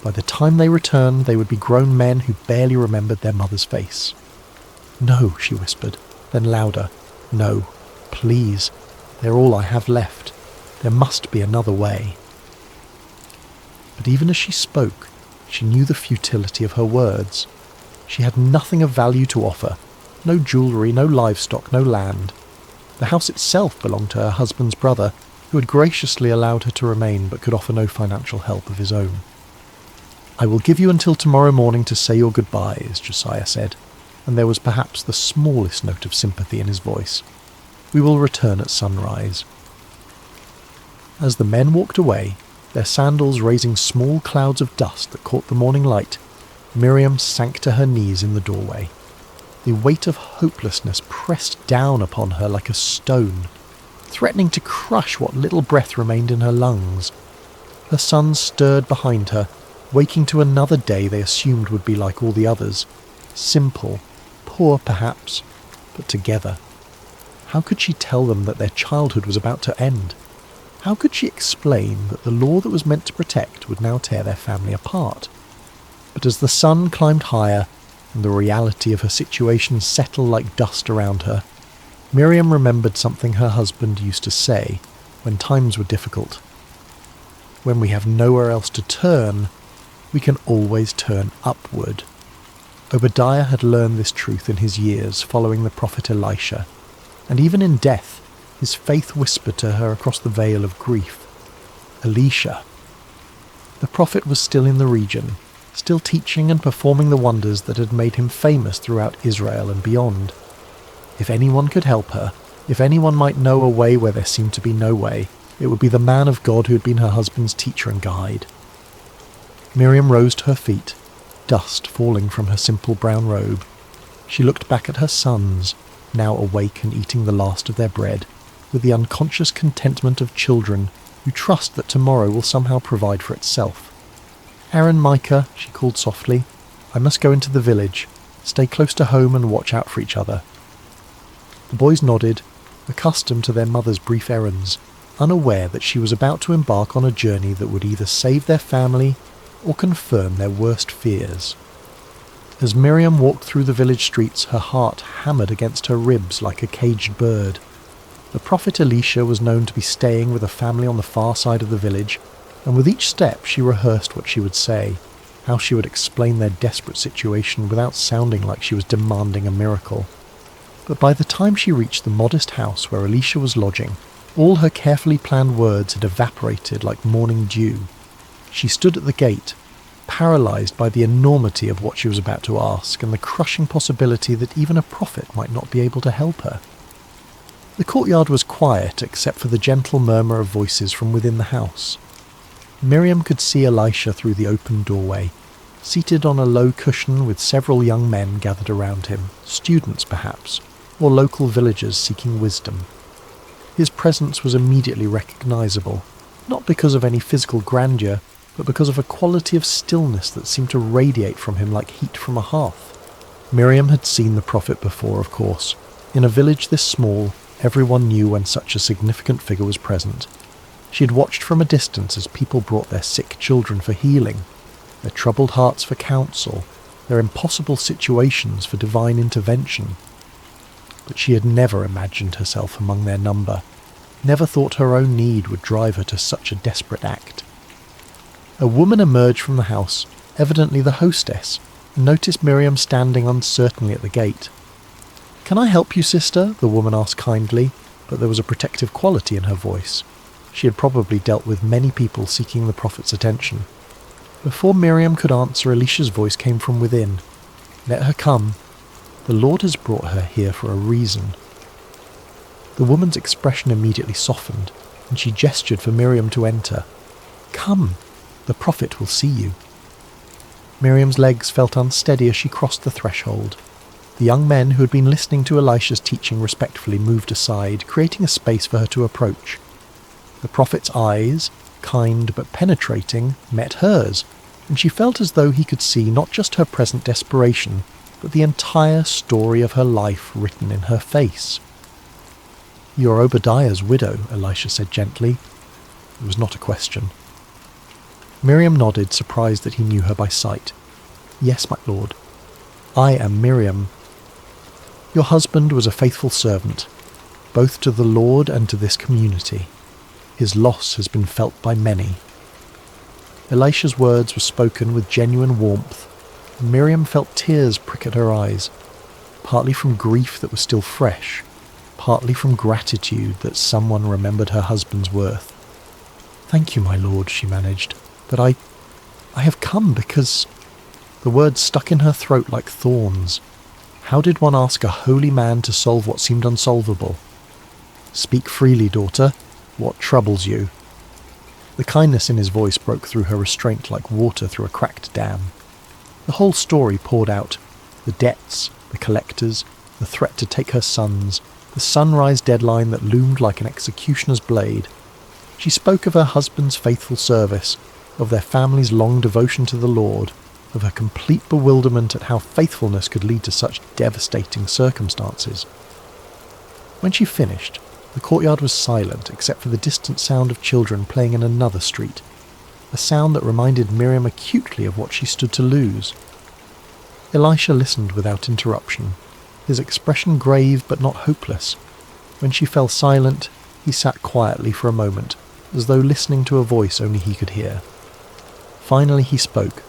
By the time they returned, they would be grown men who barely remembered their mother's face. "No," she whispered, then louder. "No, please. They're all I have left. There must be another way." But even as she spoke, she knew the futility of her words. She had nothing of value to offer. No jewellery, no livestock, no land. The house itself belonged to her husband's brother, who had graciously allowed her to remain but could offer no financial help of his own. "I will give you until tomorrow morning to say your goodbyes," Josiah said, and there was perhaps the smallest note of sympathy in his voice. "We will return at sunrise." As the men walked away, their sandals raising small clouds of dust that caught the morning light, Miriam sank to her knees in the doorway. The weight of hopelessness pressed down upon her like a stone, threatening to crush what little breath remained in her lungs. Her sons stirred behind her, waking to another day they assumed would be like all the others. Simple, poor perhaps, but together. How could she tell them that their childhood was about to end? How could she explain that the law that was meant to protect would now tear their family apart? But as the sun climbed higher, and the reality of her situation settled like dust around her, Miriam remembered something her husband used to say when times were difficult. When we have nowhere else to turn, we can always turn upward. Obadiah had learned this truth in his years following the prophet Elisha, and even in death, his faith whispered to her across the veil of grief. Elisha. The prophet was still in the region, still teaching and performing the wonders that had made him famous throughout Israel and beyond. If anyone could help her, if anyone might know a way where there seemed to be no way, it would be the man of God who had been her husband's teacher and guide. Miriam rose to her feet, dust falling from her simple brown robe. She looked back at her sons, now awake and eating the last of their bread, with the unconscious contentment of children who trust that tomorrow will somehow provide for itself. "Aaron, Micah," she called softly, "I must go into the village. Stay close to home and watch out for each other." The boys nodded, accustomed to their mother's brief errands, unaware that she was about to embark on a journey that would either save their family or confirm their worst fears. As Miriam walked through the village streets, her heart hammered against her ribs like a caged bird. The prophet Elisha was known to be staying with a family on the far side of the village, and with each step she rehearsed what she would say, how she would explain their desperate situation without sounding like she was demanding a miracle. But by the time she reached the modest house where Elisha was lodging, all her carefully planned words had evaporated like morning dew. She stood at the gate, paralysed by the enormity of what she was about to ask and the crushing possibility that even a prophet might not be able to help her. The courtyard was quiet except for the gentle murmur of voices from within the house. Miriam could see Elisha through the open doorway, seated on a low cushion with several young men gathered around him, students perhaps, or local villagers seeking wisdom. His presence was immediately recognisable, not because of any physical grandeur, but because of a quality of stillness that seemed to radiate from him like heat from a hearth. Miriam had seen the prophet before, of course. In a village this small, everyone knew when such a significant figure was present. She had watched from a distance as people brought their sick children for healing, their troubled hearts for counsel, their impossible situations for divine intervention. But she had never imagined herself among their number, never thought her own need would drive her to such a desperate act. A woman emerged from the house, evidently the hostess, and noticed Miriam standing uncertainly at the gate. "Can I help you, sister?" the woman asked kindly, but there was a protective quality in her voice. She had probably dealt with many people seeking the prophet's attention. Before Miriam could answer, Elisha's voice came from within. "Let her come. The Lord has brought her here for a reason." The woman's expression immediately softened, and she gestured for Miriam to enter. "Come. The prophet will see you." Miriam's legs felt unsteady as she crossed the threshold. The young men who had been listening to Elisha's teaching respectfully moved aside, creating a space for her to approach. The prophet's eyes, kind but penetrating, met hers, and she felt as though he could see not just her present desperation, but the entire story of her life written in her face. "You are Obadiah's widow," Elisha said gently. It was not a question. Miriam nodded, surprised that he knew her by sight. "Yes, my lord. I am Miriam. Your husband was a faithful servant, both to the Lord and to this community. His loss has been felt by many." Elisha's words were spoken with genuine warmth, and Miriam felt tears prick at her eyes, partly from grief that was still fresh, partly from gratitude that someone remembered her husband's worth. "Thank you, my lord," she managed, "but I have come because—" The words stuck in her throat like thorns. How did one ask a holy man to solve what seemed unsolvable? "Speak freely, daughter. What troubles you?" The kindness in his voice broke through her restraint like water through a cracked dam. The whole story poured out. The debts, the collectors, the threat to take her sons, the sunrise deadline that loomed like an executioner's blade. She spoke of her husband's faithful service, of their family's long devotion to the Lord, of her complete bewilderment at how faithfulness could lead to such devastating circumstances. When she finished, the courtyard was silent except for the distant sound of children playing in another street, a sound that reminded Miriam acutely of what she stood to lose. Elisha listened without interruption, his expression grave but not hopeless. When she fell silent, he sat quietly for a moment, as though listening to a voice only he could hear. Finally he spoke.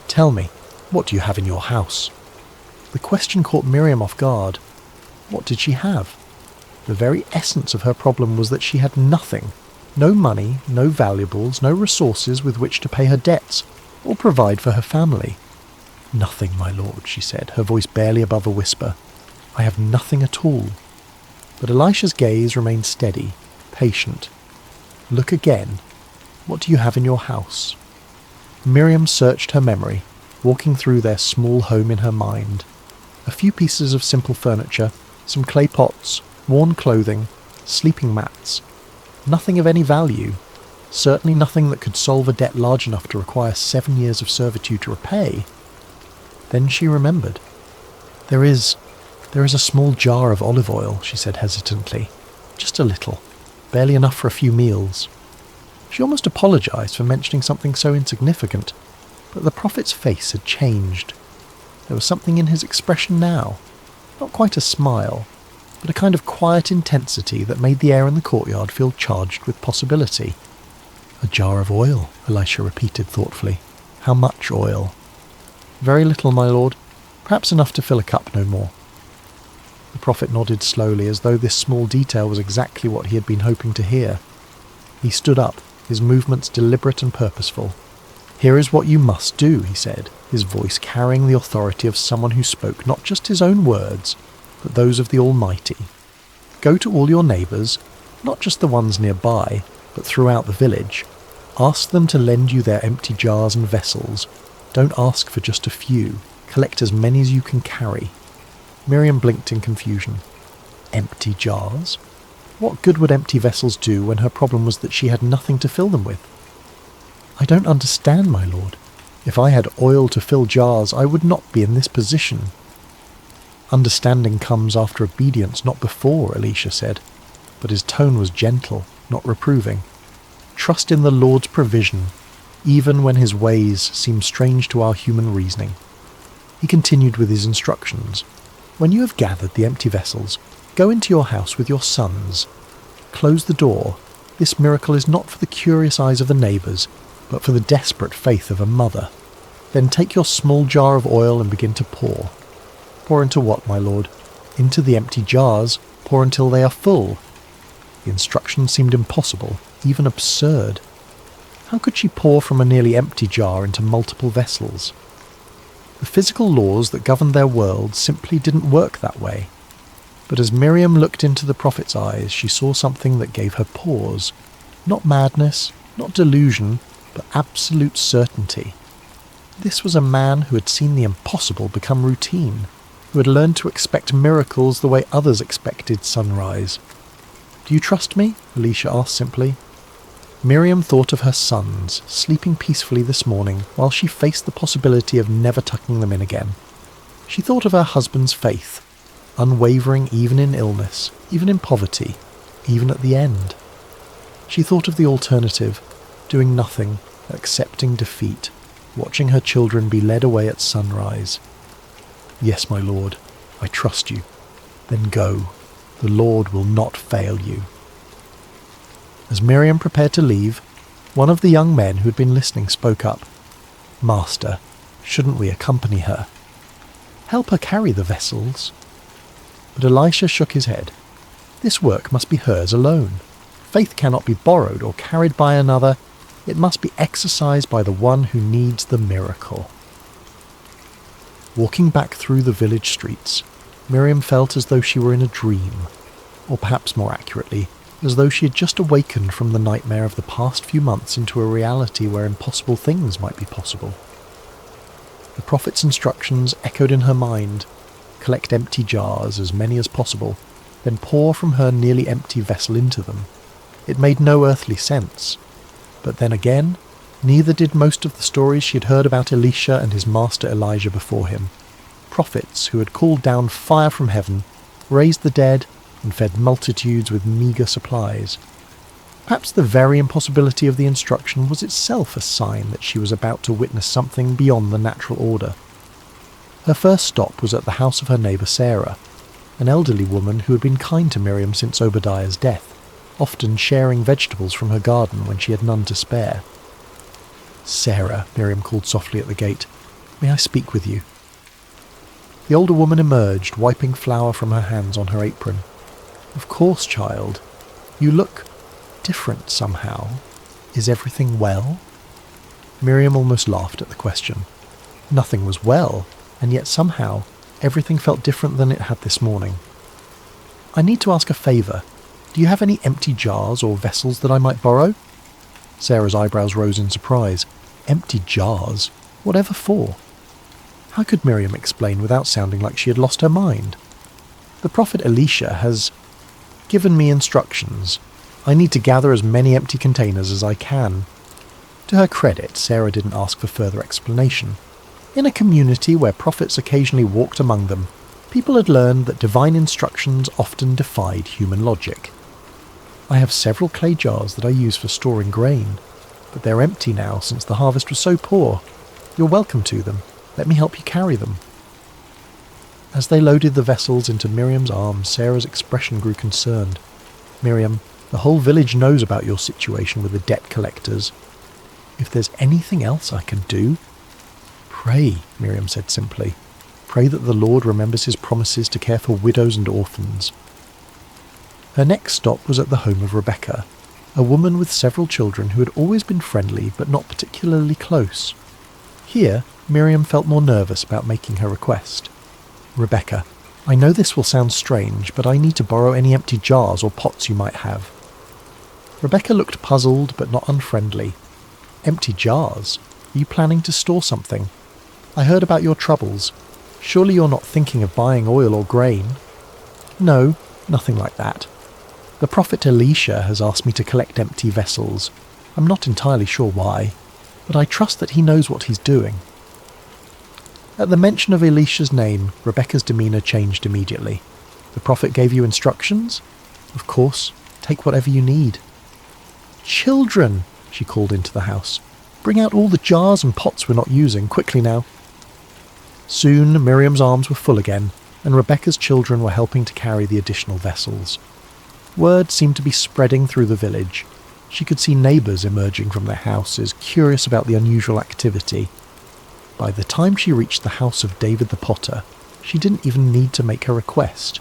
"Tell me, what do you have in your house?" The question caught Miriam off guard. What did she have? The very essence of her problem was that she had nothing. No money, no valuables, no resources with which to pay her debts, or provide for her family. "Nothing, my lord," she said, her voice barely above a whisper. I have nothing at all. But Elisha's gaze remained steady, patient. Look again. What do you have in your house? Miriam searched her memory, walking through their small home in her mind. A few pieces of simple furniture, some clay pots, worn clothing, sleeping mats. Nothing of any value. Certainly nothing that could solve a debt large enough to require 7 years of servitude to repay. Then she remembered. There is a small jar of olive oil, she said hesitantly. Just a little. Barely enough for a few meals. She almost apologised for mentioning something so insignificant, but the prophet's face had changed. There was something in his expression now. Not quite a smile, but a kind of quiet intensity that made the air in the courtyard feel charged with possibility. A jar of oil, Elisha repeated thoughtfully. How much oil? Very little, my lord. Perhaps enough to fill a cup, no more. The prophet nodded slowly, as though this small detail was exactly what he had been hoping to hear. He stood up, his movements deliberate and purposeful. Here is what you must do, he said, his voice carrying the authority of someone who spoke not just his own words, but those of the Almighty. Go to all your neighbours, not just the ones nearby, but throughout the village. Ask them to lend you their empty jars and vessels. Don't ask for just a few. Collect as many as you can carry. Miriam blinked in confusion. Empty jars? What good would empty vessels do when her problem was that she had nothing to fill them with? I don't understand, my lord. If I had oil to fill jars, I would not be in this position. Understanding comes after obedience, not before, Elisha said, but his tone was gentle, not reproving. Trust in the Lord's provision, even when his ways seem strange to our human reasoning. He continued with his instructions. When you have gathered the empty vessels, go into your house with your sons. Close the door. This miracle is not for the curious eyes of the neighbours, but for the desperate faith of a mother. Then take your small jar of oil and begin to pour. Pour into what, my lord? Into the empty jars. Pour until they are full. The instructions seemed impossible, even absurd. How could she pour from a nearly empty jar into multiple vessels? The physical laws that governed their world simply didn't work that way. But as Miriam looked into the prophet's eyes, she saw something that gave her pause. Not madness, not delusion, but absolute certainty. This was a man who had seen the impossible become routine, who had learned to expect miracles the way others expected sunrise. Do you trust me? Elisha asked simply. Miriam thought of her sons, sleeping peacefully this morning while she faced the possibility of never tucking them in again. She thought of her husband's faith, unwavering even in illness, even in poverty, even at the end. She thought of the alternative, doing nothing, accepting defeat, watching her children be led away at sunrise. Yes, my lord, I trust you. Then go. The Lord will not fail you. As Miriam prepared to leave, one of the young men who had been listening spoke up. Master, shouldn't we accompany her? Help her carry the vessels. But Elisha shook his head. This work must be hers alone. Faith cannot be borrowed or carried by another. It must be exercised by the one who needs the miracle. Walking back through the village streets, Miriam felt as though she were in a dream, or perhaps more accurately, as though she had just awakened from the nightmare of the past few months into a reality where impossible things might be possible. The prophet's instructions echoed in her mind. Collect empty jars, as many as possible, then pour from her nearly empty vessel into them. It made no earthly sense. But then again, neither did most of the stories she had heard about Elisha and his master Elijah before him. Prophets who had called down fire from heaven, raised the dead, and fed multitudes with meagre supplies. Perhaps the very impossibility of the instruction was itself a sign that she was about to witness something beyond the natural order. Her first stop was at the house of her neighbour Sarah, an elderly woman who had been kind to Miriam since Obadiah's death, often sharing vegetables from her garden when she had none to spare. Sarah, Miriam called softly at the gate, may I speak with you? The older woman emerged, wiping flour from her hands on her apron. Of course, child. You look different somehow. Is everything well? Miriam almost laughed at the question. Nothing was well, and yet somehow Everything felt different than it had this morning. "I need to ask a favour. Do you have any empty jars or vessels that I might borrow?" Sarah's eyebrows rose in surprise. Empty jars? Whatever for? How could Miriam explain without sounding like she had lost her mind? "The prophet Elisha has given me instructions. I need to gather as many empty containers as I can." To her credit, Sarah didn't ask for further explanation. In a community where prophets occasionally walked among them, people had learned that divine instructions often defied human logic. "I have several clay jars that I use for storing grain, but they're empty now since the harvest was so poor. You're welcome to them. Let me help you carry them." As they loaded the vessels into Miriam's arms, Sarah's expression grew concerned. "Miriam, the whole village knows about your situation with the debt collectors. If there's anything else I can do..." "Pray," Miriam said simply. "Pray that the Lord remembers his promises to care for widows and orphans." Her next stop was at the home of Rebecca, a woman with several children who had always been friendly but not particularly close. Here, Miriam felt more nervous about making her request. "Rebecca, I know this will sound strange, but I need to borrow any empty jars or pots you might have." Rebecca looked puzzled but not unfriendly. "Empty jars? Are you planning to store something? I heard about your troubles. Surely you're not thinking of buying oil or grain?" "No, nothing like that. The prophet Elisha has asked me to collect empty vessels. I'm not entirely sure why, but I trust that he knows what he's doing." At the mention of Elisha's name, Rebecca's demeanour changed immediately. "The prophet gave you instructions? Of course, take whatever you need." "Children," she called into the house. "Bring out all the jars and pots we're not using, quickly now." Soon Miriam's arms were full again, and Rebecca's children were helping to carry the additional vessels. Word seemed to be spreading through the village. She could see neighbours emerging from their houses, curious about the unusual activity. By the time she reached the house of David the Potter, she didn't even need to make her request.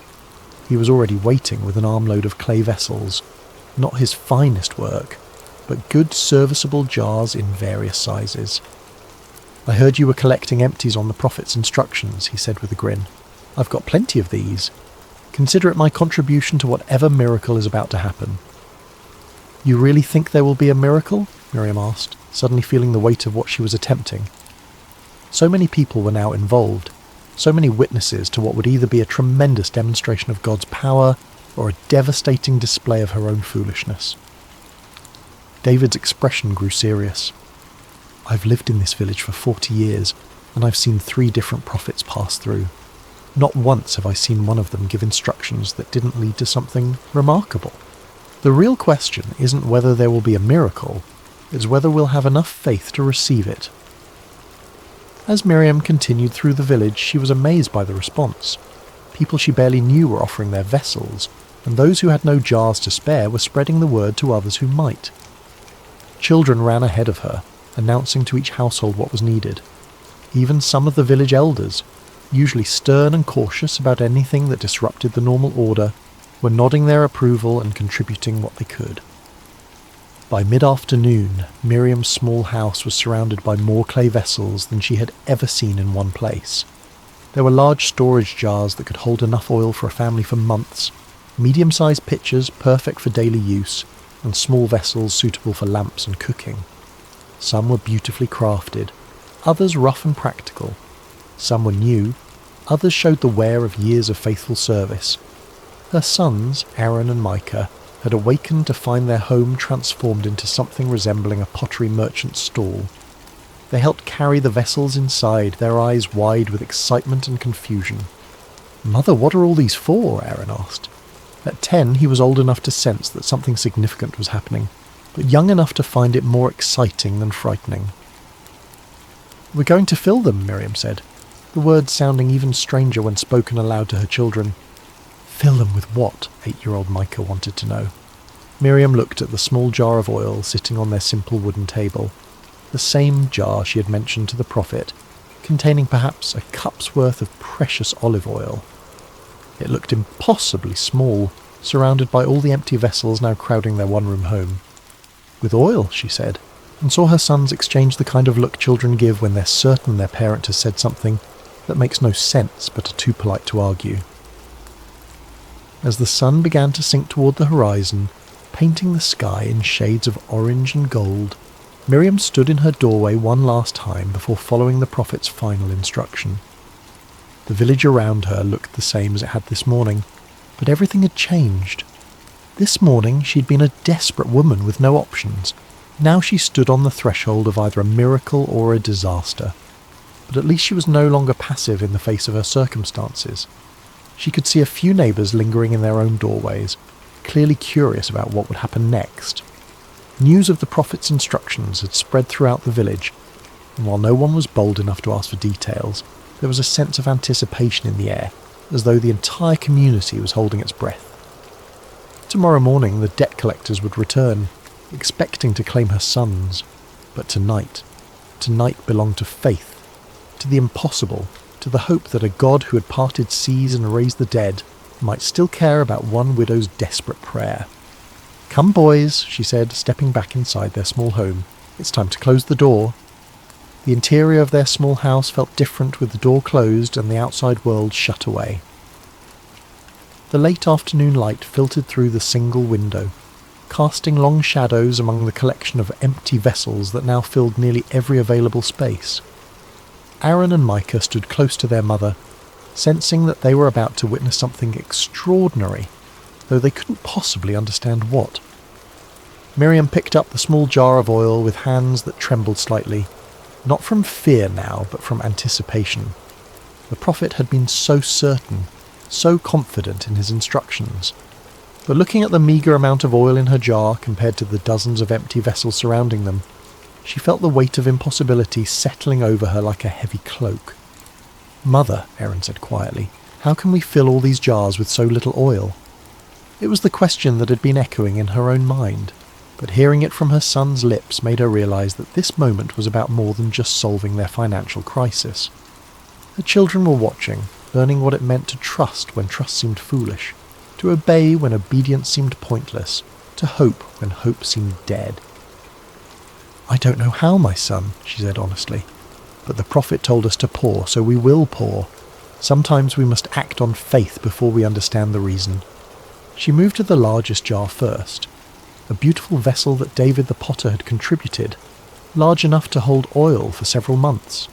He was already waiting with an armload of clay vessels, not his finest work, but good serviceable jars in various sizes. "I heard you were collecting empties on the prophet's instructions," he said with a grin. "I've got plenty of these. Consider it my contribution to whatever miracle is about to happen." "You really think there will be a miracle?" Miriam asked, suddenly feeling the weight of what she was attempting. So many people were now involved, so many witnesses to what would either be a tremendous demonstration of God's power or a devastating display of her own foolishness. David's expression grew serious. "I've lived in this village for 40 years, and I've seen 3 different prophets pass through. Not once have I seen one of them give instructions that didn't lead to something remarkable. The real question isn't whether there will be a miracle, it's whether we'll have enough faith to receive it." As Miriam continued through the village, she was amazed by the response. People she barely knew were offering their vessels, and those who had no jars to spare were spreading the word to others who might. Children ran ahead of her, announcing to each household what was needed. Even some of the village elders, usually stern and cautious about anything that disrupted the normal order, were nodding their approval and contributing what they could. By mid-afternoon, Miriam's small house was surrounded by more clay vessels than she had ever seen in one place. There were large storage jars that could hold enough oil for a family for months, medium-sized pitchers perfect for daily use, and small vessels suitable for lamps and cooking. Some were beautifully crafted, others rough and practical. Some were new, others showed the wear of years of faithful service. Her sons, Aaron and Micah, had awakened to find their home transformed into something resembling a pottery merchant's stall. They helped carry the vessels inside, their eyes wide with excitement and confusion. "Mother, what are all these for?" Aaron asked. At 10, he was old enough to sense that something significant was happening, but young enough to find it more exciting than frightening. "We're going to fill them," Miriam said, the words sounding even stranger when spoken aloud to her children. "Fill them with what?" 8-year-old Micah wanted to know. Miriam looked at the small jar of oil sitting on their simple wooden table, the same jar she had mentioned to the prophet, containing perhaps a cup's worth of precious olive oil. It looked impossibly small, surrounded by all the empty vessels now crowding their one-room home. "With oil," she said, and saw her sons exchange the kind of look children give when they're certain their parent has said something that makes no sense but are too polite to argue. As the sun began to sink toward the horizon, painting the sky in shades of orange and gold, Miriam stood in her doorway one last time before following the prophet's final instruction. The village around her looked the same as it had this morning, but everything had changed. This morning she'd been a desperate woman with no options. Now she stood on the threshold of either a miracle or a disaster. But at least she was no longer passive in the face of her circumstances. She could see a few neighbours lingering in their own doorways, clearly curious about what would happen next. News of the prophet's instructions had spread throughout the village, and while no one was bold enough to ask for details, there was a sense of anticipation in the air, as though the entire community was holding its breath. Tomorrow morning the debt collectors would return, expecting to claim her sons, but tonight belonged to faith, to the impossible, to the hope that a God who had parted seas and raised the dead might still care about one widow's desperate prayer. "Come, boys," she said, stepping back inside their small home. "It's time to close the door." The interior of their small house felt different with the door closed and the outside world shut away. The late afternoon light filtered through the single window, casting long shadows among the collection of empty vessels that now filled nearly every available space. Aaron and Micah stood close to their mother, sensing that they were about to witness something extraordinary, though they couldn't possibly understand what. Miriam picked up the small jar of oil with hands that trembled slightly, not from fear now, but from anticipation. The prophet had been so certain, so confident in his instructions. But looking at the meagre amount of oil in her jar compared to the dozens of empty vessels surrounding them, she felt the weight of impossibility settling over her like a heavy cloak. "Mother," Aaron said quietly, "how can we fill all these jars with so little oil?" It was the question that had been echoing in her own mind, but hearing it from her son's lips made her realise that this moment was about more than just solving their financial crisis. Her children were watching, learning what it meant to trust when trust seemed foolish, to obey when obedience seemed pointless, to hope when hope seemed dead. "I don't know how, my son," she said honestly, "but the prophet told us to pour, so we will pour. Sometimes we must act on faith before we understand the reason." She moved to the largest jar first, a beautiful vessel that David the potter had contributed, large enough to hold oil for several months.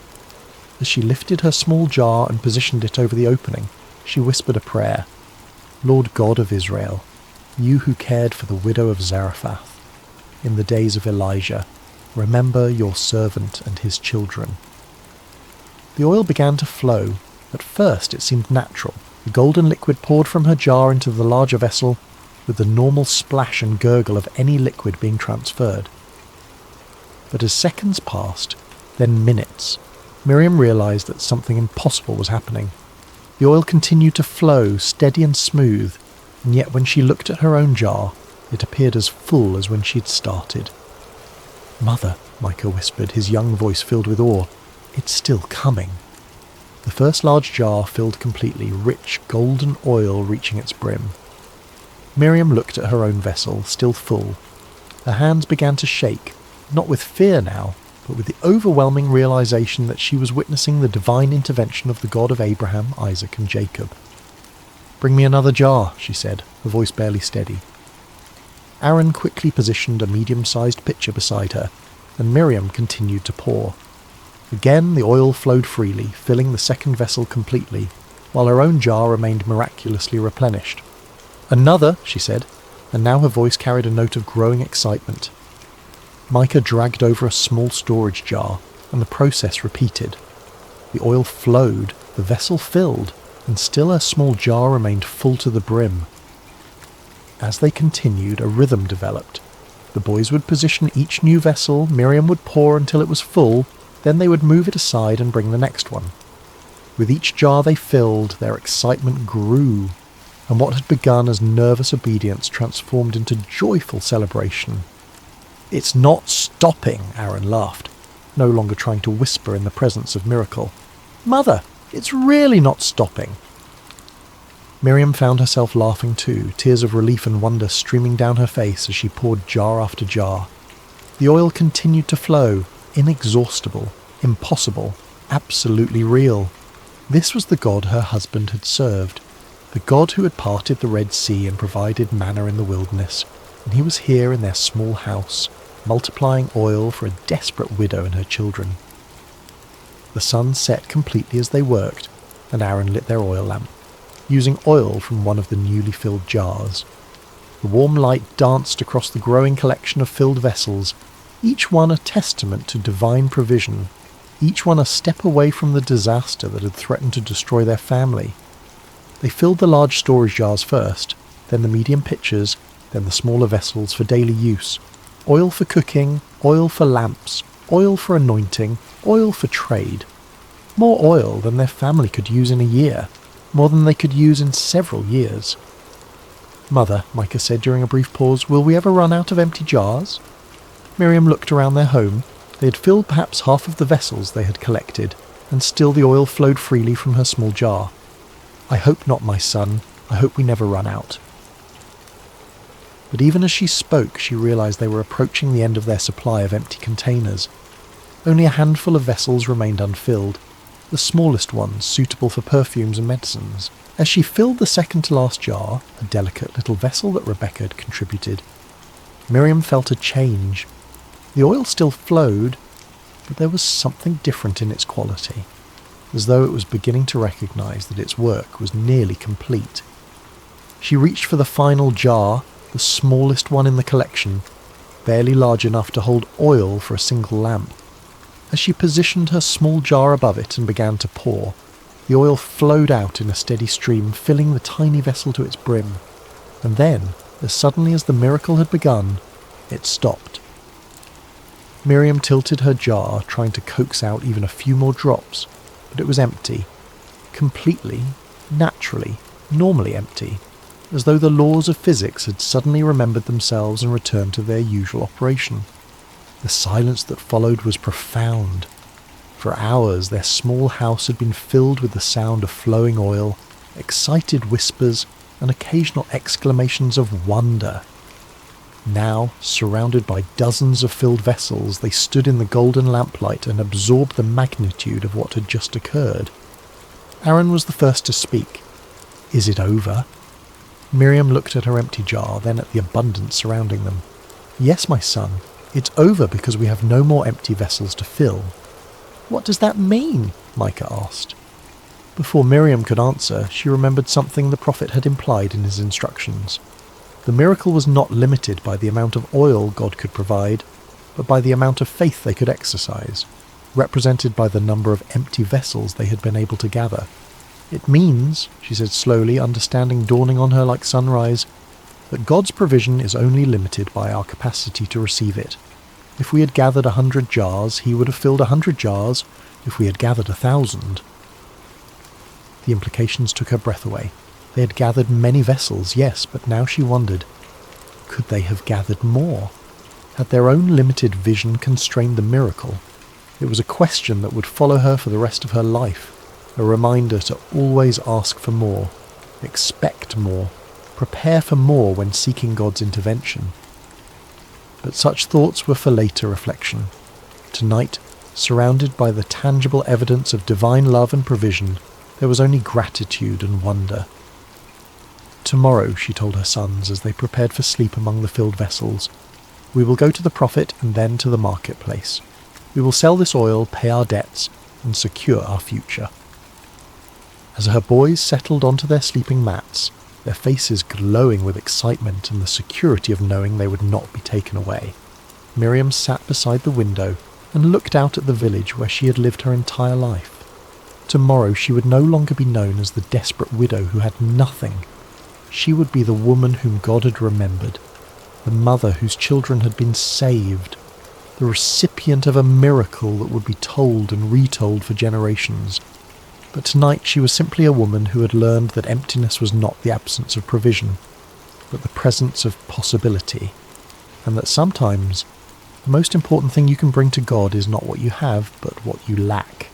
As she lifted her small jar and positioned it over the opening, she whispered a prayer. "Lord God of Israel, you who cared for the widow of Zarephath in the days of Elijah, remember your servant and his children." The oil began to flow. At first it seemed natural. The golden liquid poured from her jar into the larger vessel with the normal splash and gurgle of any liquid being transferred. But as seconds passed, then minutes, Miriam realised that something impossible was happening. The oil continued to flow, steady and smooth, and yet when she looked at her own jar, it appeared as full as when she had started. "Mother," Micah whispered, his young voice filled with awe, "it's still coming." The first large jar filled completely, rich golden oil reaching its brim. Miriam looked at her own vessel, still full. Her hands began to shake, not with fear now, but with the overwhelming realization that she was witnessing the divine intervention of the God of Abraham, Isaac, and Jacob. "Bring me another jar," she said, her voice barely steady. Aaron quickly positioned a medium-sized pitcher beside her, and Miriam continued to pour. Again the oil flowed freely, filling the second vessel completely, while her own jar remained miraculously replenished. "Another," she said, and now her voice carried a note of growing excitement. Micah dragged over a small storage jar, and the process repeated. The oil flowed, the vessel filled, and still her small jar remained full to the brim. As they continued, a rhythm developed. The boys would position each new vessel, Miriam would pour until it was full, then they would move it aside and bring the next one. With each jar they filled, their excitement grew, and what had begun as nervous obedience transformed into joyful celebration. "It's not stopping," Aaron laughed, no longer trying to whisper in the presence of miracle. "Mother, it's really not stopping." Miriam found herself laughing too, tears of relief and wonder streaming down her face as she poured jar after jar. The oil continued to flow, inexhaustible, impossible, absolutely real. This was the God her husband had served, the God who had parted the Red Sea and provided manna in the wilderness, and he was here in their small house, multiplying oil for a desperate widow and her children. The sun set completely as they worked, and Aaron lit their oil lamp, using oil from one of the newly filled jars. The warm light danced across the growing collection of filled vessels, each one a testament to divine provision, each one a step away from the disaster that had threatened to destroy their family. They filled the large storage jars first, then the medium pitchers, then the smaller vessels for daily use. Oil for cooking, oil for lamps, oil for anointing, oil for trade. More oil than their family could use in a year, more than they could use in several years. "Mother," Micah said during a brief pause, "will we ever run out of empty jars?" Miriam looked around their home. They had filled perhaps half of the vessels they had collected, and still the oil flowed freely from her small jar. "I hope not, my son. I hope we never run out." But even as she spoke, she realized they were approaching the end of their supply of empty containers. Only a handful of vessels remained unfilled, the smallest ones suitable for perfumes and medicines. As she filled the second-to-last jar, a delicate little vessel that Rebecca had contributed, Miriam felt a change. The oil still flowed, but there was something different in its quality, as though it was beginning to recognize that its work was nearly complete. She reached for the final jar, the smallest one in the collection, barely large enough to hold oil for a single lamp. As she positioned her small jar above it and began to pour, the oil flowed out in a steady stream, filling the tiny vessel to its brim. And then, as suddenly as the miracle had begun, it stopped. Miriam tilted her jar, trying to coax out even a few more drops, but it was empty. Completely, naturally, normally empty, as though the laws of physics had suddenly remembered themselves and returned to their usual operation. The silence that followed was profound. For hours their small house had been filled with the sound of flowing oil, excited whispers, and occasional exclamations of wonder. Now, surrounded by dozens of filled vessels, they stood in the golden lamplight and absorbed the magnitude of what had just occurred. Aaron was the first to speak. "Is it over?" Miriam looked at her empty jar, then at the abundance surrounding them. "Yes, my son, it's over because we have no more empty vessels to fill." "What does that mean?" Micah asked. Before Miriam could answer, she remembered something the prophet had implied in his instructions. The miracle was not limited by the amount of oil God could provide, but by the amount of faith they could exercise, represented by the number of empty vessels they had been able to gather. "It means," she said slowly, understanding dawning on her like sunrise, "that God's provision is only limited by our capacity to receive it. If we had gathered 100 jars, he would have filled 100 jars. If we had gathered 1,000... The implications took her breath away. They had gathered many vessels, yes, but now she wondered, could they have gathered more? Had their own limited vision constrained the miracle? It was a question that would follow her for the rest of her life, a reminder to always ask for more, expect more, prepare for more when seeking God's intervention. But such thoughts were for later reflection. Tonight, surrounded by the tangible evidence of divine love and provision, there was only gratitude and wonder. "Tomorrow," she told her sons as they prepared for sleep among the filled vessels, "we will go to the prophet and then to the marketplace. We will sell this oil, pay our debts, and secure our future." As her boys settled onto their sleeping mats, their faces glowing with excitement and the security of knowing they would not be taken away, Miriam sat beside the window and looked out at the village where she had lived her entire life. Tomorrow she would no longer be known as the desperate widow who had nothing. She would be the woman whom God had remembered, the mother whose children had been saved, the recipient of a miracle that would be told and retold for generations. But tonight she was simply a woman who had learned that emptiness was not the absence of provision, but the presence of possibility, and that sometimes the most important thing you can bring to God is not what you have, but what you lack.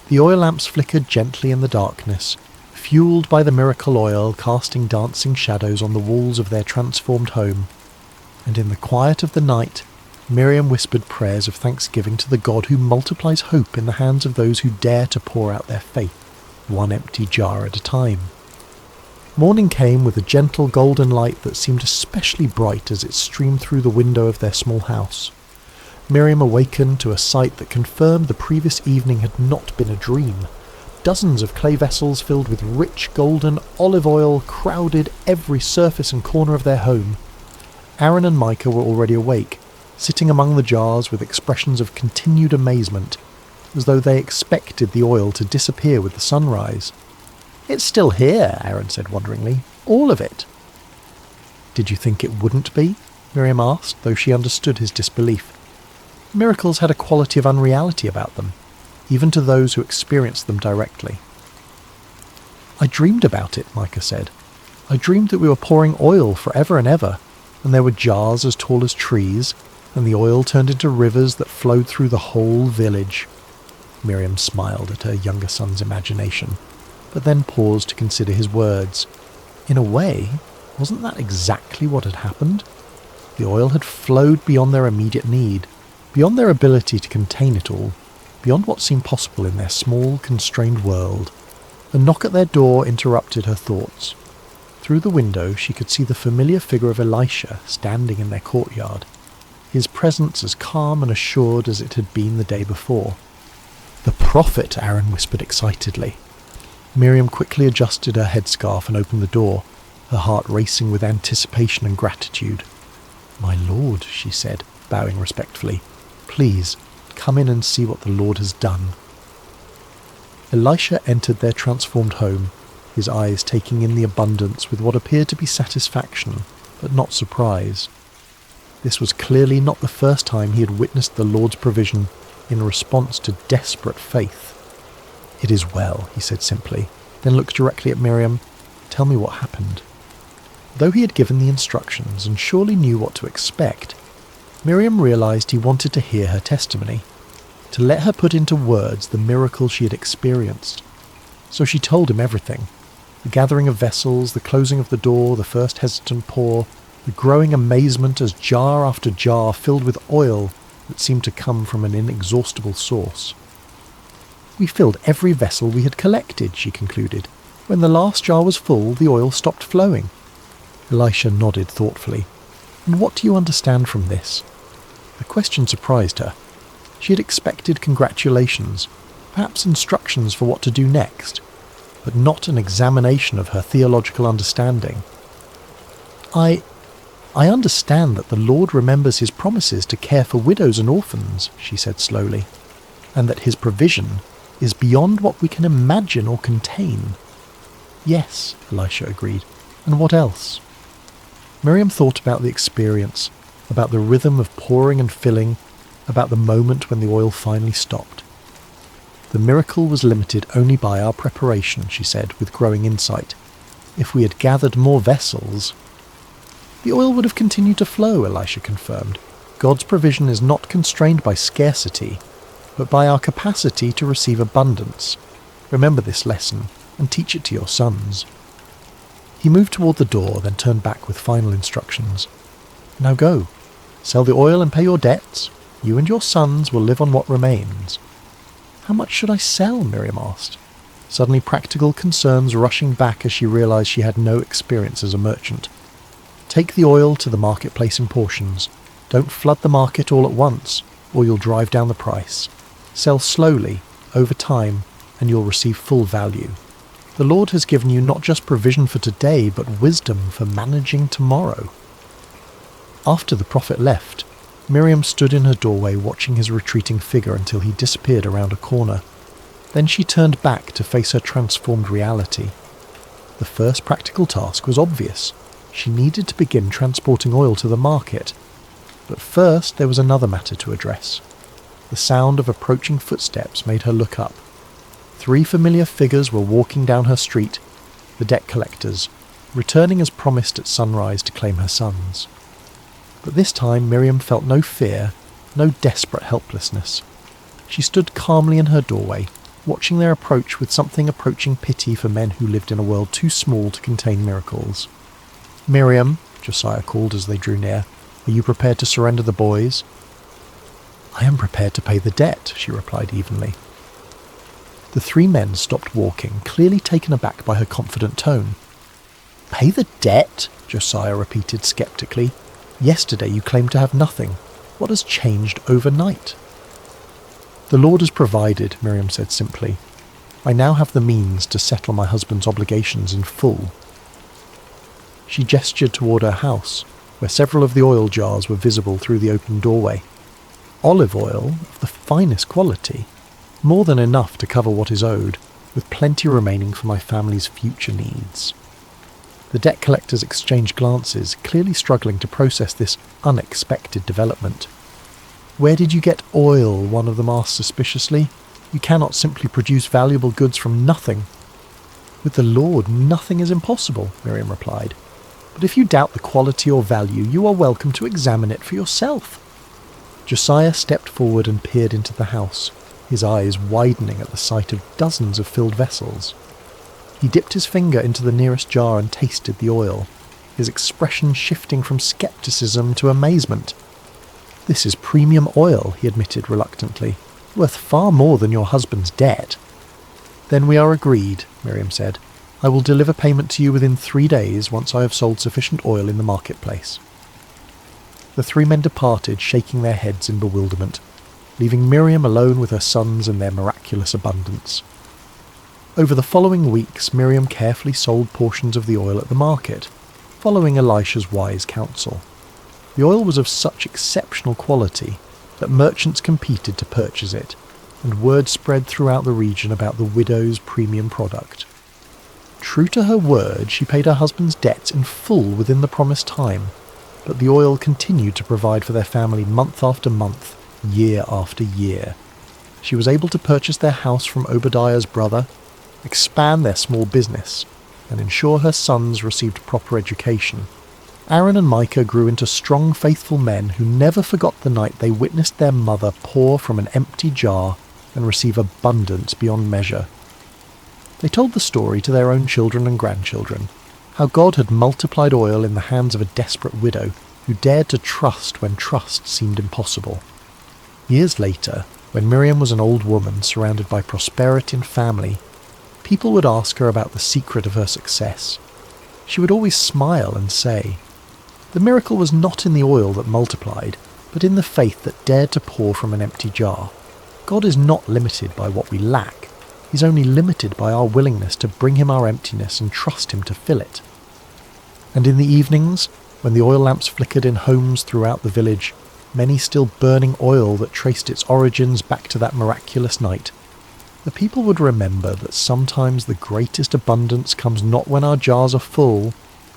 The oil lamps flickered gently in the darkness, fueled by the miracle oil casting dancing shadows on the walls of their transformed home, and in the quiet of the night, Miriam whispered prayers of thanksgiving to the God who multiplies hope in the hands of those who dare to pour out their faith. one empty jar at a time. Morning came with a gentle golden light that seemed especially bright as it streamed through the window of their small house. Miriam awakened to a sight that confirmed the previous evening had not been a dream. Dozens of clay vessels filled with rich golden olive oil crowded every surface and corner of their home. Aaron and Micah were already awake, sitting among the jars with expressions of continued amazement, as though they expected the oil to disappear with the sunrise. "It's still here," Aaron said wonderingly. "All of it." "Did you think it wouldn't be?" Miriam asked, though she understood his disbelief. Miracles had a quality of unreality about them, even to those who experienced them directly. "I dreamed about it," Micah said. "I dreamed that we were pouring oil forever and ever, and there were jars as tall as trees, and the oil turned into rivers that flowed through the whole village." Miriam smiled at her younger son's imagination, but then paused to consider his words. In a way, wasn't that exactly what had happened? The oil had flowed beyond their immediate need, beyond their ability to contain it all, beyond what seemed possible in their small, constrained world. A knock at their door interrupted her thoughts. Through the window she could see the familiar figure of Elisha standing in their courtyard, his presence as calm and assured as it had been the day before. "The prophet," Aaron whispered excitedly. Miriam quickly adjusted her headscarf and opened the door, her heart racing with anticipation and gratitude. "My lord," she said, bowing respectfully, "please, come in and see what the Lord has done." Elisha entered their transformed home, his eyes taking in the abundance with what appeared to be satisfaction, but not surprise. This was clearly not the first time he had witnessed the Lord's provision in response to desperate faith. "It is well," he said simply, then looked directly at Miriam. "Tell me what happened." Though he had given the instructions and surely knew what to expect, Miriam realized he wanted to hear her testimony, to let her put into words the miracle she had experienced. So she told him everything: the gathering of vessels, the closing of the door, the first hesitant pour, the growing amazement as jar after jar filled with oil that seemed to come from an inexhaustible source. "We filled every vessel we had collected," she concluded. "When the last jar was full, the oil stopped flowing." Elisha nodded thoughtfully. "And what do you understand from this?" The question surprised her. She had expected congratulations, perhaps instructions for what to do next, but not an examination of her theological understanding. I understand that the Lord remembers his promises to care for widows and orphans," she said slowly, "and that his provision is beyond what we can imagine or contain." "Yes," Elisha agreed. "And what else?" Miriam thought about the experience, about the rhythm of pouring and filling, about the moment when the oil finally stopped. "The miracle was limited only by our preparation," she said, with growing insight. "If we had gathered more vessels—" "The oil would have continued to flow," Elisha confirmed. "God's provision is not constrained by scarcity, but by our capacity to receive abundance. Remember this lesson, and teach it to your sons." He moved toward the door, then turned back with final instructions. "Now go. Sell the oil and pay your debts. You and your sons will live on what remains." "How much should I sell?" Miriam asked, suddenly practical concerns rushing back as she realized she had no experience as a merchant. "Take the oil to the marketplace in portions. Don't flood the market all at once, or you'll drive down the price. Sell slowly, over time, and you'll receive full value. The Lord has given you not just provision for today, but wisdom for managing tomorrow." After the prophet left, Miriam stood in her doorway watching his retreating figure until he disappeared around a corner. Then she turned back to face her transformed reality. The first practical task was obvious. She needed to begin transporting oil to the market. But first there was another matter to address. The sound of approaching footsteps made her look up. 3 familiar figures were walking down her street, the debt collectors, returning as promised at sunrise to claim her sons. But this time Miriam felt no fear, no desperate helplessness. She stood calmly in her doorway, watching their approach with something approaching pity for men who lived in a world too small to contain miracles. "Miriam," Josiah called as they drew near, "are you prepared to surrender the boys?" "I am prepared to pay the debt," she replied evenly. The three men stopped walking, clearly taken aback by her confident tone. "Pay the debt?" Josiah repeated sceptically. "Yesterday you claimed to have nothing. What has changed overnight?" "The Lord has provided," Miriam said simply. "I now have the means to settle my husband's obligations in full." She gestured toward her house, where several of the oil jars were visible through the open doorway. Olive oil of the finest quality, more than enough to cover what is owed, with plenty remaining for my family's future needs. The debt collectors exchanged glances, clearly struggling to process this unexpected development. "Where did you get oil?" one of them asked suspiciously. "You cannot simply produce valuable goods from nothing." "With the Lord, nothing is impossible," Miriam replied. "But if you doubt the quality or value, you are welcome to examine it for yourself." Josiah stepped forward and peered into the house, his eyes widening at the sight of dozens of filled vessels. He dipped his finger into the nearest jar and tasted the oil, his expression shifting from skepticism to amazement. "This is premium oil," he admitted reluctantly, "worth far more than your husband's debt." "Then we are agreed," Miriam said. "I will deliver payment to you within 3 days once I have sold sufficient oil in the marketplace." The three men departed, shaking their heads in bewilderment, leaving Miriam alone with her sons and their miraculous abundance. Over the following weeks, Miriam carefully sold portions of the oil at the market, following Elisha's wise counsel. The oil was of such exceptional quality that merchants competed to purchase it, and word spread throughout the region about the widow's premium product. True to her word, she paid her husband's debts in full within the promised time, but the oil continued to provide for their family month after month, year after year. She was able to purchase their house from Obadiah's brother, expand their small business, and ensure her sons received proper education. Aaron and Micah grew into strong, faithful men who never forgot the night they witnessed their mother pour from an empty jar and receive abundance beyond measure. They told the story to their own children and grandchildren, how God had multiplied oil in the hands of a desperate widow who dared to trust when trust seemed impossible. Years later, when Miriam was an old woman surrounded by prosperity and family, people would ask her about the secret of her success. She would always smile and say, "The miracle was not in the oil that multiplied, but in the faith that dared to pour from an empty jar. God is not limited by what we lack. He's only limited by our willingness to bring him our emptiness and trust him to fill it." And in the evenings, when the oil lamps flickered in homes throughout the village, many still burning oil that traced its origins back to that miraculous night, the people would remember that sometimes the greatest abundance comes not when our jars are full,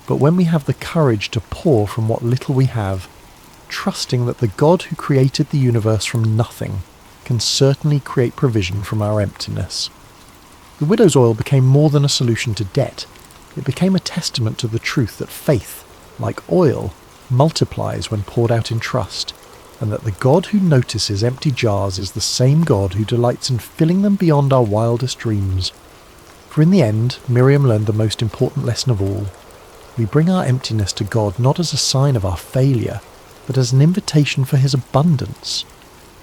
but when we have the courage to pour from what little we have, trusting that the God who created the universe from nothing can certainly create provision from our emptiness. The widow's oil became more than a solution to debt. It became a testament to the truth that faith, like oil, multiplies when poured out in trust, and that the God who notices empty jars is the same God who delights in filling them beyond our wildest dreams. For in the end, Miriam learned the most important lesson of all. We bring our emptiness to God not as a sign of our failure, but as an invitation for his abundance.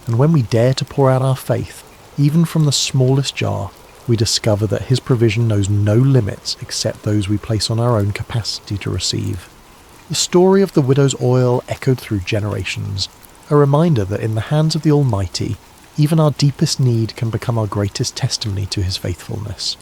And when we dare to pour out our faith, even from the smallest jar, we discover that his provision knows no limits except those we place on our own capacity to receive. The story of the widow's oil echoed through generations, a reminder that in the hands of the Almighty, even our deepest need can become our greatest testimony to his faithfulness.